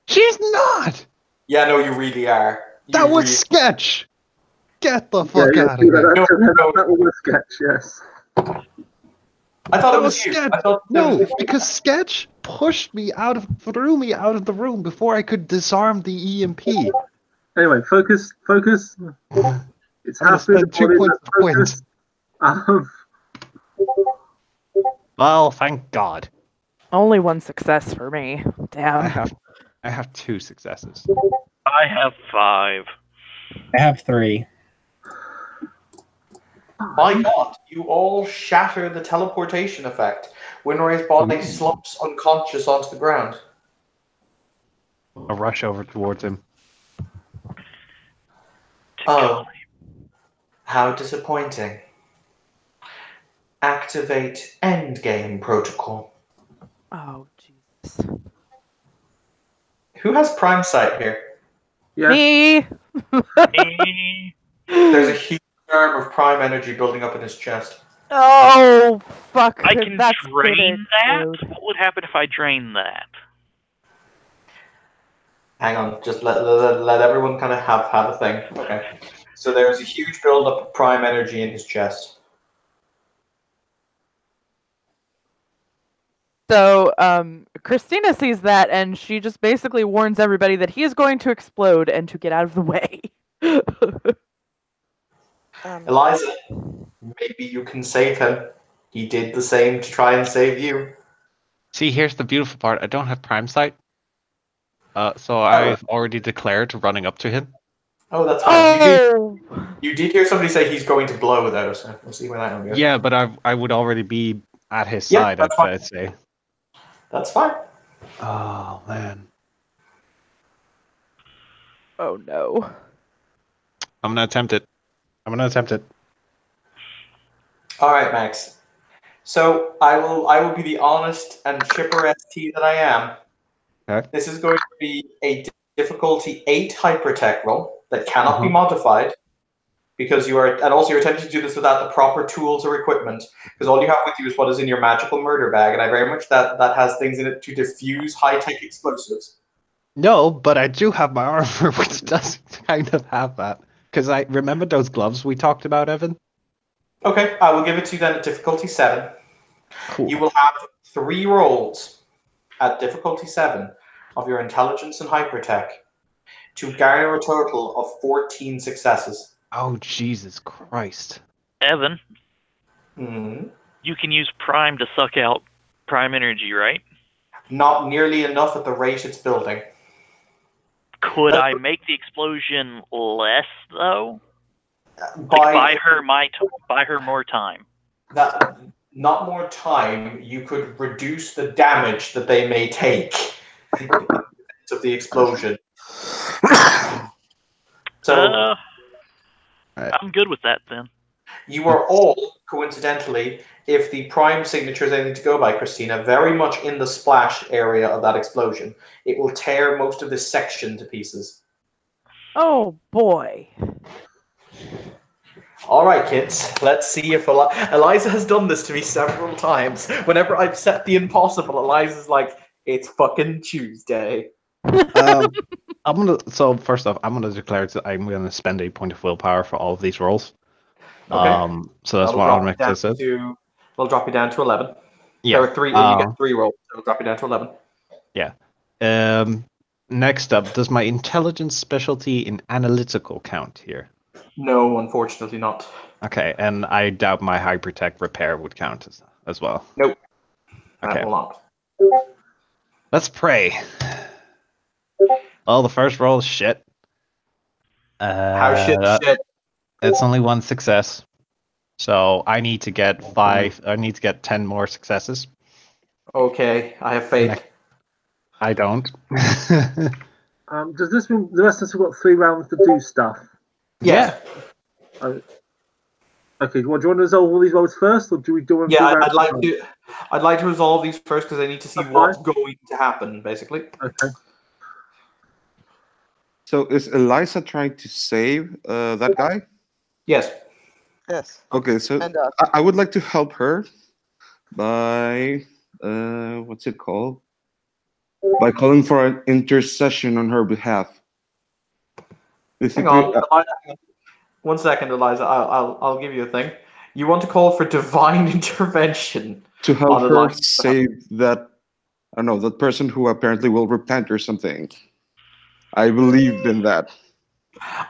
She's not. Yeah, no, you really are. That was sketch. Get the fuck yeah, out of here. That was a sketch, yes. I thought That it was was you. sketch. I thought that No, was- because sketch threw me out of the room before I could disarm the EMP. Anyway, focus. It's I'm gonna spend 2 points of focus. Well, thank God. Only one success for me. Damn. I have 2 successes. I have 5. I have 3. My God, you all shatter the teleportation effect. Winray's body slumps unconscious onto the ground. A rush over towards him. Oh, how disappointing. Activate endgame protocol. Oh, Jesus. Who has prime sight here? Yeah. Me! There's a huge arm of prime energy building up in his chest. Oh, fuck. I can That's drain that? explode. What would happen if I drain that? Hang on, just let everyone kind of have a thing. Okay. So there's a huge buildup of prime energy in his chest. So, Christina sees that, and she just basically warns everybody that he is going to explode and to get out of the way. Eliza, maybe you can save him. He did the same to try and save you. See, here's the beautiful part. I don't have prime sight. So I've already declared running up to him. Oh, that's fine. Oh! You did hear somebody say he's going to blow, though, so we'll see where that one goes. Yeah, but I would already be at his Yeah, side, that's fine. I'd say. That's fine. Oh, man. Oh, no. I'm gonna attempt it. All right, Max. So I will be the honest and chipper ST that I am. Okay. This is going to be a difficulty 8 hypertech roll that cannot be modified because you are, and also you're attempting to do this without the proper tools or equipment because all you have with you is what is in your magical murder bag, and I very much that has things in it to diffuse high-tech explosives. No, but I do have my armor, which does kind of have that. Because I remember those gloves we talked about, Evan. Okay, I will give it to you then at difficulty 7. Cool. You will have 3 rolls at difficulty 7 of your intelligence and hypertech to garner a total of 14 successes. Oh, Jesus Christ. Evan, Mhm. you can use Prime to suck out Prime energy, right? Not nearly enough at the rate it's building. Could I make the explosion less, though? By Buy her more time. that, not more time, you could reduce the damage that they may take of the explosion. So I'm good with that then. you are all, coincidentally, if the prime signature is anything to go by, Christina, very much in the splash area of that explosion. It will tear most of this section to pieces. Oh boy. All right, kids. Let's see if Eliza has done this to me several times. Whenever I've set the impossible, Eliza's like, "It's fucking Tuesday." So first off, I'm gonna declare that I'm gonna spend a point of willpower for all of these rolls. Okay. So that's what I'll make this is. We'll drop you down to 11. Yeah. There are 3. You get 3 rolls. So we'll drop you down to 11. Yeah. Next up, does my intelligence specialty in analytical count here? No, unfortunately not. Okay, and I doubt my hypertech repair would count as well. Nope. Okay. That will not. Let's pray. Oh, the first roll is shit. How shit? It's only 1 success. So I need to get 5. I need to get 10 more successes. Okay, I have faith. I don't. Does this mean the rest of us have got 3 rounds to do stuff? Yeah. Okay. Do you want to resolve all these rolls first, or do we do them? Yeah, I'd like to resolve these first because I need to see what's going to happen, basically. Okay. So is Eliza trying to save that guy? Yes. Yes. Okay, so And I would like to help her by what's it called? By calling for an intercession on her behalf. Hang on. 1 second, Eliza. I'll give you a thing. You want to call for divine intervention to help on her Eliza's save that, I don't know, that person who apparently will repent or something. I believe in that.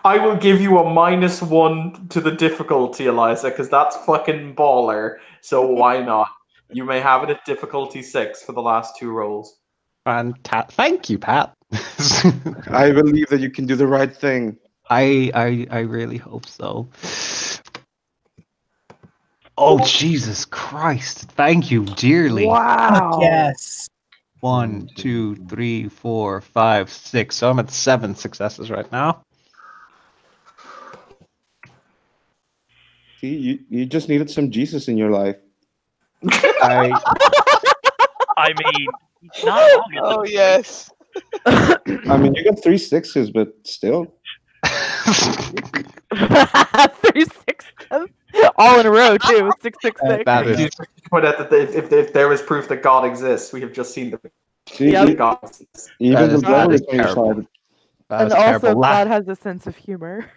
I will give you a -1 to the difficulty, Eliza, because that's fucking baller. So why not? You may have it at difficulty 6 for the last 2 rolls. Thank you, Pat. I believe that you can do the right thing. I really hope so. Oh, Jesus Christ. Thank you dearly. Wow. Yes. 1, 2, 3, 4, 5, 6. So I'm at 7 successes right now. See, you just needed some Jesus in your life. I mean, not long at Oh the yes. I mean, you got 3 6s, but still. 3 6 all in a row too. 6 6 6. That is You point out that if there was proof that God exists, we have just seen the See, Yep. God exists. even the that devil is is on your terrible. side. That And is also, terrible. God has a sense of humor.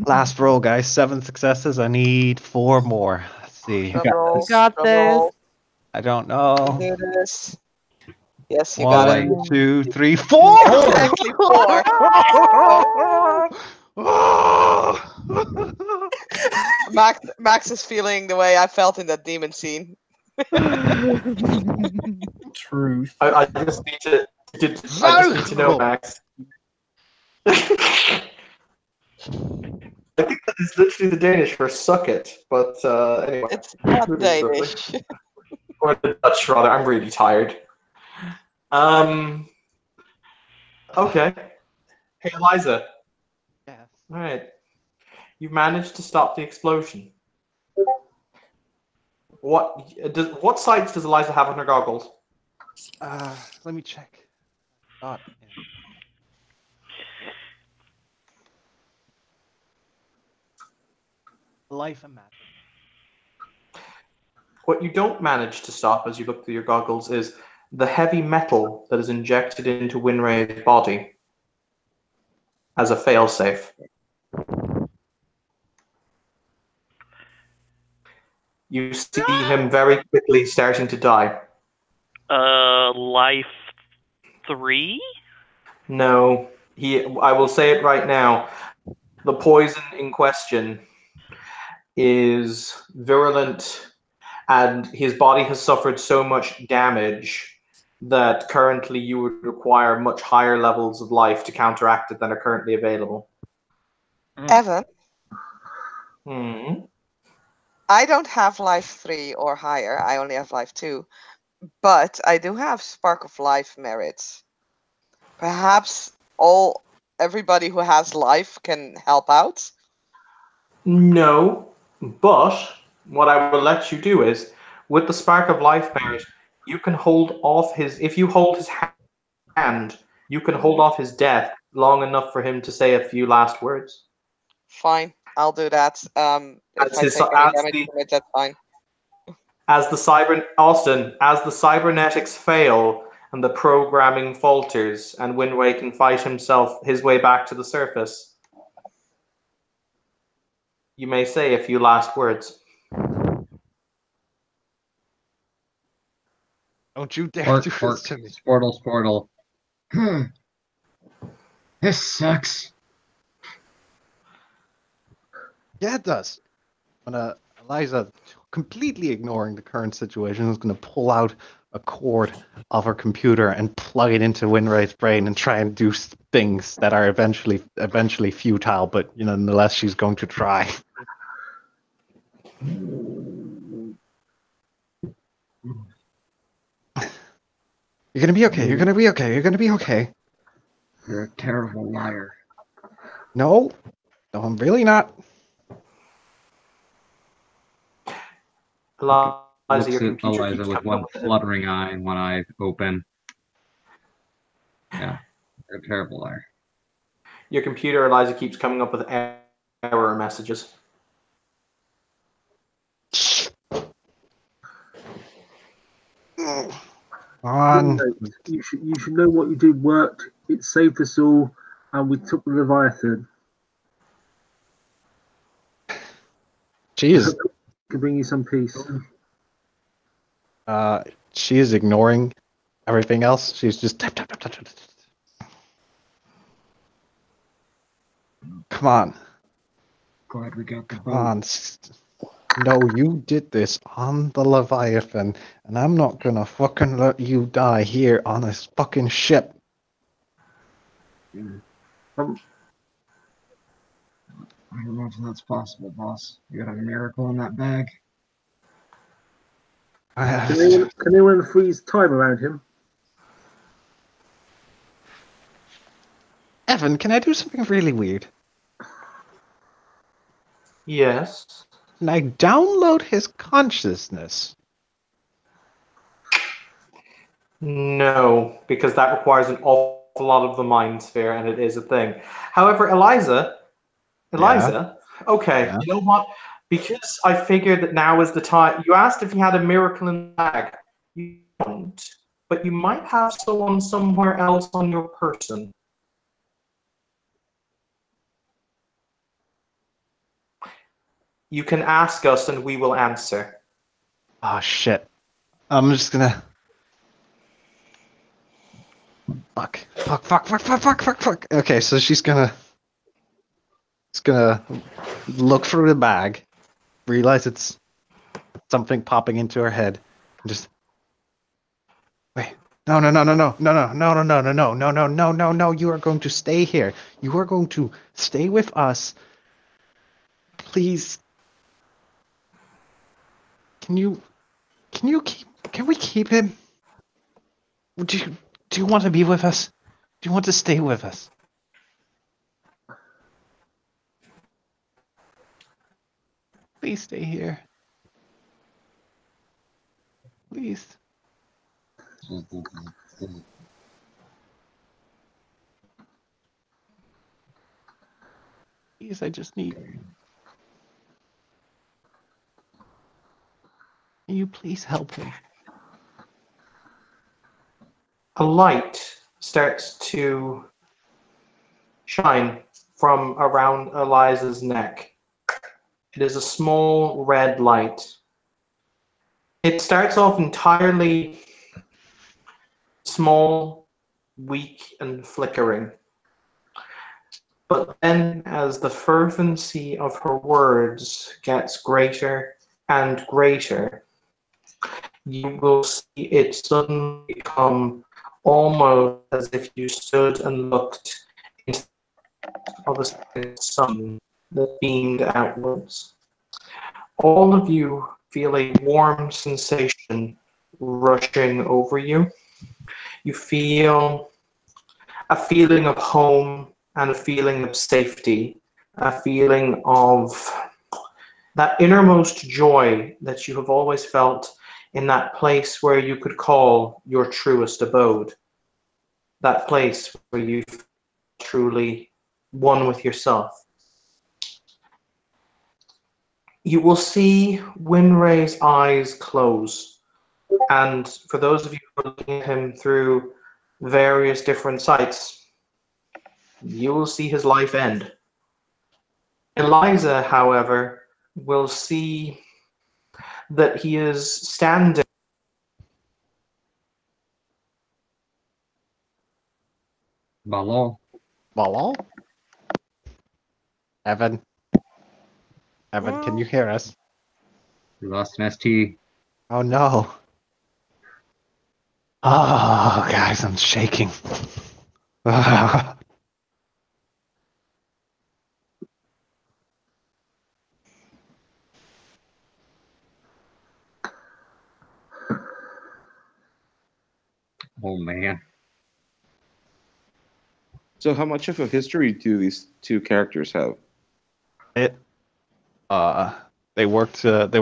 Last roll, guys. 7 successes. I need 4 more. Let's see. Drum roll, Got drum this. roll. I don't know. Do this. Yes, you got it. 1, 2, 3, 4. Exactly 4. Max is feeling the way I felt in that demon scene. Truth. I just need to know, Max. I think that is literally the Danish for "suck it," but anyway. It's not Danish. Or the Dutch, rather. I'm really tired. Okay. Hey, Eliza. Yes. All right. You've managed to stop the explosion. What sights does Eliza have on her goggles? Let me check. Thought. Life and magic. What you don't manage to stop as you look through your goggles is the heavy metal that is injected into Winray's body as a failsafe. You see him very quickly starting to die. Life 3? No, I will say it right now. The poison in question is virulent, and his body has suffered so much damage that currently you would require much higher levels of life to counteract it than are currently available. Evan, Hmm. I don't have life 3 or higher. I only have life 2. But I do have Spark of Life merits. Perhaps everybody who has life can help out? No, but what I will let you do is, with the Spark of Life merit, you can hold off if you hold his hand, you can hold off his death long enough for him to say a few last words. Fine, I'll do that. If I take any damage from it, that's fine. As the cybernetics fail and the programming falters, and Winray can fight his way back to the surface, you may say a few last words. Don't you dare do this to me. Sportle. This sucks. Yeah, it does. When Eliza, completely ignoring the current situation, is going to pull out a cord of her computer and plug it into Winray's brain and try and do things that are eventually futile, but nonetheless she's going to try. You're gonna be okay. You're gonna be okay. You're gonna be okay. You're a terrible liar. No, I'm really not. Eliza, Looks your at computer Eliza keeps with coming one up with fluttering eye and one eye open. Yeah, you're a terrible liar. Your computer, Eliza, keeps coming up with error messages. On. You should know what you did worked. It saved us all, and we took the Leviathan. Jeez. To bring you some peace. She is ignoring everything else. She's just tap. Come on. Glad we got the Come on. No, you did this on the Leviathan, and I'm not gonna fucking let you die here on this fucking ship. I don't know if that's possible, boss. You got a miracle in that bag. Can anyone freeze time around him? Evan, can I do something really weird? Yes. Can I download his consciousness? No, because that requires an awful lot of the mind sphere, and it is a thing. However, Eliza, okay, you know what? Because I figured that now is the time. You asked if he had a miracle in the bag. You don't, but you might have someone somewhere else on your person. You can ask us, and we will answer. Oh shit! I'm just gonna. Fuck. Okay, so she's gonna look through the bag, realize it's something popping into her head, and just wait. No. You are going to stay here. You are going to stay with us. Please. Can we keep him? Do you want to be with us? Do you want to stay with us? Please stay here. please. Please, I just need. Can you please help him? A light starts to shine from around Eliza's neck. It is a small red light. It starts off entirely small, weak, and flickering. But then, as the fervency of her words gets greater and greater, you will see it suddenly become almost as if you stood and looked into the sun that beamed outwards. All of you feel a warm sensation rushing over you. You feel a feeling of home and a feeling of safety, a feeling of that innermost joy that you have always felt in that place where you could call your truest abode, that place where you truly one with yourself. You will see Winray's eyes close, and for those of you who are looking at him through various different sights, you will see his life end. Eliza, however, will see that he is standing. Ballo. Hello? Evan? Evan, can you hear us? We lost an ST. Oh no. Oh, guys, I'm shaking. Oh man. So how much of a history do these two characters have? They worked. They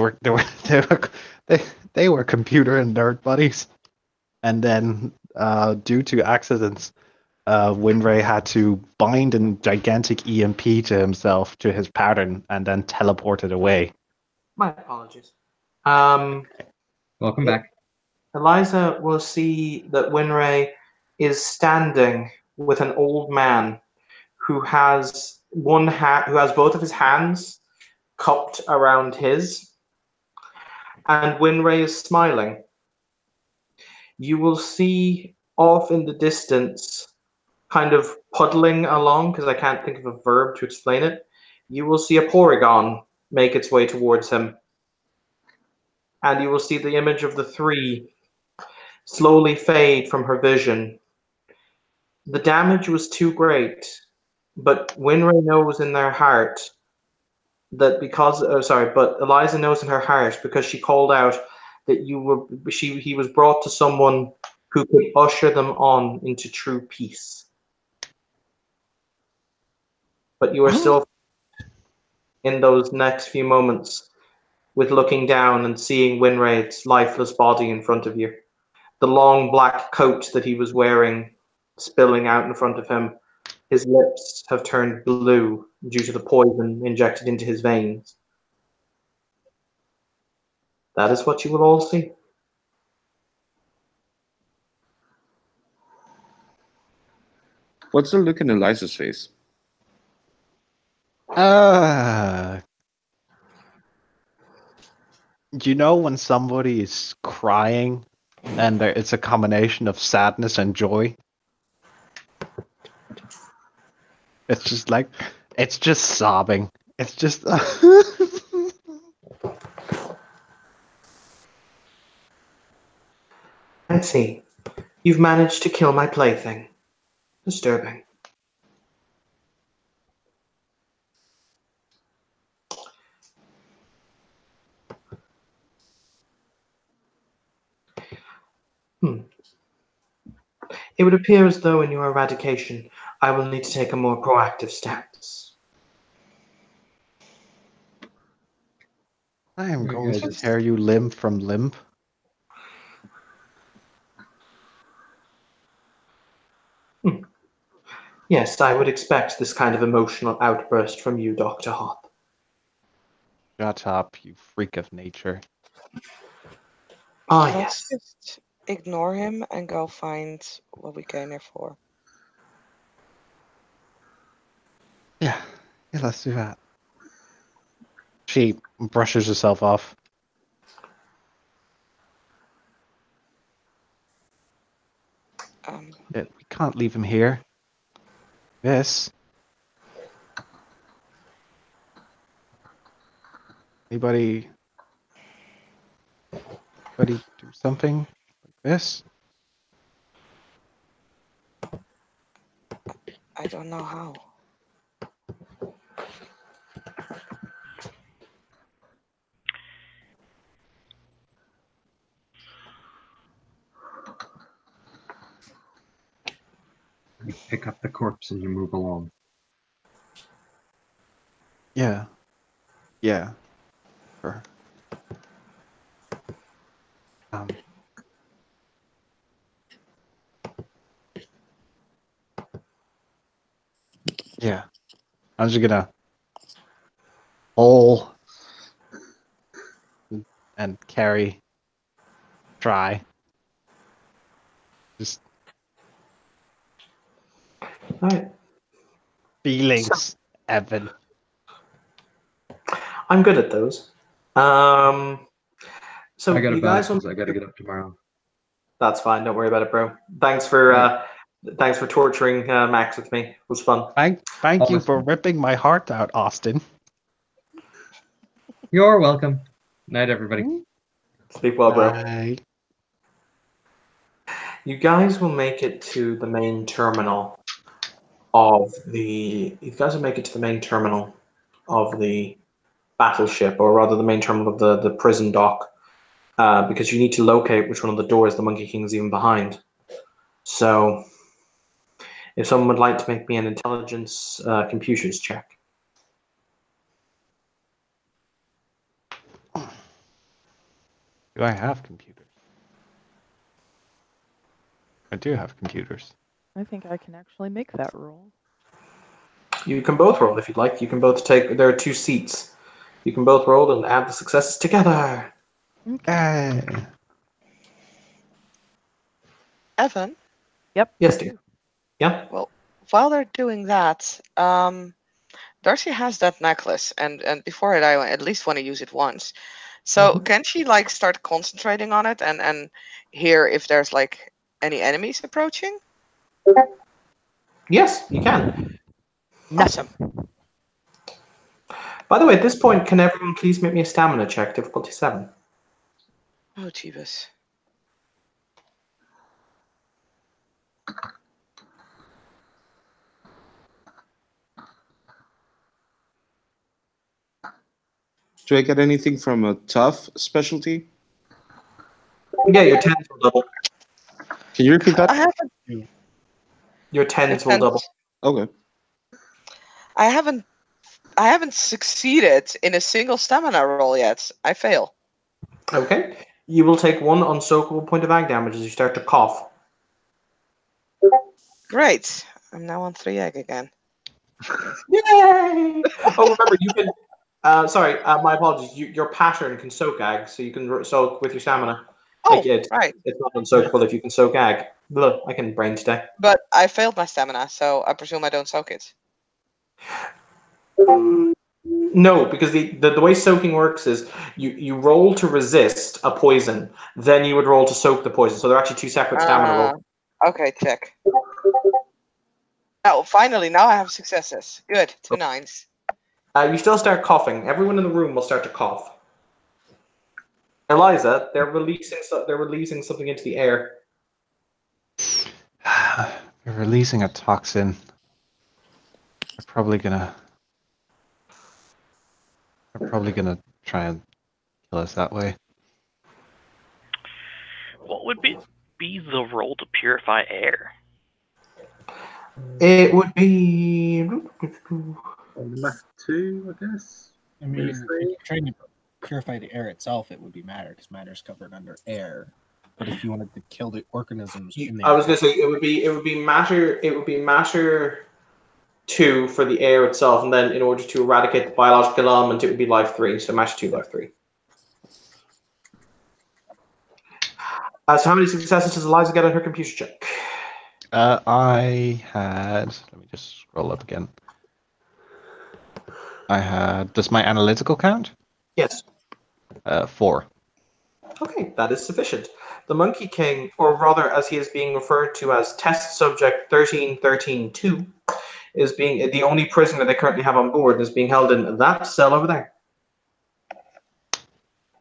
were computer and nerd buddies, and then due to accidents, Winray had to bind a gigantic EMP to himself to his pattern, and then teleport it away. My apologies. Welcome back. Eliza will see that Winray is standing with an old man who has both of his hands cupped around his, and Winray is smiling. You will see off in the distance, kind of puddling along, because I can't think of a verb to explain it, you will see a Porygon make its way towards him. And you will see the image of the three slowly fade from her vision. The damage was too great, but Winray knows in their heart that but Eliza knows in her heart, because she called out that he was brought to someone who could usher them on into true peace. But you are still in those next few moments with looking down and seeing Winray's lifeless body in front of you. The long black coat that he was wearing spilling out in front of him. His lips have turned blue due to the poison injected into his veins. That is what you will all see. What's the look in Eliza's face? You know when somebody is crying and it's a combination of sadness and joy? It's just like, it's just sobbing. It's just. I see. You've managed to kill my plaything. Disturbing. It would appear as though in your eradication, I will need to take a more proactive stance. I am going to tear you limb from limb. Yes, I would expect this kind of emotional outburst from you, Dr. Hop. Shut up, you freak of nature. Ah, Let's yes. just ignore him and go find what we came here for. Yeah, let's do that. She brushes herself off. We can't leave him here. Yes. Anybody do something like this? I don't know how. You pick up the corpse and you move along. Yeah. Yeah. Sure. Yeah. I'm just gonna pull and carry. Try. Just Alright. feelings, Evan. I'm good at those. So I gotta you bounce guys will... because I gotta get up tomorrow. That's fine. Don't worry about it, bro. Thanks for torturing Max with me. It was fun. Thank you for ripping my heart out, Austin. You're welcome. Night, everybody. Sleep well, bro. Bye. You guys will make it to the main terminal of the. You guys will make it to the main terminal of the battleship, or rather, the main terminal of the prison dock, because you need to locate which one of the doors the Monkey King is even behind. So, if someone would like to make me an intelligence computers check. Do I have computers? I do have computers. I think I can actually make that roll. You can both roll if you'd like. You can both take. There are 2 seats. You can both roll and add the successes together. Okay. Evan? Yep. Yes, dear. Yeah. Well, while they're doing that, Darcy has that necklace, and before it, I at least want to use it once. So can she like start concentrating on it and hear if there's like any enemies approaching? Yes, you can. Awesome. By the way, at this point, can everyone please make me a stamina check, difficulty 7? Oh, Jeebus. Do I get anything from a tough specialty? Yeah, your 10s will double. Can you repeat that? I haven't. Your 10s will double. Okay. I haven't succeeded in a single stamina roll yet. I fail. Okay. You will take 1 unsoakable point of ag damage as you start to cough. Great. I'm now on 3 egg again. Yay! Oh, remember, you can... sorry, my apologies. Your pattern can soak ag, so you can soak with your stamina. Oh, right. It's not unsoakable if you can soak ag. Look, I can brain today. But I failed my stamina, so I presume I don't soak it. No, because the way soaking works is you roll to resist a poison, then you would roll to soak the poison. So they're actually 2 separate stamina rolls. Okay, check. Oh, finally, now I have successes. Good, 2 9s. You still start coughing. Everyone in the room will start to cough. Eliza, they're releasing something into the air. You're releasing a toxin. They're probably gonna try and kill us that way. What would be the role to purify air? It would be Math 2, I guess. I mean, if you're trying to purify the air itself, it would be matter because matter is covered under air. But if you wanted to kill the organisms in the I was going to say it would be matter. It would be matter 2 for the air itself, and then in order to eradicate the biological element, it would be life 3. So match 2, life 3. So how many successes does Eliza get on her computer check? I had. Let me just scroll up again. I had. Does my analytical count? Yes. 4. Okay, that is sufficient. The Monkey King, or rather as he is being referred to as Test Subject 13-13-2, is being the only prisoner they currently have on board and is being held in that cell over there.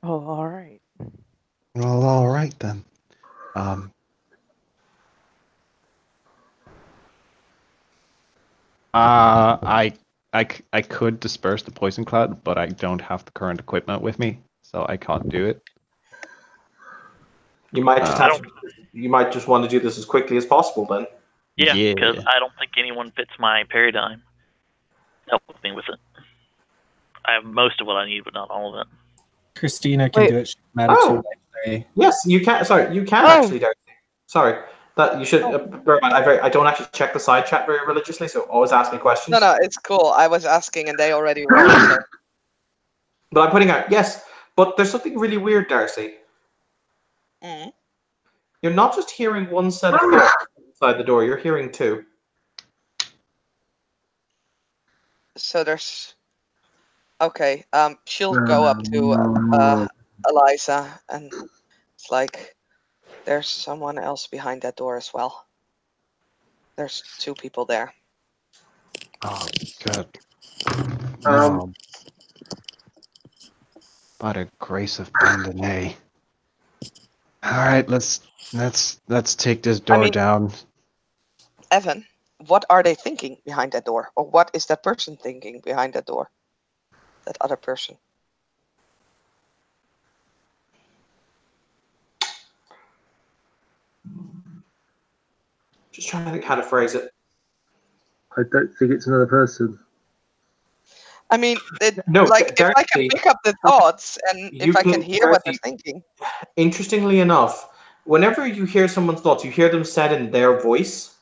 Oh, all right. Well, all right then. I could disperse the poison cloud, but I don't have the current equipment with me, so I can't do it. You might just you might just want to do this as quickly as possible then. Yeah, Yeah. because I don't think anyone fits my paradigm. Help me with it. I have most of what I need, but not all of it. Christina can Wait. do it. She's mad at you. Yes, you can. Sorry, you can actually, Darcy. Sorry, that you should. Bear in mind, I don't actually check the side chat very religiously, so always ask me questions. No, it's cool. I was asking and they already rolled. So. But I'm putting out yes. But there's something really weird, Darcy. Mm. You're not just hearing one set of thoughts inside the door. You're hearing 2. So there's. Okay. She'll go up to Eliza and it's like, there's someone else behind that door as well. There's 2 people there. Oh, good. Um, By the grace of Bandonnet. All right, let's take this door down. Evan, what are they thinking behind that door? Or what is that person thinking behind that door? That other person. Just trying to think how to phrase it. I don't think it's another person. I mean, No, like if I can pick up the thoughts and if I can hear what they're thinking. Interestingly enough, whenever you hear someone's thoughts, you hear them said in their voice,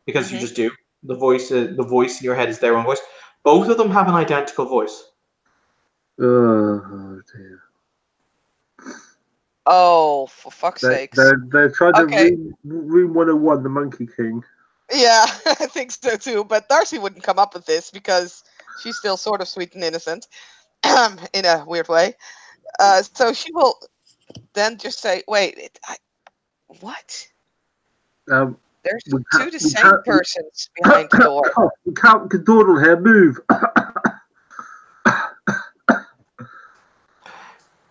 because you just do. The voice in your head is their own voice. Both of them have an identical voice. Oh dear. Oh, for fuck's sakes. They're trying to room 101, the Monkey King. Yeah, I think so too. But Darcy wouldn't come up with this because she's still sort of sweet and innocent in a weird way. So she will then just say, wait, what? There's 2 the same persons behind the door. We can't Cadoodle here, move.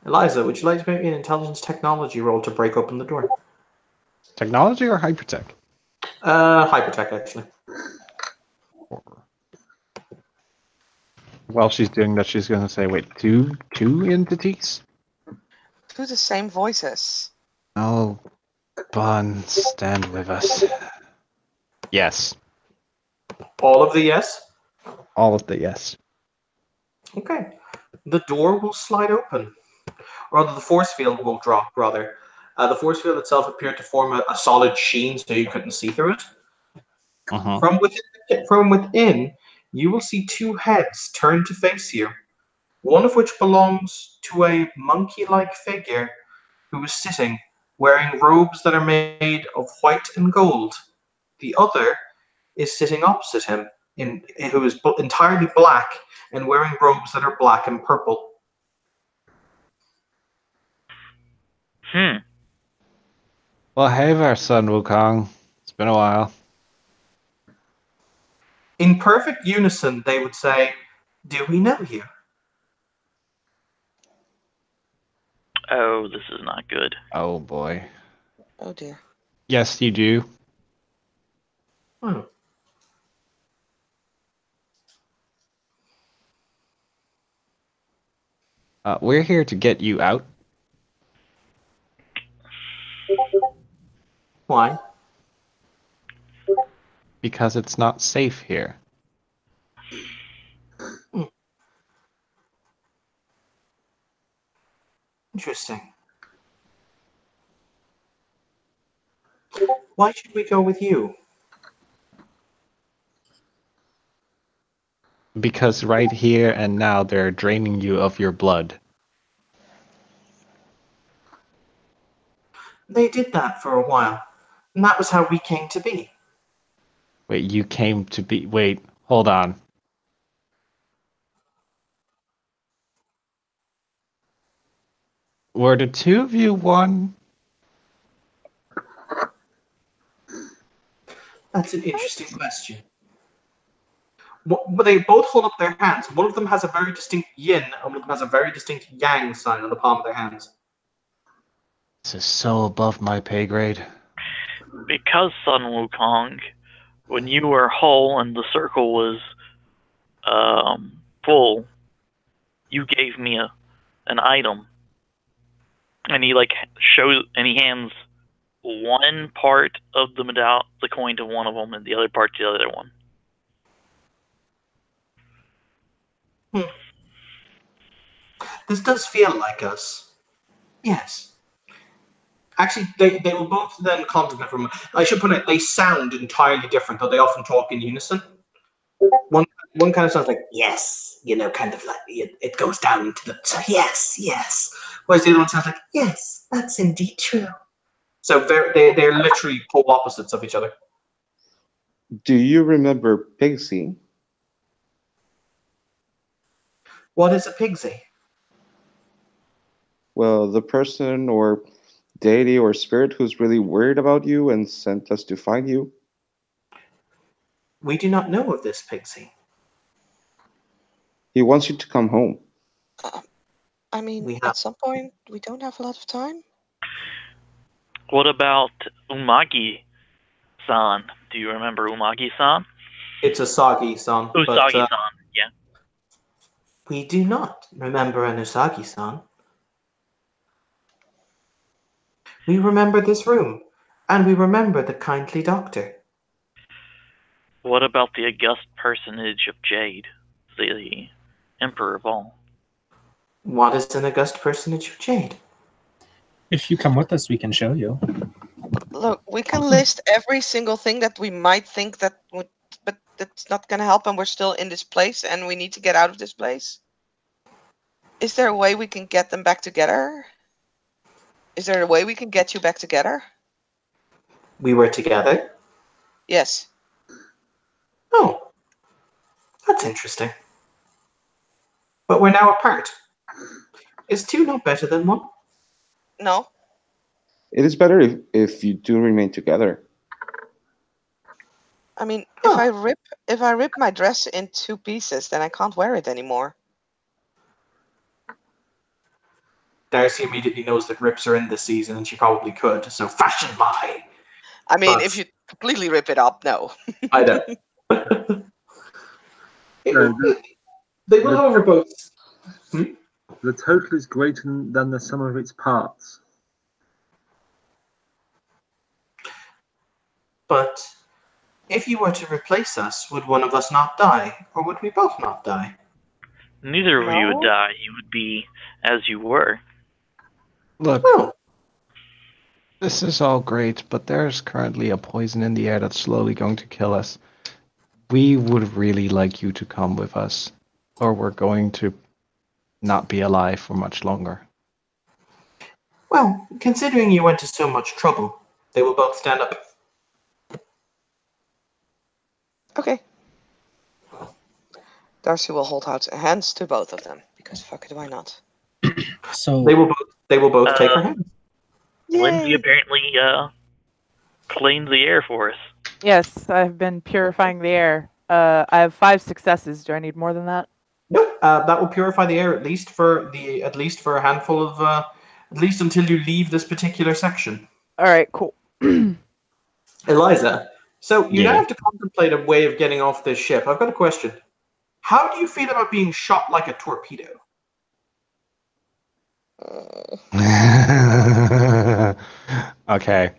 Eliza, would you like to make me an intelligence technology roll to break open the door? Technology or hypertech? Hypertech, actually. While she's doing that, she's going to say, wait, two entities? 2 the same voices. Oh, Bun, stand with us. Yes. All of the yes? All of the yes. Okay. The door will slide open. Or rather, the force field will drop, rather. The force field itself appeared to form a solid sheen, so you couldn't see through it. From within, you will see 2 heads turned to face you, one of which belongs to a monkey-like figure who is sitting, wearing robes that are made of white and gold. The other is sitting opposite him, who is entirely black and wearing robes that are black and purple. Well, hey there, Sun Wukong. It's been a while. In perfect unison, they would say, "Do we know you?" Oh, this is not good. Oh, boy. Oh, dear. Yes, you do. We're here to get you out. Why? Because it's not safe here. Interesting. Why should we go with you? Because right here and now they're draining you of your blood. They did that for a while, and that was how we came to be. Wait, you came to be. Wait, hold on. Were the two of you one? That's an interesting question. But they both hold up their hands. One of them has a very distinct yin, and one of them has a very distinct yang sign on the palm of their hands. This is so above my pay grade. Because Sun Wukong, when you were whole and the circle was full, you gave me an item, and he hands one part of the coin to one of them, and the other part to the other one. This does feel like us. Yes. Actually, they will both then contemplate from. I should put it. They sound entirely different, though they often talk in unison. One kind of sounds like yes, kind of like it goes down to the yes, yes. Whereas the other one sounds like yes, that's indeed true. So they're literally polar opposites of each other. Do you remember Pigsy? What is a pigsy? Well, the person or deity or spirit who's really worried about you and sent us to find you. We do not know of this pigsy. He wants you to come home. I mean, at some point, we don't have a lot of time. What about Umagi-san? Do you remember Umagi-san? It's Usagi-san. Usagi-san, yeah. We do not remember an Usagi-san. We remember this room, and we remember the kindly doctor. What about the august personage of Jade, the Emperor of all? What is an august personage of Jade? If you come with us, we can show you. Look, we can list every single thing that we might think that would, but that's not going to help, and we're still in this place, and we need to get out of this place. Is there a way we can get them back together? Is there a way we can get you back together? We were together? Yes. Oh, that's interesting. But we're now apart. Is two not better than one? No. It is better if you do remain together. I mean, if I rip my dress in 2 pieces, then I can't wear it anymore. Darcy immediately knows that rips are in this season, and she probably could. So fashion buy. I mean, if you completely rip it up, no. I know. They will, however, both. The total is greater than the sum of its parts. But if you were to replace us, would one of us not die, or would we both not die? Neither of you would die. You would be as you were. Look, this is all great, but there's currently a poison in the air that's slowly going to kill us. We would really like you to come with us, or we're going to not be alive for much longer. Well, considering you went to so much trouble, they will both stand up. Okay. Darcy will hold out hands to both of them, because fuck it, why not? So they will both take her hands. Lindsay apparently cleaned the air for us. Yes, I've been purifying the air. I have 5 successes. Do I need more than that? Nope. That will purify the air at least for a handful of at least until you leave this particular section. All right, cool. Eliza, so you now have to contemplate a way of getting off this ship. I've got a question. How do you feel about being shot like a torpedo? Okay.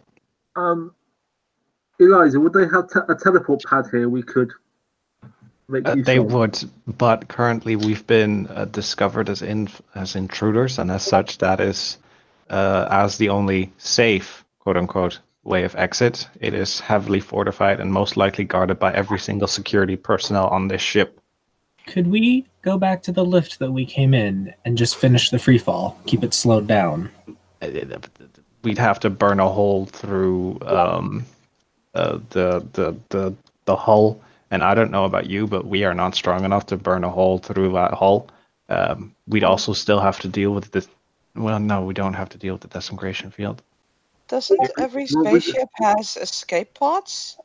Eliza, would they have a teleport pad here we could make use They of? would, but currently we've been discovered as intruders, and as such, that is as the only safe, quote-unquote, way of exit. It is heavily fortified and most likely guarded by every single security personnel on this ship. Could we go back to the lift that we came in and just finish the free fall? Keep it slowed down. We'd have to burn a hole through the hull, and I don't know about you, but we are not strong enough to burn a hole through that hull. We'd also still have to deal with this. Well, no, we don't have to deal with the disintegration field. Doesn't every spaceship has escape pods?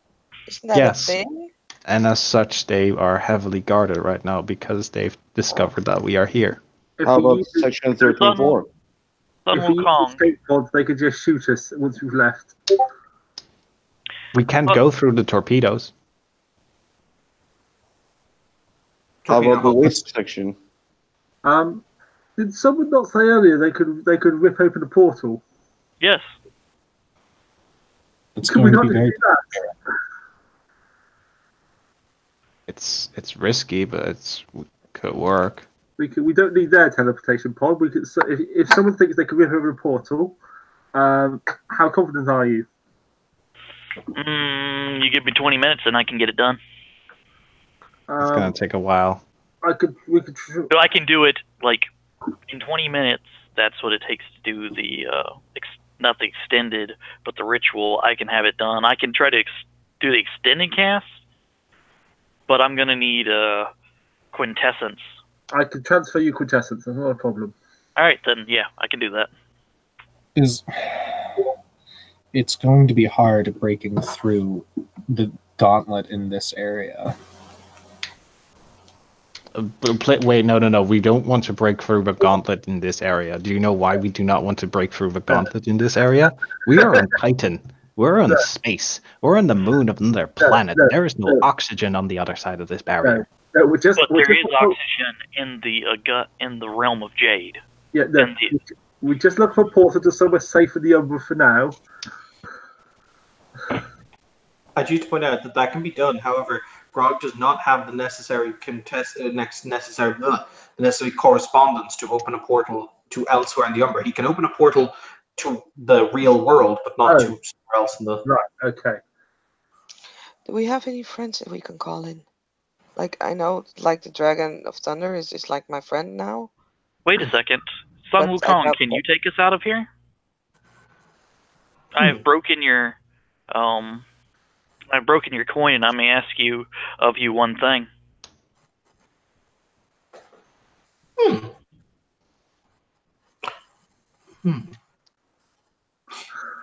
Isn't that Yes. a thing? And as such, they are heavily guarded right now because they've discovered that we are here. If How we about use section 13.4? Sun if we use Wukong. escape pods, they could just shoot us once we've left. We can go through the torpedoes. How about the Torpedo. waste section? Did someone not say earlier they could rip open a portal? Yes. It's Can we going to not be just very. do that? It's risky, but it could work. We don't need their teleportation pod. We could, so if someone thinks they can rip open a portal, how confident are you? You give me 20 minutes and I can get it done. It's gonna take a while. We could. So I can do it like in 20 minutes. That's what it takes to do the not the extended, but the ritual. I can have it done. I can try to do the extended cast, but I'm gonna need quintessence. I can transfer you quintessence. That's not a problem. All right, then yeah, I can do that. It's going to be hard breaking through the gauntlet in this area. Wait, no. We don't want to break through the gauntlet in this area. Do you know why we do not want to break through the gauntlet in this area? We are on Titan. We're in space. We're on the moon of another planet. There is no oxygen on the other side of this barrier. No, we're just, But we're there just is oxygen in the in the realm of Jade. Yeah, no, in the- we just look for a portal to somewhere safe in the Umbra for now. I do to point out that that can be done. However, Grog does not have the necessary the necessary correspondence to open a portal to elsewhere in the Umbra. He can open a portal to the real world, but not to somewhere else in the. Right. Okay. Do we have any friends that we can call in? Like, I know, like, the Dragon of Thunder is just like my friend now. Wait a second, Sun But Wukong, can you take us out of here? I've broken your coin, and I may ask you one thing.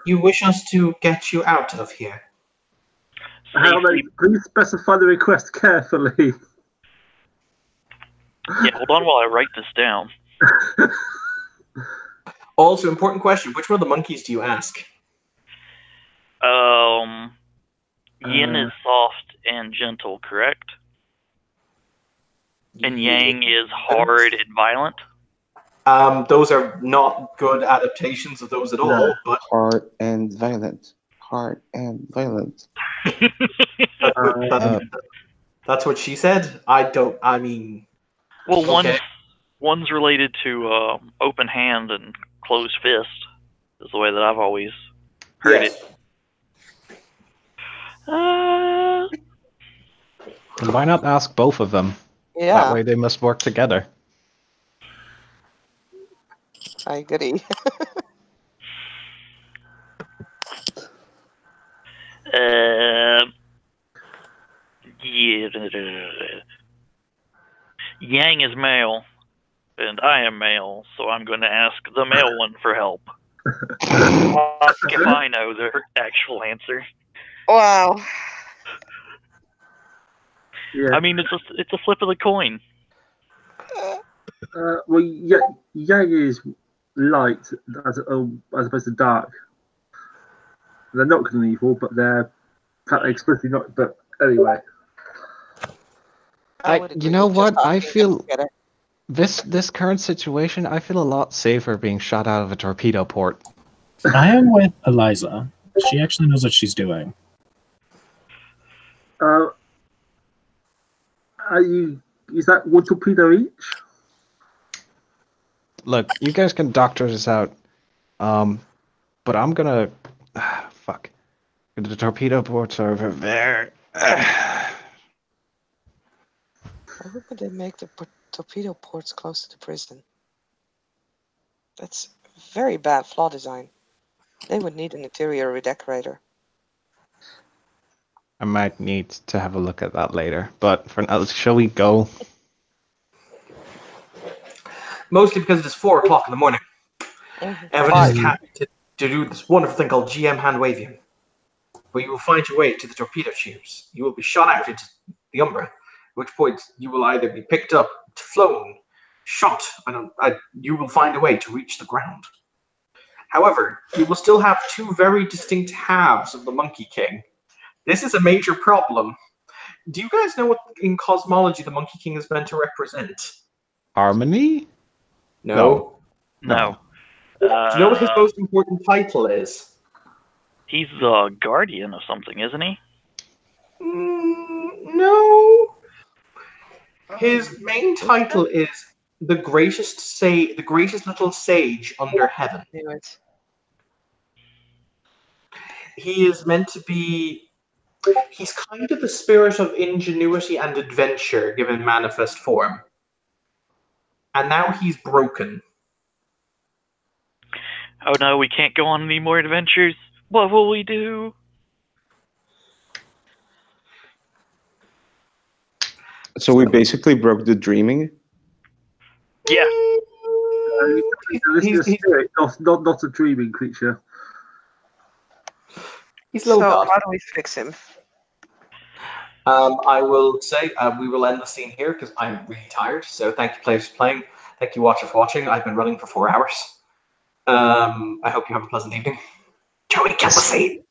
You wish us to get you out of here? Please specify the request carefully. Yeah, hold on while I write this down. Also, important question: which one of the monkeys do you ask? Yin is soft and gentle, correct? And Yang is hard and violent. Those are not good adaptations of those at all. No. But Hard and violent. Hard and violent. that's what she said. I mean. Well, Okay. one's related to open hand and closed fist. Is the way that I've always heard Yes. it. And why not ask both of them? Yeah, That way they must work together. I agree. Yeah. Yang is male, and I am male, so I'm going to ask the male one for help. Ask if I know the actual answer. Wow. Yeah. I mean, it's a flip of the coin. Well, Yang is light as opposed to dark. They're not good and evil, but they're explicitly not. But anyway, would You agree. know Just what? talking I them feel together. this current situation. I feel a lot safer being shot out of a torpedo port. I am with Eliza. She actually knows what she's doing. is that one torpedo each? Look, you guys can doctor this out, but I'm gonna fuck. The torpedo ports are over there. Why would they make the torpedo ports close to the prison? That's very bad flaw design. They would need an interior redecorator. I might need to have a look at that later. But for now, shall we go? Mostly because it is 4 o'clock in the morning. Evan Five. is to do this wonderful thing called GM hand waving, where you will find your way to the torpedo tubes. You will be shot out into the Umbra, at which point you will either be picked up, flown, shot, and you will find a way to reach the ground. However, you will still have 2 very distinct halves of the Monkey King. This is a major problem. Do you guys know what in cosmology the Monkey King is meant to represent? Harmony? No. No. Do you know what his most important title is? He's the guardian of something, isn't he? No. His main title is the greatest little sage under heaven. He is meant to be. He's kind of the spirit of ingenuity and adventure given manifest form. And now he's broken. Oh no, we can't go on any more adventures. What will we do? So we basically broke the dreaming. Yeah. This is a spirit, not a dreaming creature. He's a little So god. how do we fix him? I will say we will end the scene here because I'm really tired. So thank you, players, for playing. Thank you, watchers, for watching. I've been running for 4 hours. I hope you have a pleasant evening. Joey, get the scene.